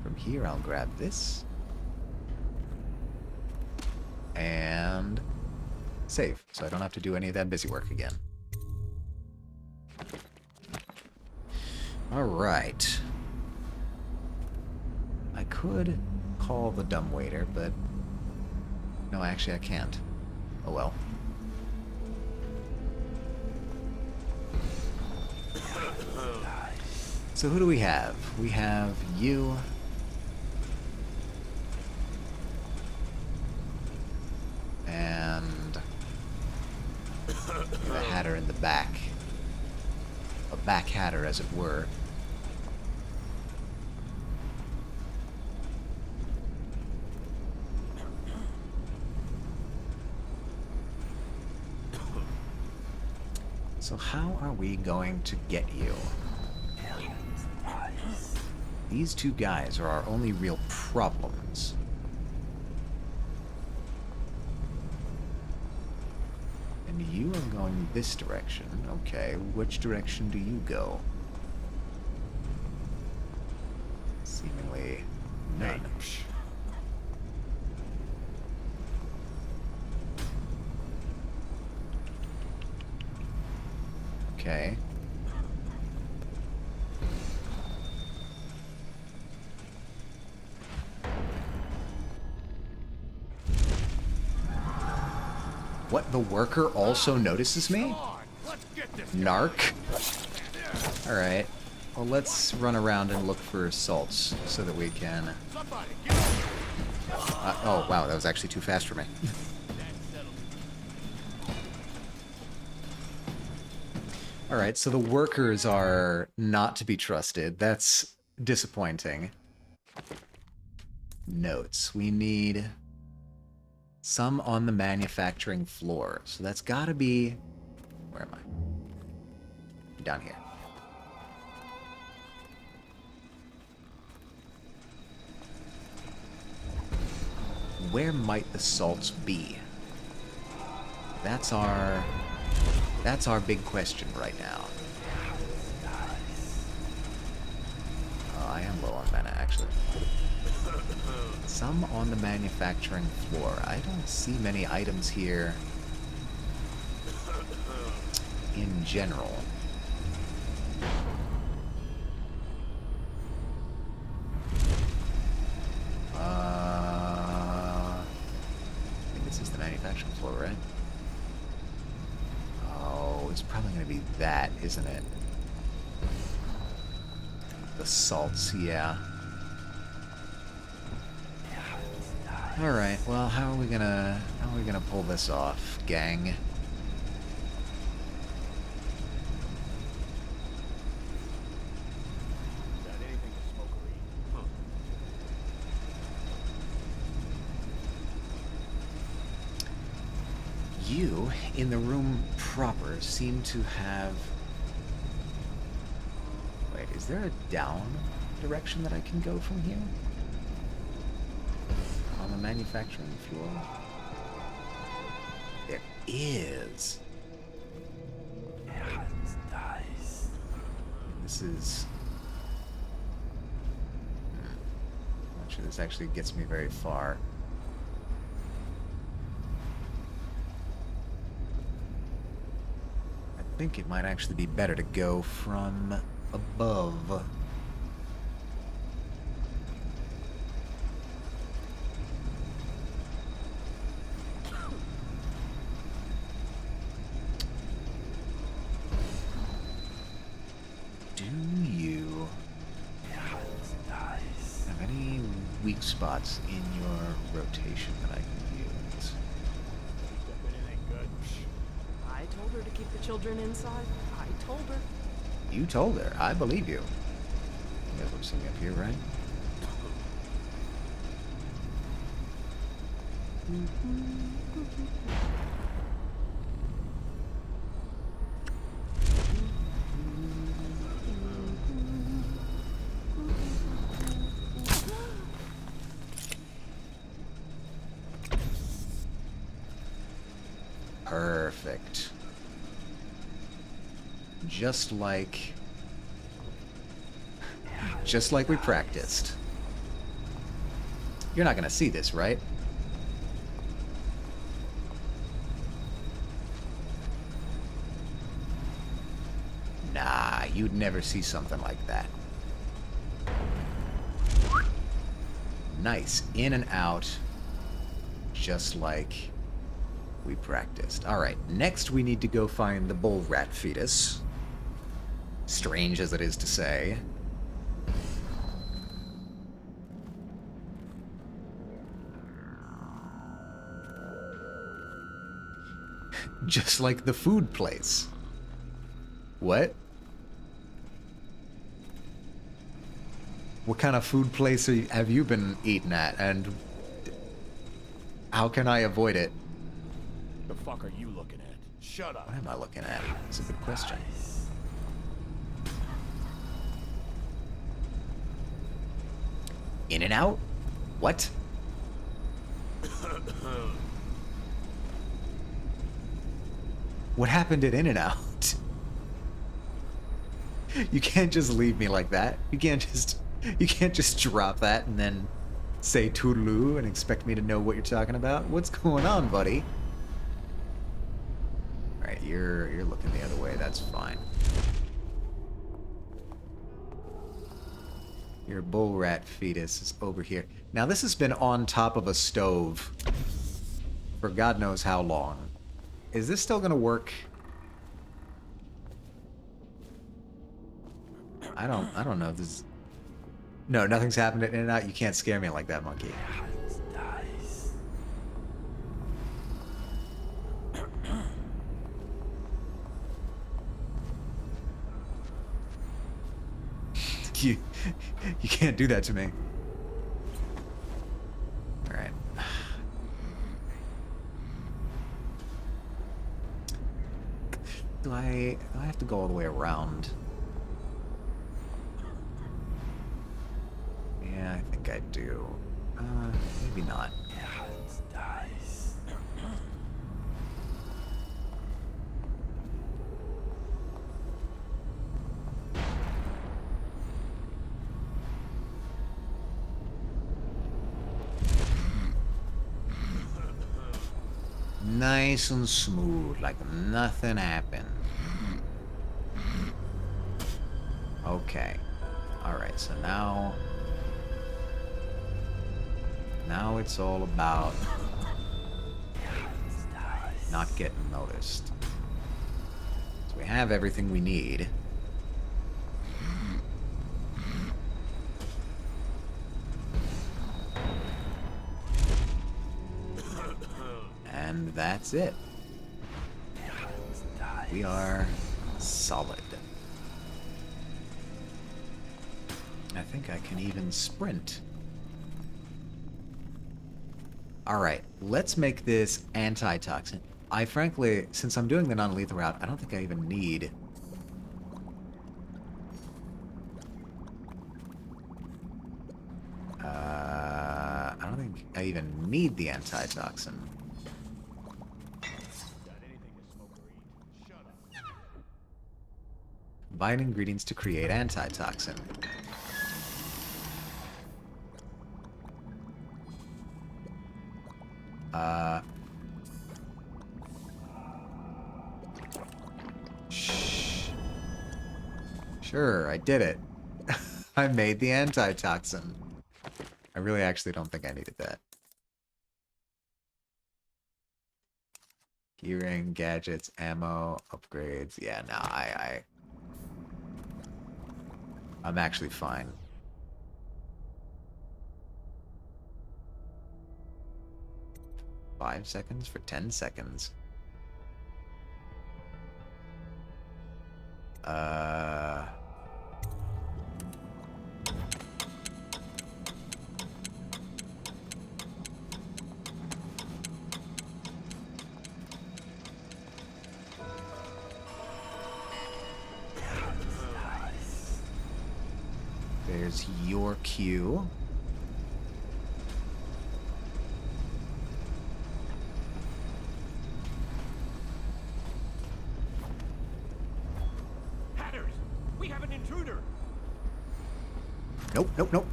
From here, I'll grab this. And save, so I don't have to do any of that busy work again. Alright. I could call the dumbwaiter, but... No, actually I can't. Oh well. So who do we have? We have you. And the Hatter in the back. A back Hatter, as it were. So how are we going to get you? These two guys are our only real problems. And you are going this direction. Okay, which direction do you go? Seemingly none. Okay. What, the worker also notices me? Narc? Alright. Well, let's run around and look for assaults so that we can... oh, wow, that was actually too fast for me. Alright, so the workers are not to be trusted. That's disappointing. Notes. We need some on the manufacturing floor. So that's gotta be... Where am I? Down here. Where might the salts be? That's our big question right now. I am low on mana, actually. Some on the manufacturing floor. I don't see many items here in general. I think this is the manufacturing floor, right? Oh, it's probably going to be that, isn't it? The salts, yeah. Alright, well, how are we gonna pull this off, gang? You, in the room proper, seem to have... Wait, Is there a down direction that I can go from here? On the manufacturing floor? There is. This is... Not sure this actually gets me very far. I think it might actually be better to go from above. Do you have any weak spots in your rotation that I can use? Anything good? I told her to keep the children inside. I told her. You told her. I believe you. You guys want something up here, right? Perfect. Just like we practiced. You're not gonna see this, right? Nah, you'd never see something like that. Nice. In and out. Just like we practiced. Alright, next we need to go find the bull rat fetus. Strange as it is to say. Just like the food place. What? What kind of food place have you been eating at, and how can I avoid it? The fuck are you looking at? Shut up. What am I looking at? That's a good question. In and out? What? What happened at In and Out? You can't just leave me like that. You can't just drop that and then say toodaloo and expect me to know what you're talking about. What's going on, buddy? All right, you're looking the other way. That's fine. Your bull rat fetus is over here. Now this has been on top of a stove for God knows how long. Is this still gonna work? I don't know. This. No, nothing's happened at In and Out. You can't scare me like that, monkey. You can't do that to me. All right. Do I have to go all the way around? Yeah, I think I do. Maybe not. Nice and smooth, like nothing happened. Okay. Alright, so now it's all about not getting noticed. So we have everything we need. And that's it. We are solid. I think I can even sprint. Alright, let's make this antitoxin. I frankly, since I'm doing the non-lethal route, I don't think I even need I don't think I even need the antitoxin. Combine ingredients to create antitoxin. Sure, I did it. I made the antitoxin. I really actually don't think I needed that. Keyring, gadgets, ammo, upgrades. Yeah, no, I'm actually fine. $5 seconds for 10 seconds. There's your cue. Hatters! We have an intruder! Nope, nope, nope.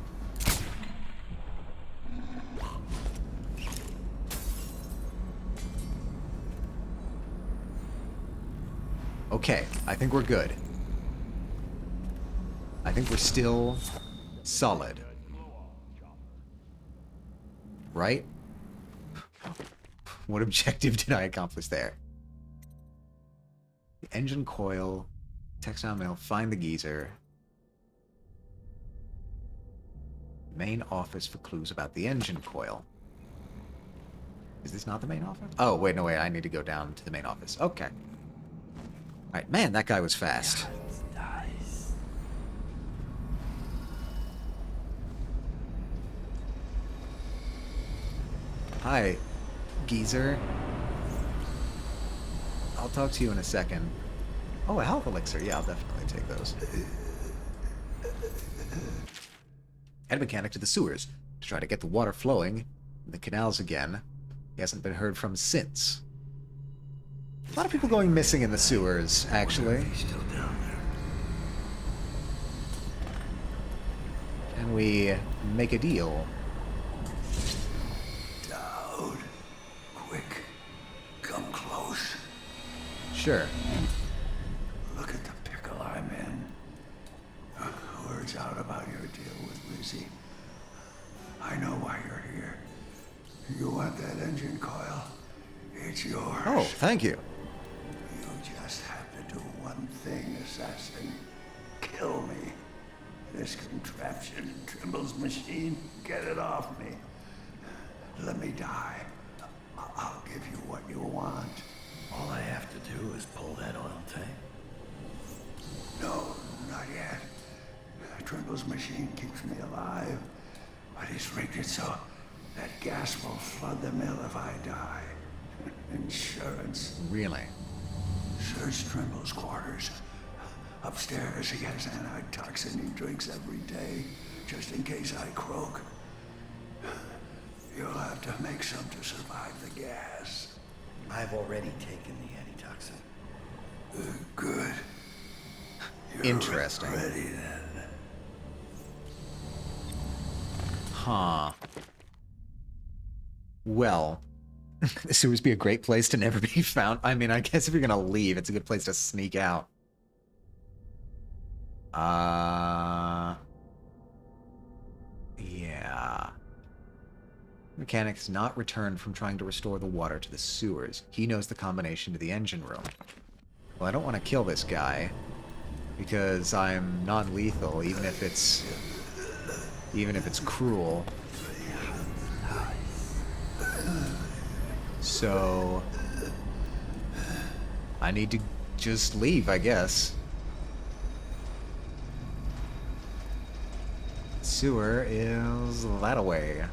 Okay, I think we're good. I think we're still solid. Right? What objective did I accomplish there? The engine coil, textile mill, find the geezer. Main office for clues about the engine coil. Is this not the main office? Oh, wait, no, wait, I need to go down to the main office. Okay. Alright, man, that guy was fast. Hi, geezer. I'll talk to you in a second. Oh, a health elixir. Yeah, I'll definitely take those. Head mechanic to the sewers to try to get the water flowing in the canals again. He hasn't been heard from since. A lot of people going missing in the sewers, actually. Still down there. Can we make a deal? Dowd. Quick. Come close. Sure. Look at the pickle I'm in. Word's out about your deal with Lizzie. I know why you're here. You want that engine coil? It's yours. Oh, thank you. You just have to do one thing, assassin. Kill me. This contraption, Trimble's machine, get it off me. Let me die. I'll give you what you want. All I have to do is pull that oil tank. No, not yet. Trimble's machine keeps me alive, but he's rigged it so that gas will flood the mill if I die. Insurance. Really? Search Trimble's quarters. Upstairs, he has antitoxin he drinks every day, just in case I croak. You'll have to make some to survive the gas. I've already taken the antitoxin. Good. You're Interesting. Ready then. Huh. Well, the sewers be a great place to never be found. I mean, I guess if you're gonna leave, it's a good place to sneak out. Yeah. Mechanic's not returned from trying to restore the water to the sewers. He knows the combination to the engine room. Well, I don't want to kill this guy because I'm non-lethal, even if it's cruel. So I need to just leave, I guess. Sewer is that away.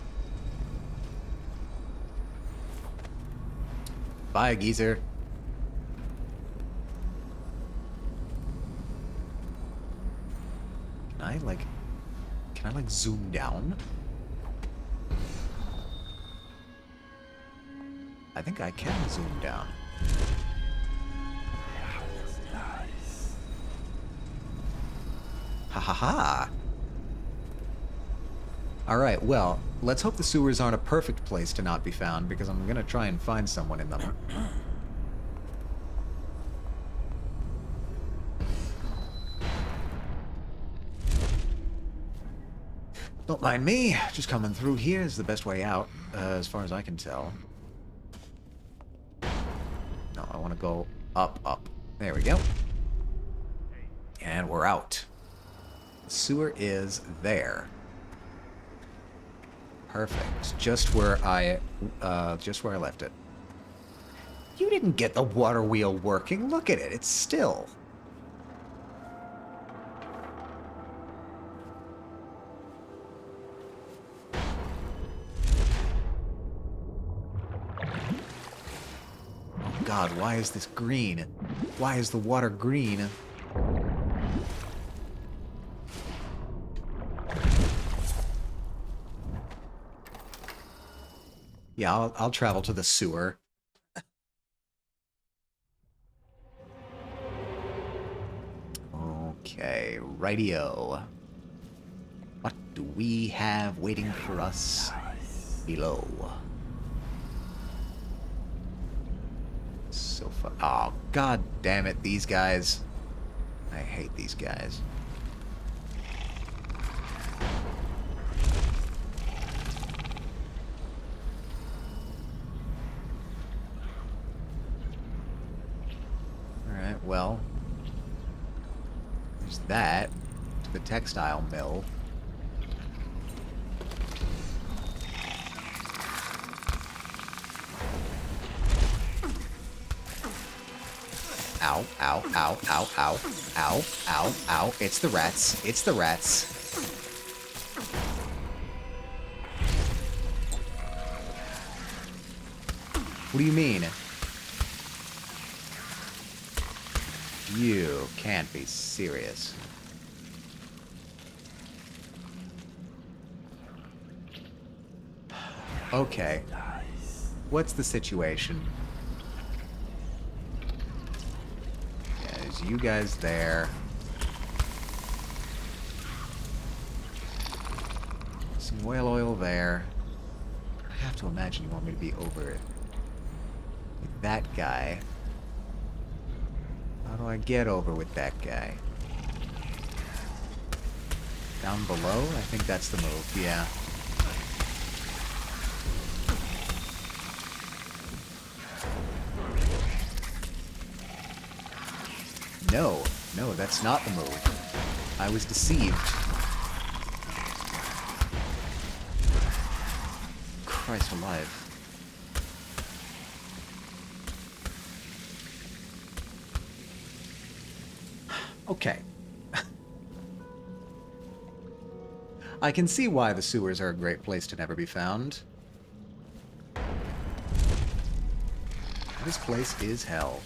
Bye, geezer. Can I like zoom down? I think I can zoom down. Ha ha ha! Alright, well, let's hope the sewers aren't a perfect place to not be found, because I'm gonna try and find someone in them. Don't mind me, just coming through here is the best way out, as far as I can tell. No, I want to go up, up. There we go. And we're out. The sewer is there. Perfect. Just where I left it. You didn't get the water wheel working. Look at it. It's still. Oh God, why is this green? Why is the water green? Yeah, I'll travel to the sewer. Okay, rightio. What do we have waiting for us below? So far. Oh, God damn it, these guys. I hate these guys. Alright, well. There's that. To the textile mill. Ow, ow, ow, ow, ow, ow, ow, ow. It's the rats. It's the rats. What do you mean? You can't be serious. Okay. What's the situation? Yeah, there's you guys there. Some whale oil there. I have to imagine you want me to be over it. With that guy. How do I get over with that guy? Down below? I think that's the move, yeah. No, no, that's not the move. I was deceived. Christ alive. Okay. I can see why the sewers are a great place to never be found. This place is hell.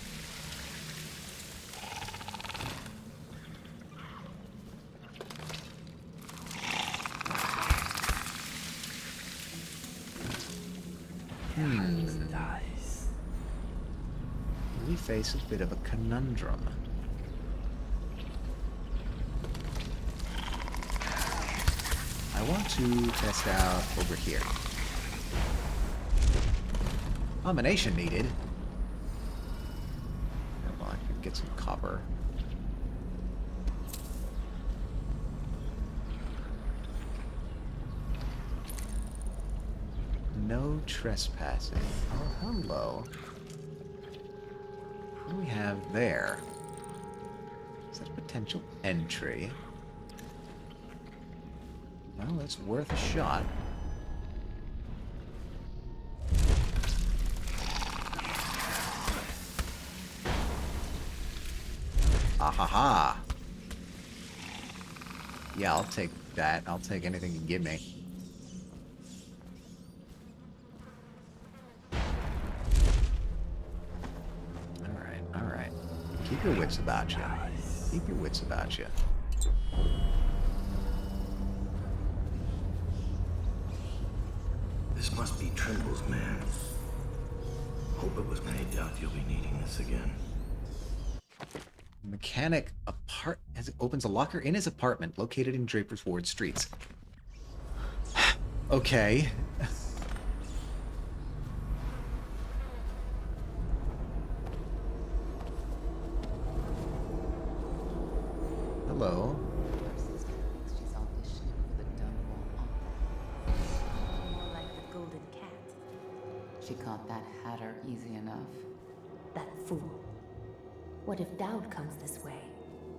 We face a bit of a conundrum. I want to test out over here. Combination needed. Well, I can get some copper. No trespassing. Oh, hello. What do we have there? Is that a potential entry? Well, it's worth a shot. Ahaha! Yeah, I'll take that. I'll take anything you give me. Alright, alright. Keep your wits about you. Keep your wits about you. This must be Trimble's man. Hope it was made out you'll be needing this again. Mechanic opens a locker in his apartment located in Draper's Ward Streets. Okay. Hello. More like the golden cat. She caught that hatter easy enough. That fool. What if Dowd comes this way?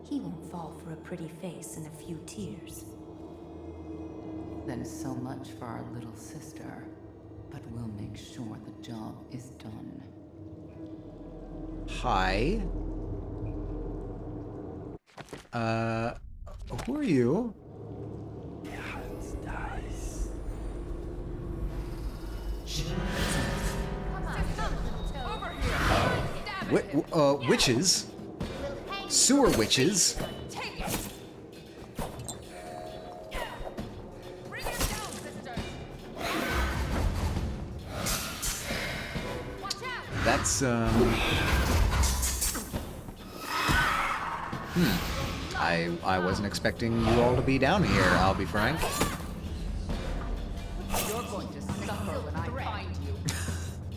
He won't fall for a pretty face and a few tears. Then so much for our little sister. But we'll make sure the job is done. Hi. Who are you? Witches? Sewer witches? That's, I wasn't expecting you all to be down here, I'll be frank. You're going to suffer when I find you.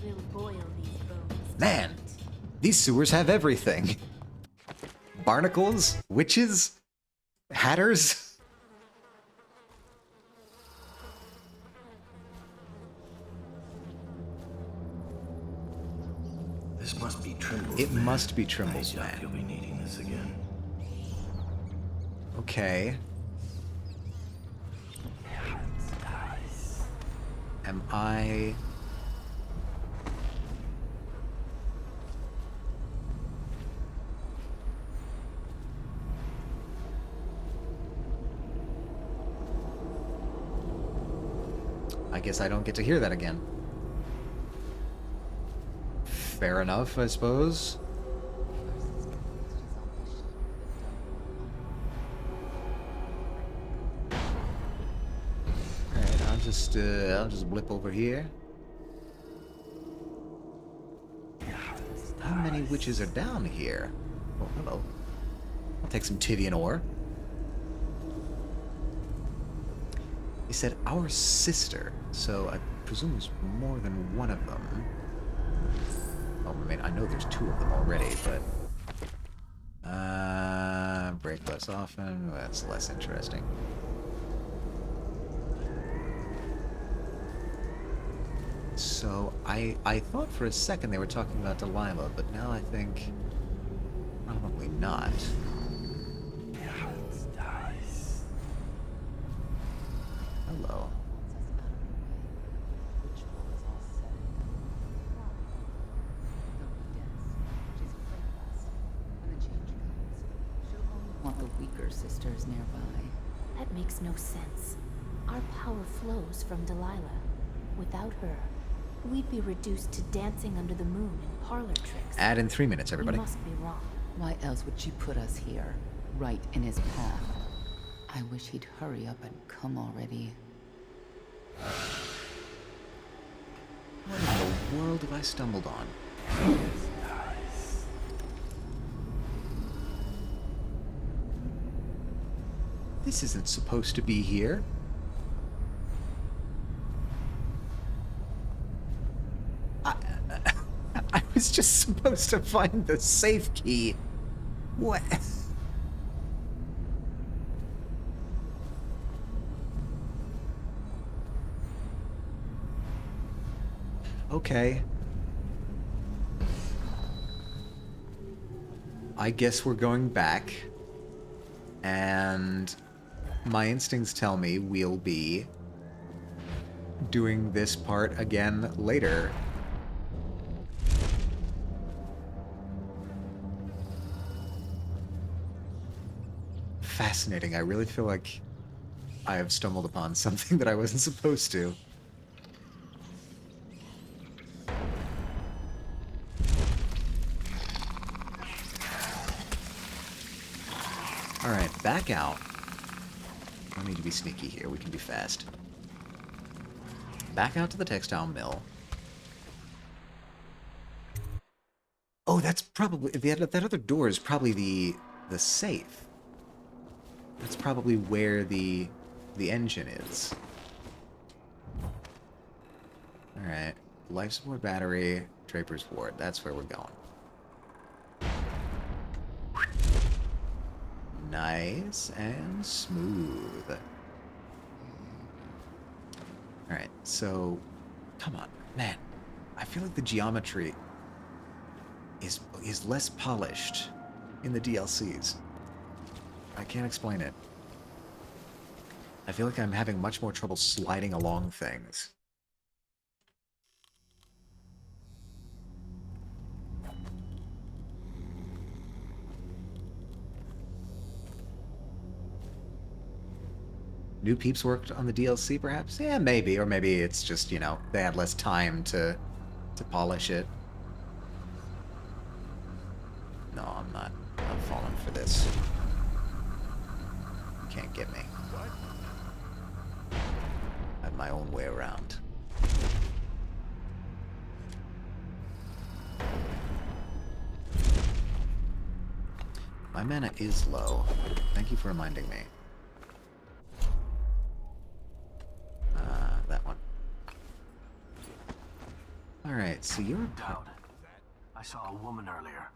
We'll boil these bones. Man, these sewers have everything. Barnacles? Witches? Hatters? This must be Trimble's It man. must be Trimble's I doubt man. you'll be needing this again. Okay. Am I... I guess I don't get to hear that again. Fair enough, I suppose. Alright, I'll just blip over here. How many witches are down here? Oh, hello. I'll take some Tivian ore. He said our sister, so I presume there's more than one of them. Oh, I mean, I know there's two of them already, but... break less often, that's less interesting. So, I thought for a second they were talking about Delilah, but now I think... probably not. Hello. Want the weaker sisters nearby. That makes no sense. Our power flows from Delilah. Without her, we'd be reduced to dancing under the moon and parlor tricks. Add in 3 minutes, everybody. We must be wrong. Why else would she put us here, right in his path? I wish he'd hurry up and come already. What in the world have I stumbled on? This isn't supposed to be here. I was just supposed to find the safe key. What? Okay. I guess we're going back. And my instincts tell me we'll be doing this part again later. Fascinating. I really feel like I have stumbled upon something that I wasn't supposed to. Alright, back out. No need to be sneaky here, we can be fast. Back out to the textile mill. Oh, that's probably... That other door is probably the safe. That's probably where the engine is. Alright. Life support battery, Draper's Ward. That's where we're going. Nice and smooth. Alright, so... Come on. Man, I feel like the geometry is less polished in the DLCs. I can't explain it. I feel like I'm having much more trouble sliding along things. New peeps worked on the DLC, perhaps? Yeah, maybe. Or maybe it's just, you know, they had less time to polish it. No, I'm not falling for this. You can't get me. I have my own way around. My mana is low. Thank you for reminding me. That one. Alright, so you're... Dowd, I saw a woman earlier.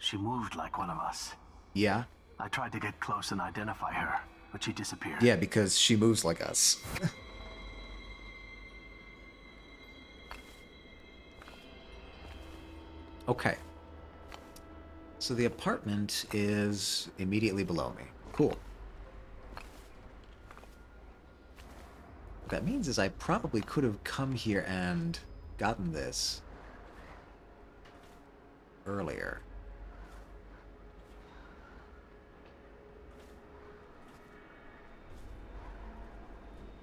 She moved like one of us. Yeah? I tried to get close and identify her, but she disappeared. Yeah, because she moves like us. Okay. So the apartment is immediately below me. Cool. What that means is I probably could have come here and gotten this earlier.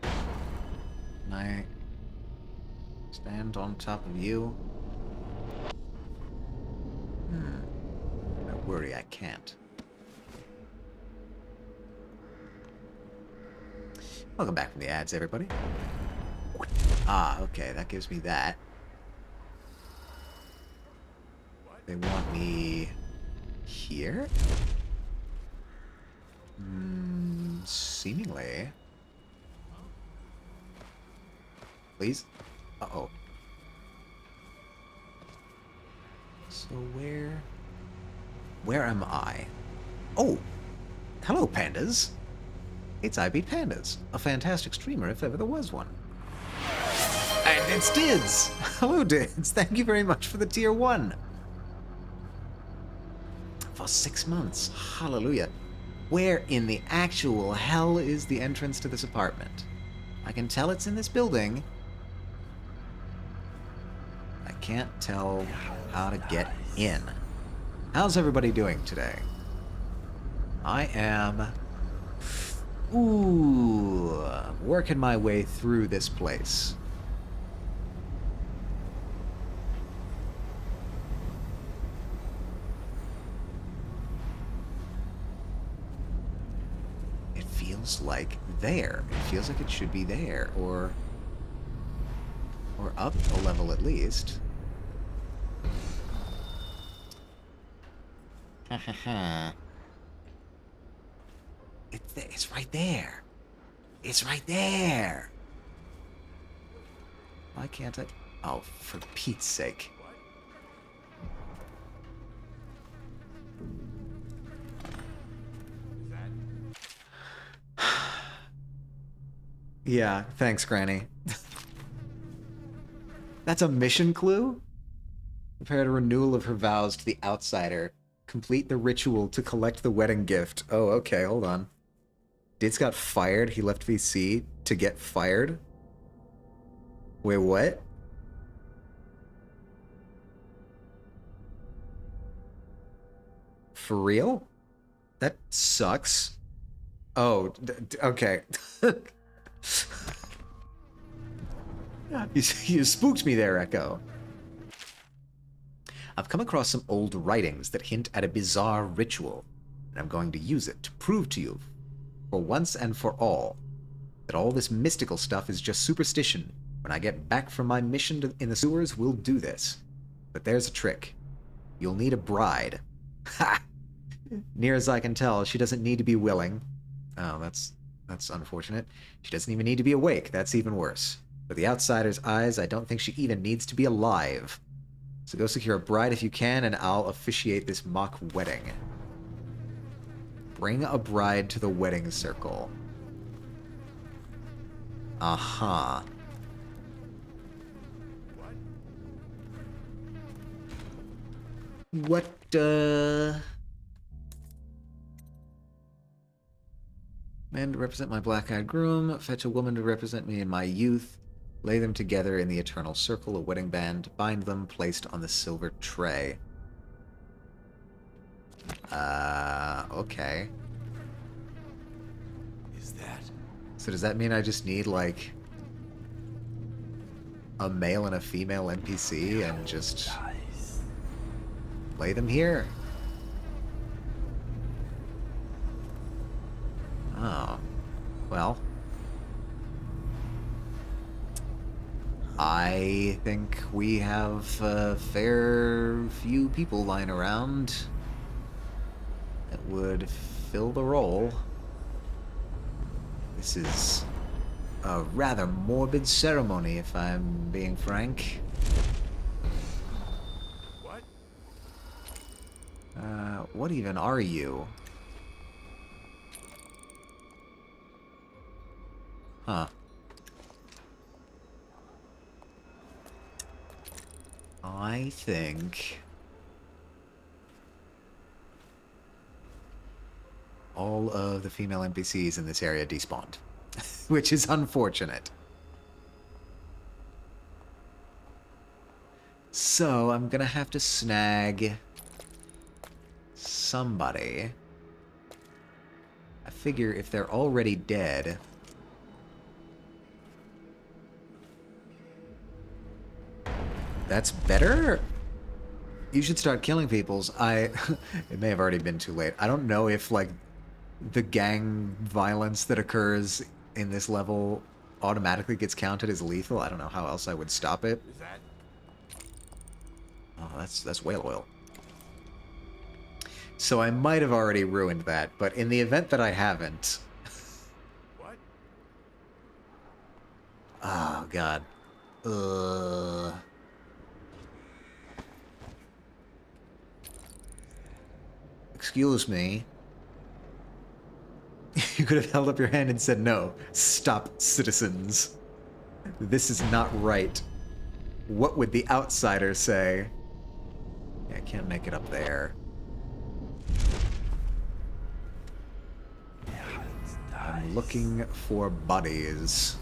Can I stand on top of you? I worry I can't. Welcome back from the ads, everybody. Ah, okay, that gives me that. They want me here? Seemingly. Please? Uh-oh. So where am I? Oh! Hello, pandas! It's I Beat Pandas, a fantastic streamer if ever there was one. And it's Dids! Hello, Dids! Thank you very much for the tier 1. For 6 months. Hallelujah. Where in the actual hell is the entrance to this apartment? I can tell it's in this building. I can't tell how to get in. How's everybody doing today? I am... working my way through this place. It feels like there. It feels like it should be there, or up a level at least. It's right there. It's right there. Why can't I? Oh, for Pete's sake. Yeah, thanks, Granny. That's a mission clue? Prepared a renewal of her vows to the outsider. Complete the ritual to collect the wedding gift. Oh, okay, hold on. Dids got fired. He left VC to get fired? Wait, what? For real? That sucks. Oh, okay. You spooked me there, Echo. I've come across some old writings that hint at a bizarre ritual, and I'm going to use it to prove to you, for once and for all, that all this mystical stuff is just superstition. When I get back from my mission in the sewers, we'll do this. But there's a trick. You'll need a bride. Ha! Near as I can tell, she doesn't need to be willing. Oh, that's unfortunate. She doesn't even need to be awake. That's even worse. With the outsider's eyes, I don't think she even needs to be alive. So go secure a bride if you can, and I'll officiate this mock wedding. Bring a bride to the wedding circle. Aha. What, Man to represent my black-eyed groom, fetch a woman to represent me in my youth, lay them together in the eternal circle, a wedding band, bind them, placed on the silver tray. Okay. Is that? So does that mean I just need, like, a male and a female NPC and just lay them here? Oh. Well. I think we have a fair few people lying around that would fill the role. This is a rather morbid ceremony, if I'm being frank. What? What even are you? Huh. I think all of the female NPCs in this area despawned, which is unfortunate. So I'm gonna have to snag somebody. I figure if they're already dead, that's better? You should start killing peoples. It may have already been too late. I don't know if, like, the gang violence that occurs in this level automatically gets counted as lethal. I don't know how else I would stop it. Is that? Oh, that's whale oil. So I might have already ruined that, but in the event that I haven't... What? Oh, God. Excuse me. You could have held up your hand and said, no, stop, citizens. This is not right. What would the outsider say? Yeah, I can't make it up there. I'm looking for buddies.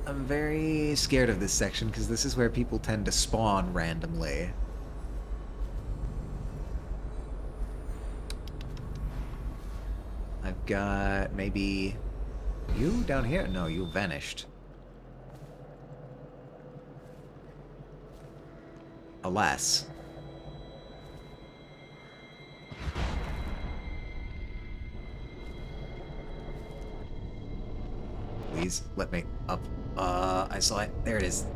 I'm very scared of this section because this is where people tend to spawn randomly. I've got maybe you down here? No, you vanished. Alas. Please let me up. I saw it. There it is.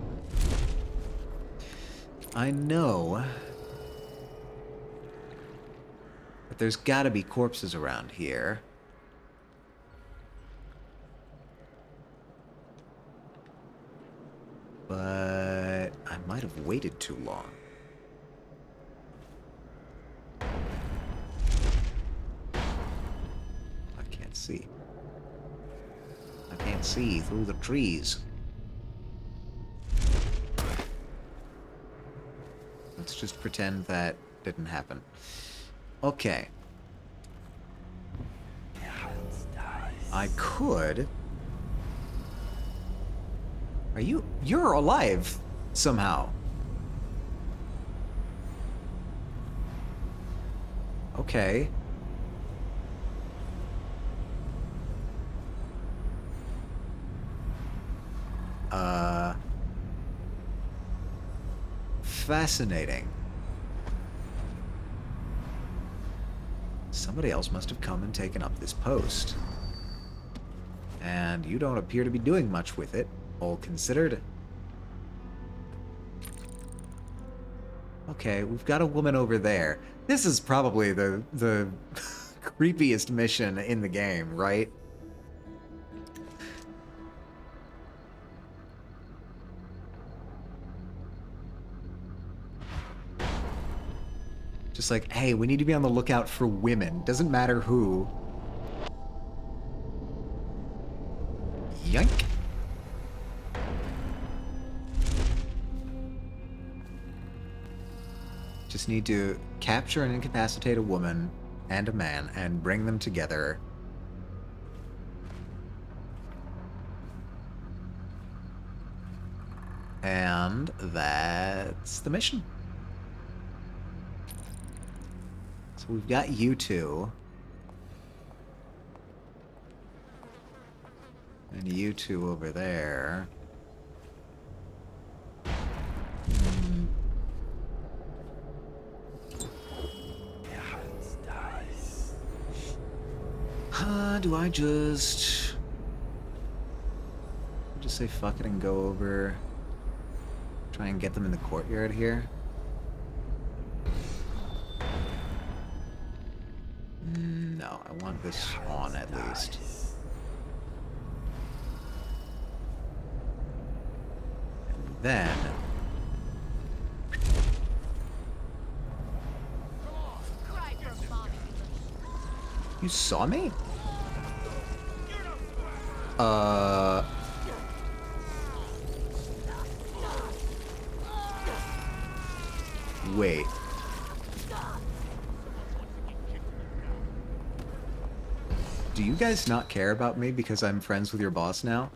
I know that there's gotta be corpses around here. But I might have waited too long. I can't see. I can't see through the trees. Let's just pretend that didn't happen. Okay. I could... You're alive, somehow. Okay. Fascinating. Somebody else must have come and taken up this post. And you don't appear to be doing much with it, all considered. Okay, we've got a woman over there. This is probably the creepiest mission in the game, right? Just like, hey, we need to be on the lookout for women. Doesn't matter who. Yank. Just need to capture and incapacitate a woman and a man and bring them together. And that's the mission. So we've got you two. And you two over there. Do I just say fuck it and go over, try and get them in the courtyard here? No, I want this on at least. And then you saw me? Wait. Do you guys not care about me because I'm friends with your boss now?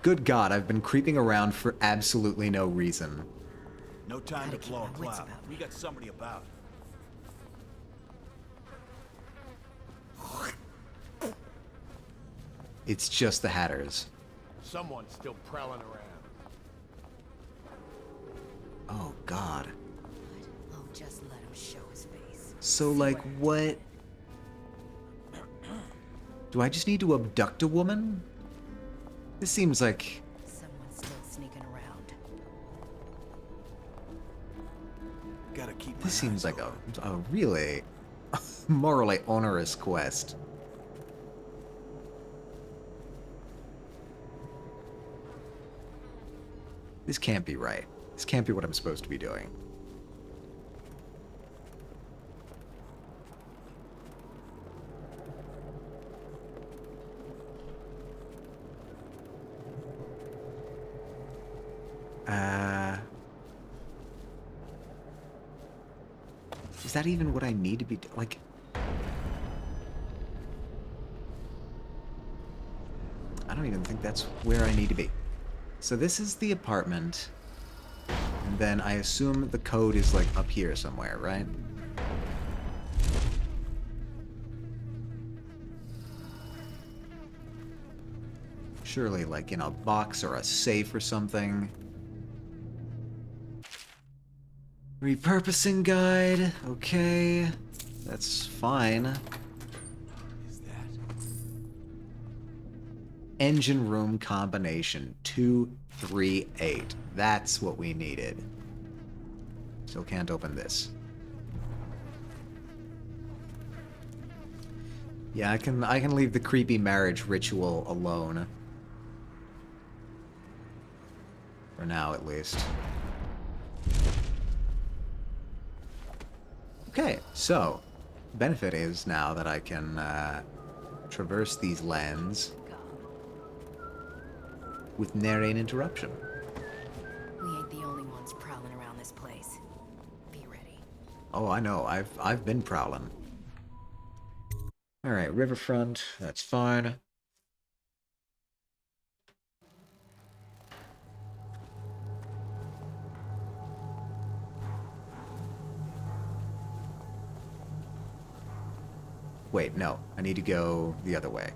Good God, I've been creeping around for absolutely no reason. No time to blow a cloud. We got somebody about. It's just the Hatters. Someone's still prowling around. Oh, God. Oh, just let him show his face. So, like, what? Do I just need to abduct a woman? This seems like... Someone's still sneaking around. Gotta keep. This seems like a really morally onerous quest. This can't be right. This can't be what I'm supposed to be doing. Is that even what I need to be like? I don't even think that's where I need to be. So this is the apartment. And then I assume the code is like up here somewhere, right? Surely like in a box or a safe or something. Repurposing guide. Okay. That's fine. Is that? Engine room combination 238. That's what we needed. Still can't open this. Yeah, I can leave the creepy marriage ritual alone. For now, at least. Okay, so benefit is now that I can traverse these lands with nary an interruption. We ain't the only ones prowling around this place. Be ready. Oh, I know. I've been prowling. All right, riverfront. That's fine. Wait, no. I need to go the other way.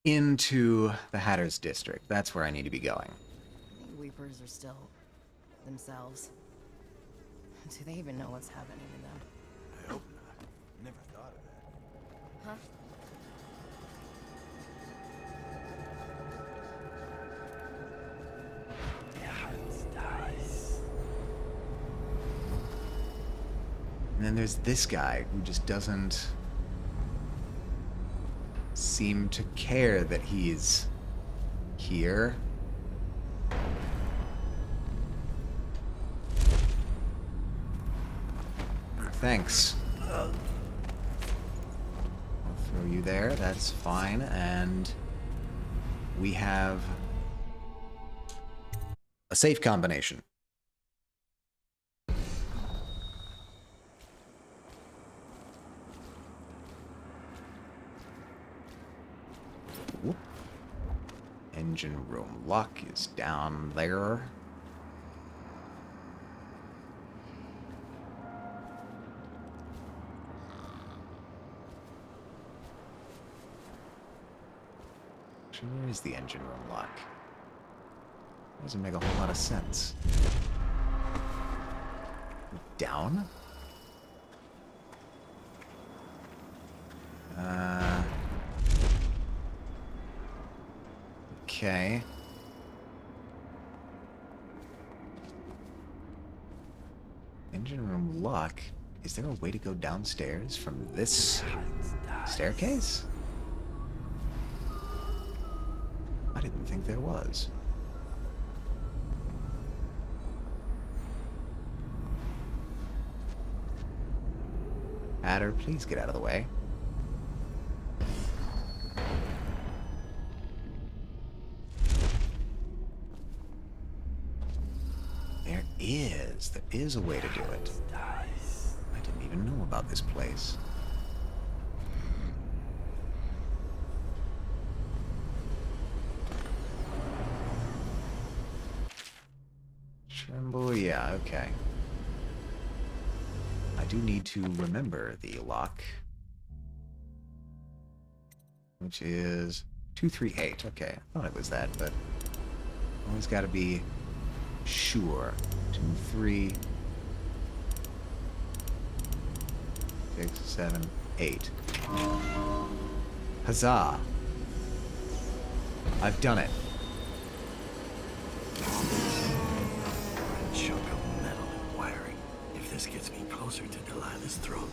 Into the Hatter's District. That's where I need to be going. Weepers are still themselves. Do they even know what's happening to them? I hope not. Never thought of that. Huh? And then there's this guy who just doesn't seem to care that he's here. Thanks. I'll throw you there, that's fine, and we have a safe combination. Whoop. Engine room lock is down there. Where is the engine room lock? Doesn't make a whole lot of sense. Down? Okay. Engine room lock. Is there a way to go downstairs from this staircase? I didn't think there was. Adder, please get out of the way. There is a way to do it. I didn't even know about this place. Tremble, yeah, okay. I do need to remember the lock, which is 238. Okay, I thought it was that, but always got to be sure. 2, 3, 6, 7, 8. Huzzah! I've done it. Chunk of metal and wiring. If this gets me closer to Delilah's throat,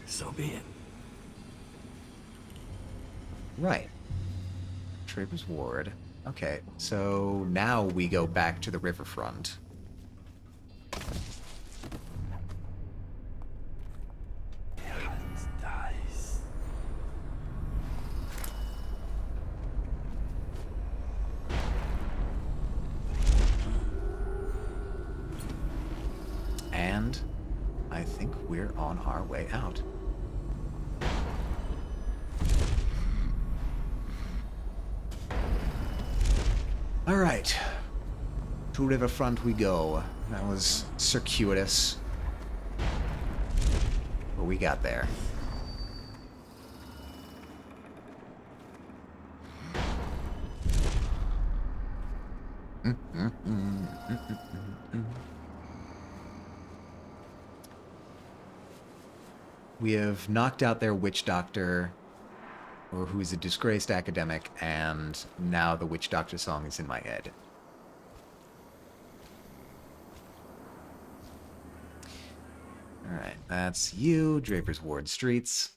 so be it. Right. Draper's Ward. Okay, so now we go back to the riverfront. And I think we're on our way out. All right, to riverfront we go. That was circuitous, but we got there. We have knocked out their witch doctor, or who is a disgraced academic, and now the witch doctor song is in my head. Alright, that's you, Draper's Ward Streets.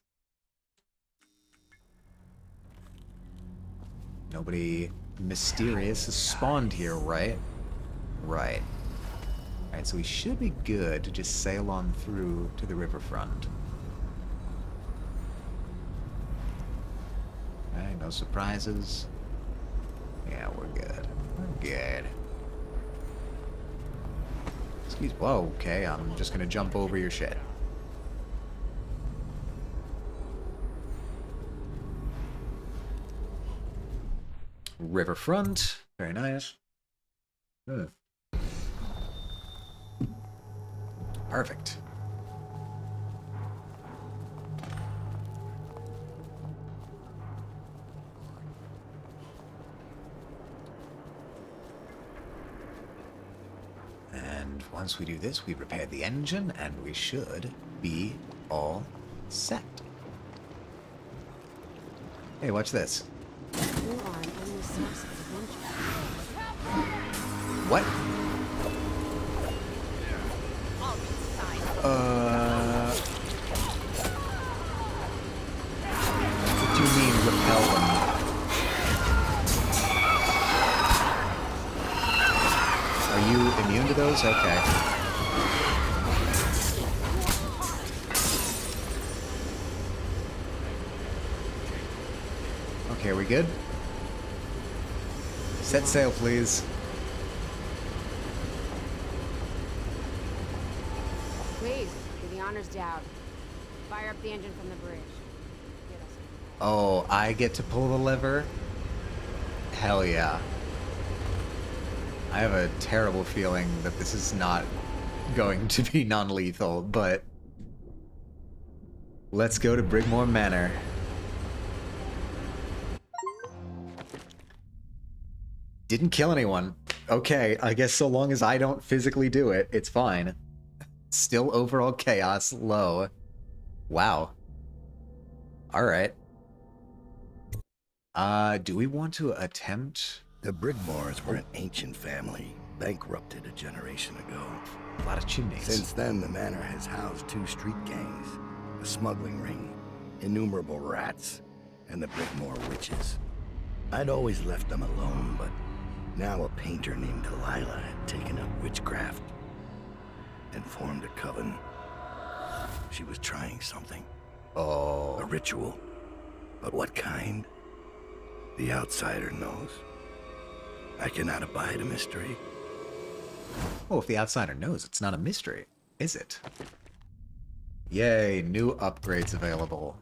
Nobody mysterious has spawned here, right? Right. Alright, so we should be good to just sail on through to the riverfront. Alright, no surprises. Yeah, we're good. We're good. Excuse me. Whoa, okay, I'm just gonna jump over your shit. Riverfront. Very nice. Perfect. Once we do this, we repair the engine, and we should be all set. Hey, watch this. You are an only source of adventure. What? What do you mean repel them? Are you immune to those? Okay. Okay, are we good? Set sail, please. Please, do the honors down. Fire up the engine from the bridge. Get us. Oh, I get to pull the lever? Hell yeah. I have a terrible feeling that this is not going to be non-lethal, but let's go to Brigmore Manor. Didn't kill anyone. Okay, I guess so long as I don't physically do it, it's fine. Still overall chaos low. Wow. Alright. Do we want to attempt? The Brigmores were an ancient family, bankrupted a generation ago. A lot of chimneys. Since then, the manor has housed 2 street gangs, a smuggling ring, innumerable rats, and the Brigmore witches. I'd always left them alone, but now a painter named Delilah had taken up witchcraft and formed a coven. She was trying something. Oh. A ritual. But what kind? The outsider knows. I cannot abide a mystery. Well, if the outsider knows, it's not a mystery, is it? Yay, new upgrades available.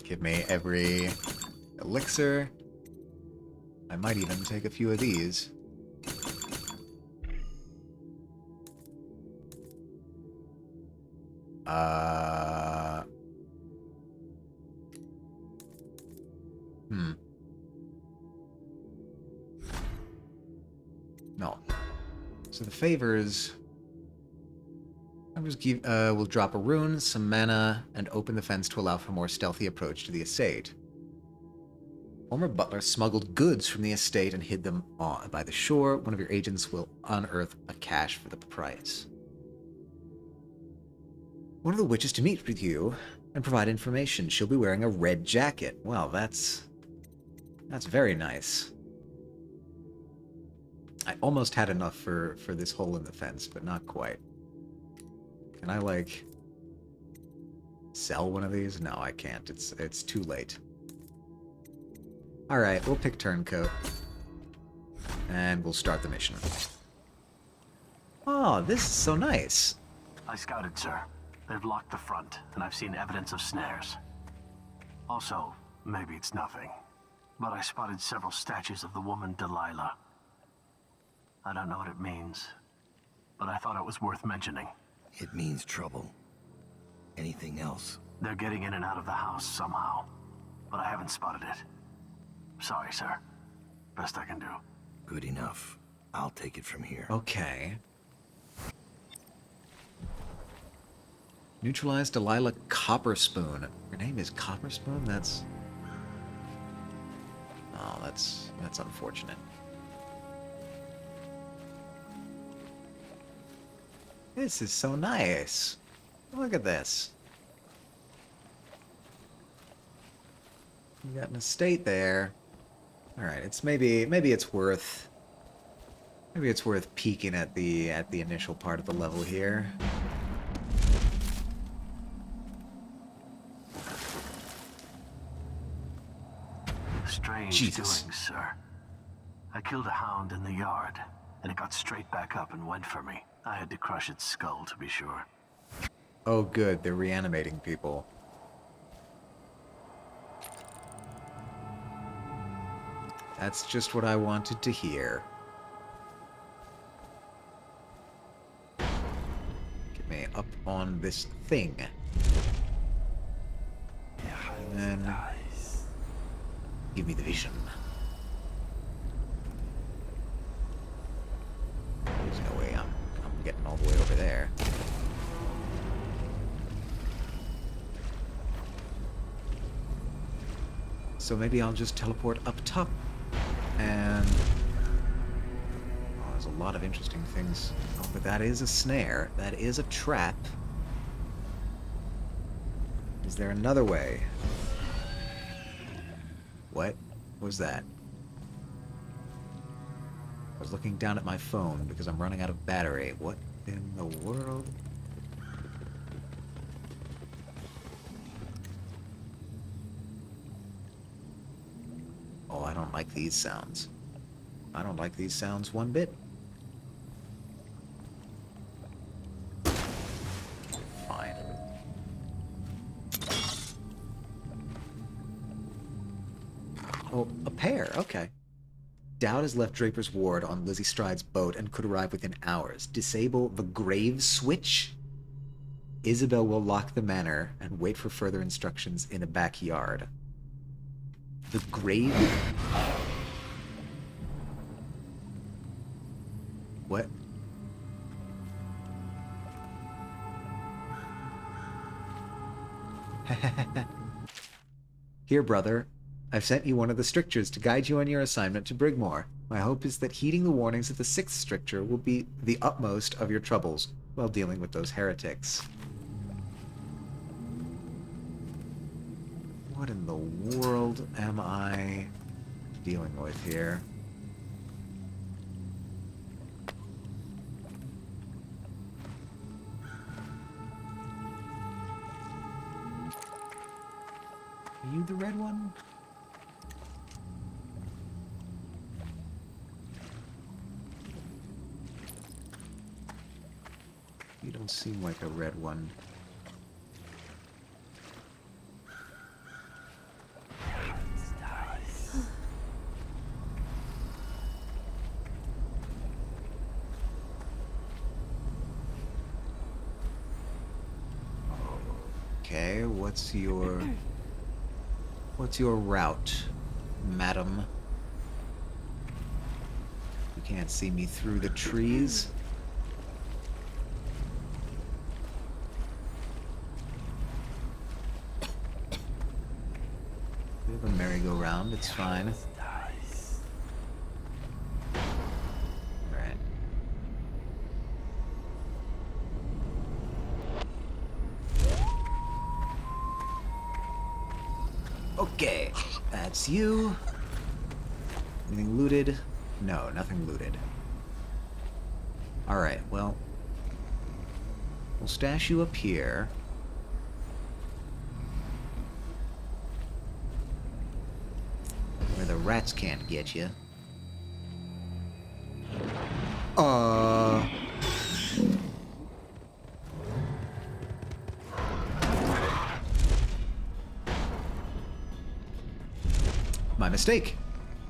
Give me every elixir. I might even take a few of these. No. So the favors... we'll drop a rune, some mana, and open the fence to allow for more stealthy approach to the estate. Former butler smuggled goods from the estate and hid them by the shore. One of your agents will unearth a cache for the price. One of the witches to meet with you and provide information. She'll be wearing a red jacket. Well, that's very nice. I almost had enough for this hole in the fence, but not quite. Can I, like, sell one of these? No, I can't. It's too late. Alright, we'll pick Turncoat. And we'll start the mission. Oh, this is so nice. I scouted, sir. They've locked the front, and I've seen evidence of snares. Also, maybe it's nothing, but I spotted several statues of the woman Delilah. I don't know what it means, but I thought it was worth mentioning. It means trouble. Anything else? They're getting in and out of the house somehow, but I haven't spotted it. Sorry, sir. Best I can do. Good enough. I'll take it from here. Okay. Neutralize Delilah Copperspoon. Her name is Copperspoon? That's... oh, that's unfortunate. This is so nice. Look at this. You got an estate there. All right, it's maybe it's worth peeking at the initial part of the level here. Strange Jesus. doings, sir. I killed a hound in the yard, and it got straight back up and went for me. I had to crush its skull, to be sure. Oh good, they're reanimating people. That's just what I wanted to hear. Get me up on this thing. And then... give me the vision. So maybe I'll just teleport up top. And... oh, there's a lot of interesting things. Oh, but that is a snare. That is a trap. Is there another way? What was that? I was looking down at my phone because I'm running out of battery. What in the world? Oh, I don't like these sounds. I don't like these sounds one bit. Fine. Oh, a pair. Okay. Dowd has left Draper's ward on Lizzie Stride's boat and could arrive within hours. Disable the grave switch? Isabel will lock the manor and wait for further instructions in the backyard. The grave? What? Here, brother. I've sent you one of the strictures to guide you on your assignment to Brigmore. My hope is that heeding the warnings of the 6th stricture will be the utmost of your troubles while dealing with those heretics. What in the world am I dealing with here? Are you the red one? You don't seem like a red one. Okay, what's your route, madam? You can't see me through the trees. We have a merry-go-round, it's fine. Alright. Okay, that's you. Anything looted? No, nothing looted. Alright, well, we'll stash you up here. Where the rats can't get you. My mistake.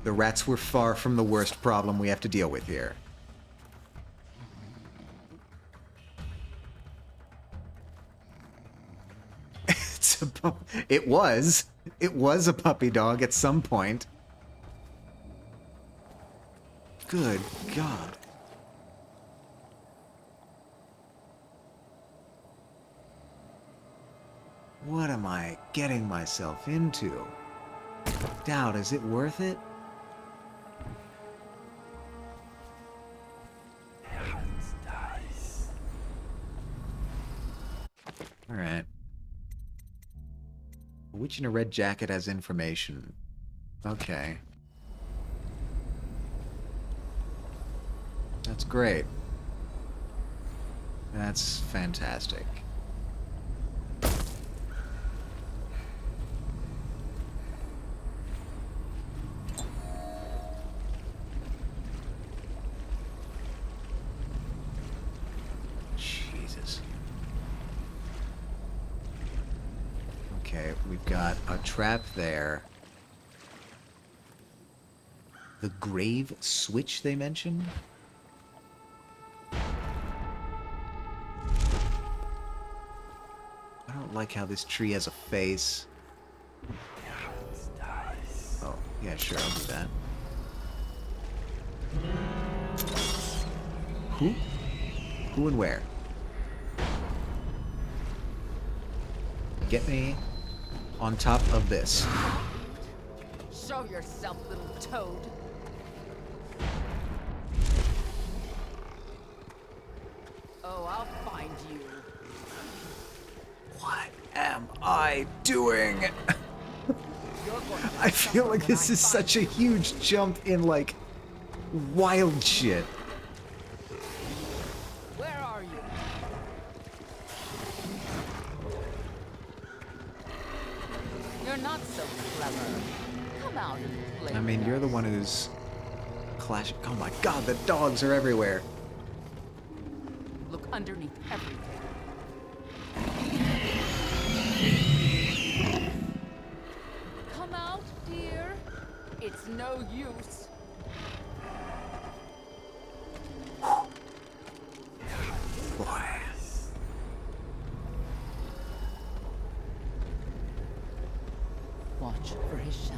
The rats were far from the worst problem we have to deal with here. It was a puppy dog at some point. Good God. What am I getting myself into? Dowd, is it worth it? Alright. A witch in a red jacket has information. Okay. That's great. That's fantastic. Jesus. Okay, we've got a trap there. The grave switch they mentioned? I don't like how this tree has a face. Oh, yeah, sure, I'll do that. Who? Who and where? Get me on top of this. Show yourself, little toad. Oh, I'll find you. What am I doing? I feel like this is such a huge jump in, like, wild shit. Where are you? You're not so clever. Come out and play. I mean, you're the one who's clashing. Oh my god, the dogs are everywhere. Look underneath everything. Come out, dear. It's no use. Boy. Watch for his shadow.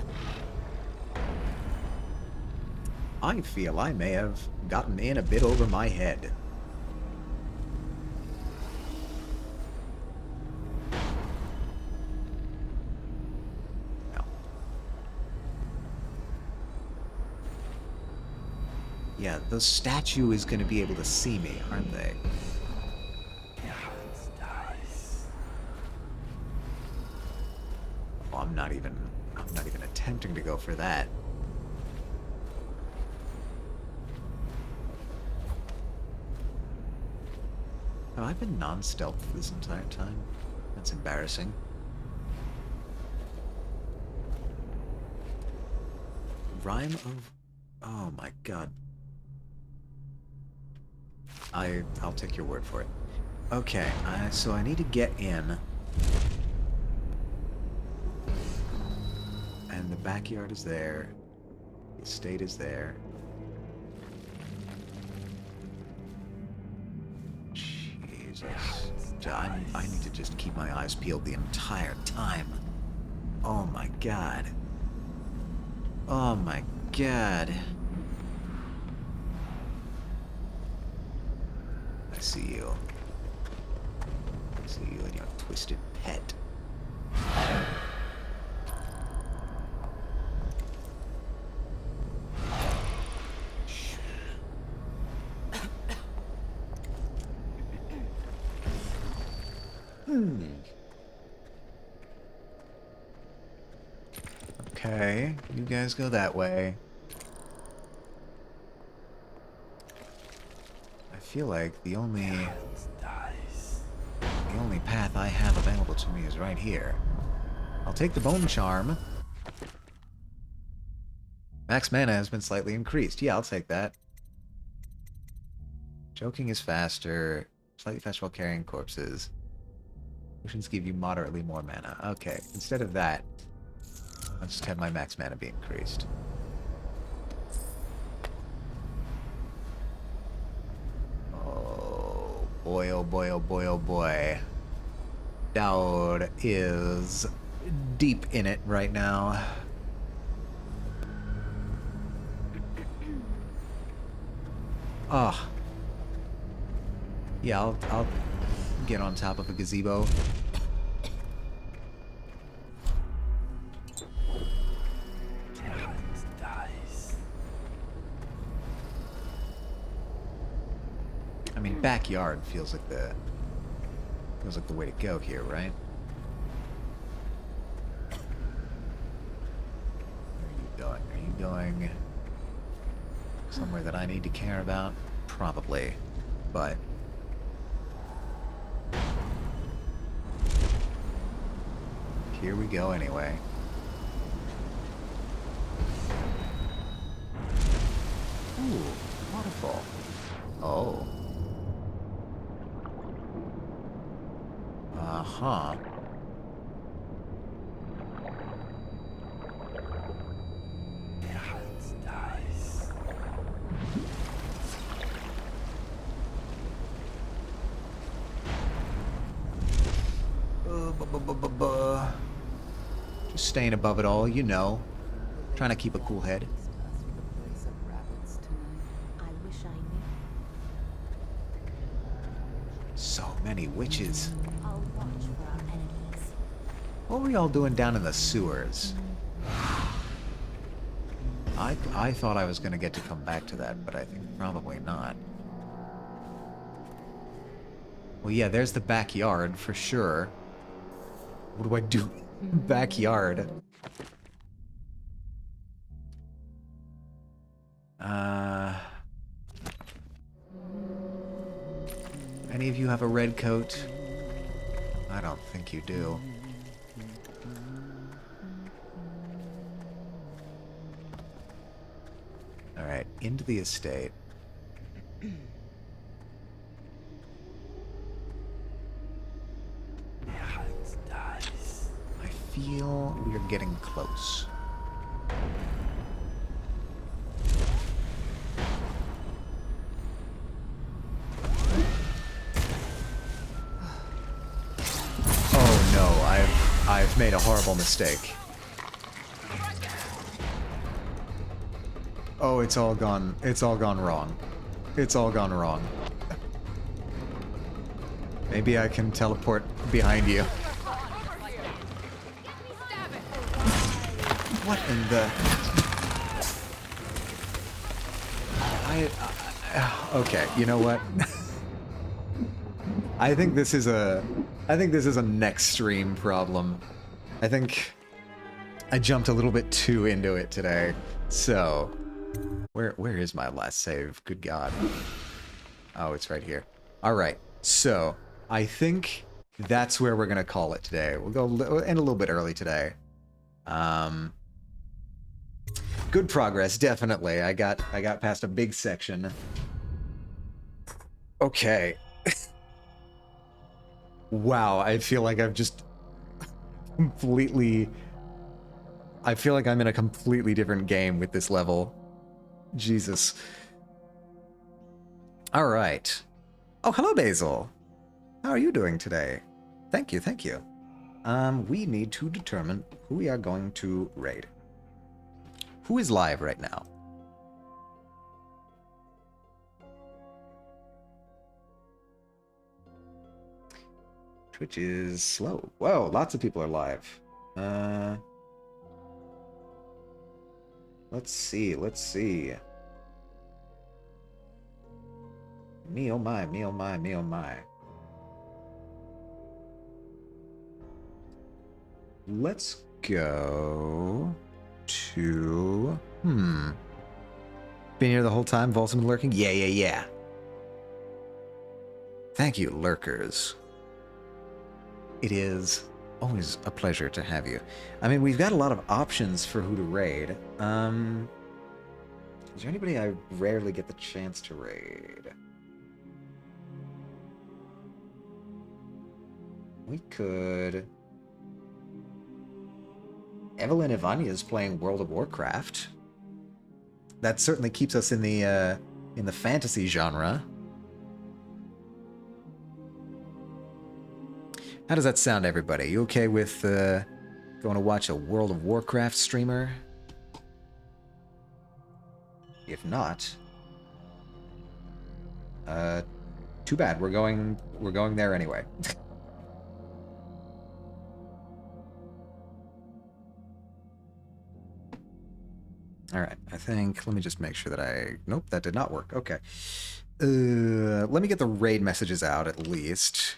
I feel I may have gotten in a bit over my head. No. Yeah, the statue is going to be able to see me, aren't they? Well, I'm not even attempting to go for that. Have I been non-stealth this entire time? That's embarrassing. Rhyme of... Oh my god. I'll take your word for it. Okay, so I need to get in. And the backyard is there. The estate is there. I need to just keep my eyes peeled the entire time. Oh my god. Oh my god. I see you. I see you and your twisted pet. Okay, you guys go that way. I feel like the only path I have available to me is right here. I'll take the bone charm. Max mana has been slightly increased. Yeah, I'll take that. Joking is faster. Slightly faster while carrying corpses. Potions give you moderately more mana. Okay, instead of that, I'll just have my max mana be increased. Oh boy, oh boy, oh boy, oh boy. Dowd is deep in it right now. Oh. Yeah, I'll get on top of a gazebo. I mean, backyard feels like the way to go here, right? Where are you going? Are you going somewhere that I need to care about? Probably, but here we go anyway. Ooh, waterfall. Oh. Uh-huh. Just staying above it all, you know. Trying to keep a cool head. I wish I knew. So many witches. I'll watch for our enemies. What were y'all doing down in the sewers? I thought I was going to get to come back to that, but I think probably not. Well, yeah, there's the backyard for sure. What do I do? Backyard. Any of you have a red coat? I don't think you do. Alright, into the estate. I feel we are getting close. Oh no, I've made a horrible mistake. Oh, it's all gone wrong. It's all gone wrong. Maybe I can teleport behind you. What in the... okay, you know what? I think this is a next stream problem. I think I jumped a little bit too into it today. So, where is my last save? Good God. Oh, it's right here. All right. So, I think that's where we're gonna call it today. We'll end a little bit early today. Good progress, definitely. I got past a big section. Okay. Wow, I feel like I've just completely... I feel like I'm in a completely different game with this level. Jesus. Alright. Oh, hello, Basil. How are you doing today? Thank you, thank you. We need to determine who we are going to raid. Who is live right now? Twitch is slow. Whoa, lots of people are live. Let's see. Me oh my, me oh my, me oh my. Let's go to... Been here the whole time, Volsum lurking? Yeah. Thank you, lurkers. It is always a pleasure to have you. I mean, we've got a lot of options for who to raid. Is there anybody I rarely get the chance to raid? We could... Evelyn Ivanya's playing World of Warcraft. That certainly keeps us in the fantasy genre. How does that sound, everybody? You okay with going to watch a World of Warcraft streamer? If not, too bad. We're going there anyway. All right, I think, let me just make sure that nope, that did not work. Okay. Let me get the raid messages out at least.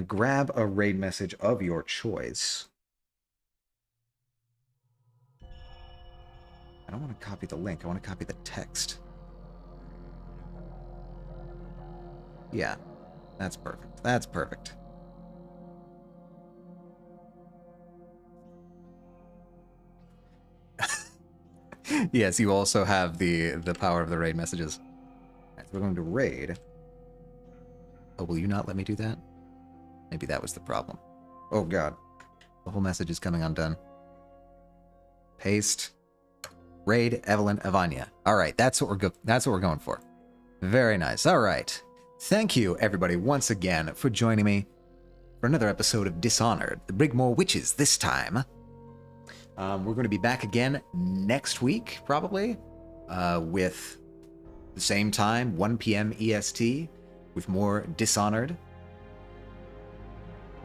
Grab a raid message of your choice. I don't want to copy the link, I want to copy the text. Yeah, that's perfect. That's perfect. Yes, you also have the power of the raid messages. Right, so we're going to raid. Oh, will you not let me do that? Maybe that was the problem. Oh god. The whole message is coming undone. Paste. Raid Evelyn Ivania. Alright, that's what we're going for. Very nice. Alright. Thank you, everybody, once again for joining me for another episode of Dishonored, the Brigmore Witches this time. We're going to be back again next week, probably, with the same time, 1 p.m. EST, with more Dishonored.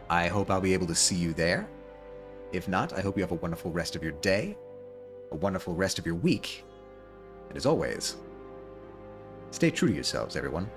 I hope I'll be able to see you there. If not, I hope you have a wonderful rest of your day. a wonderful rest of your week. And as always, stay true to yourselves, everyone.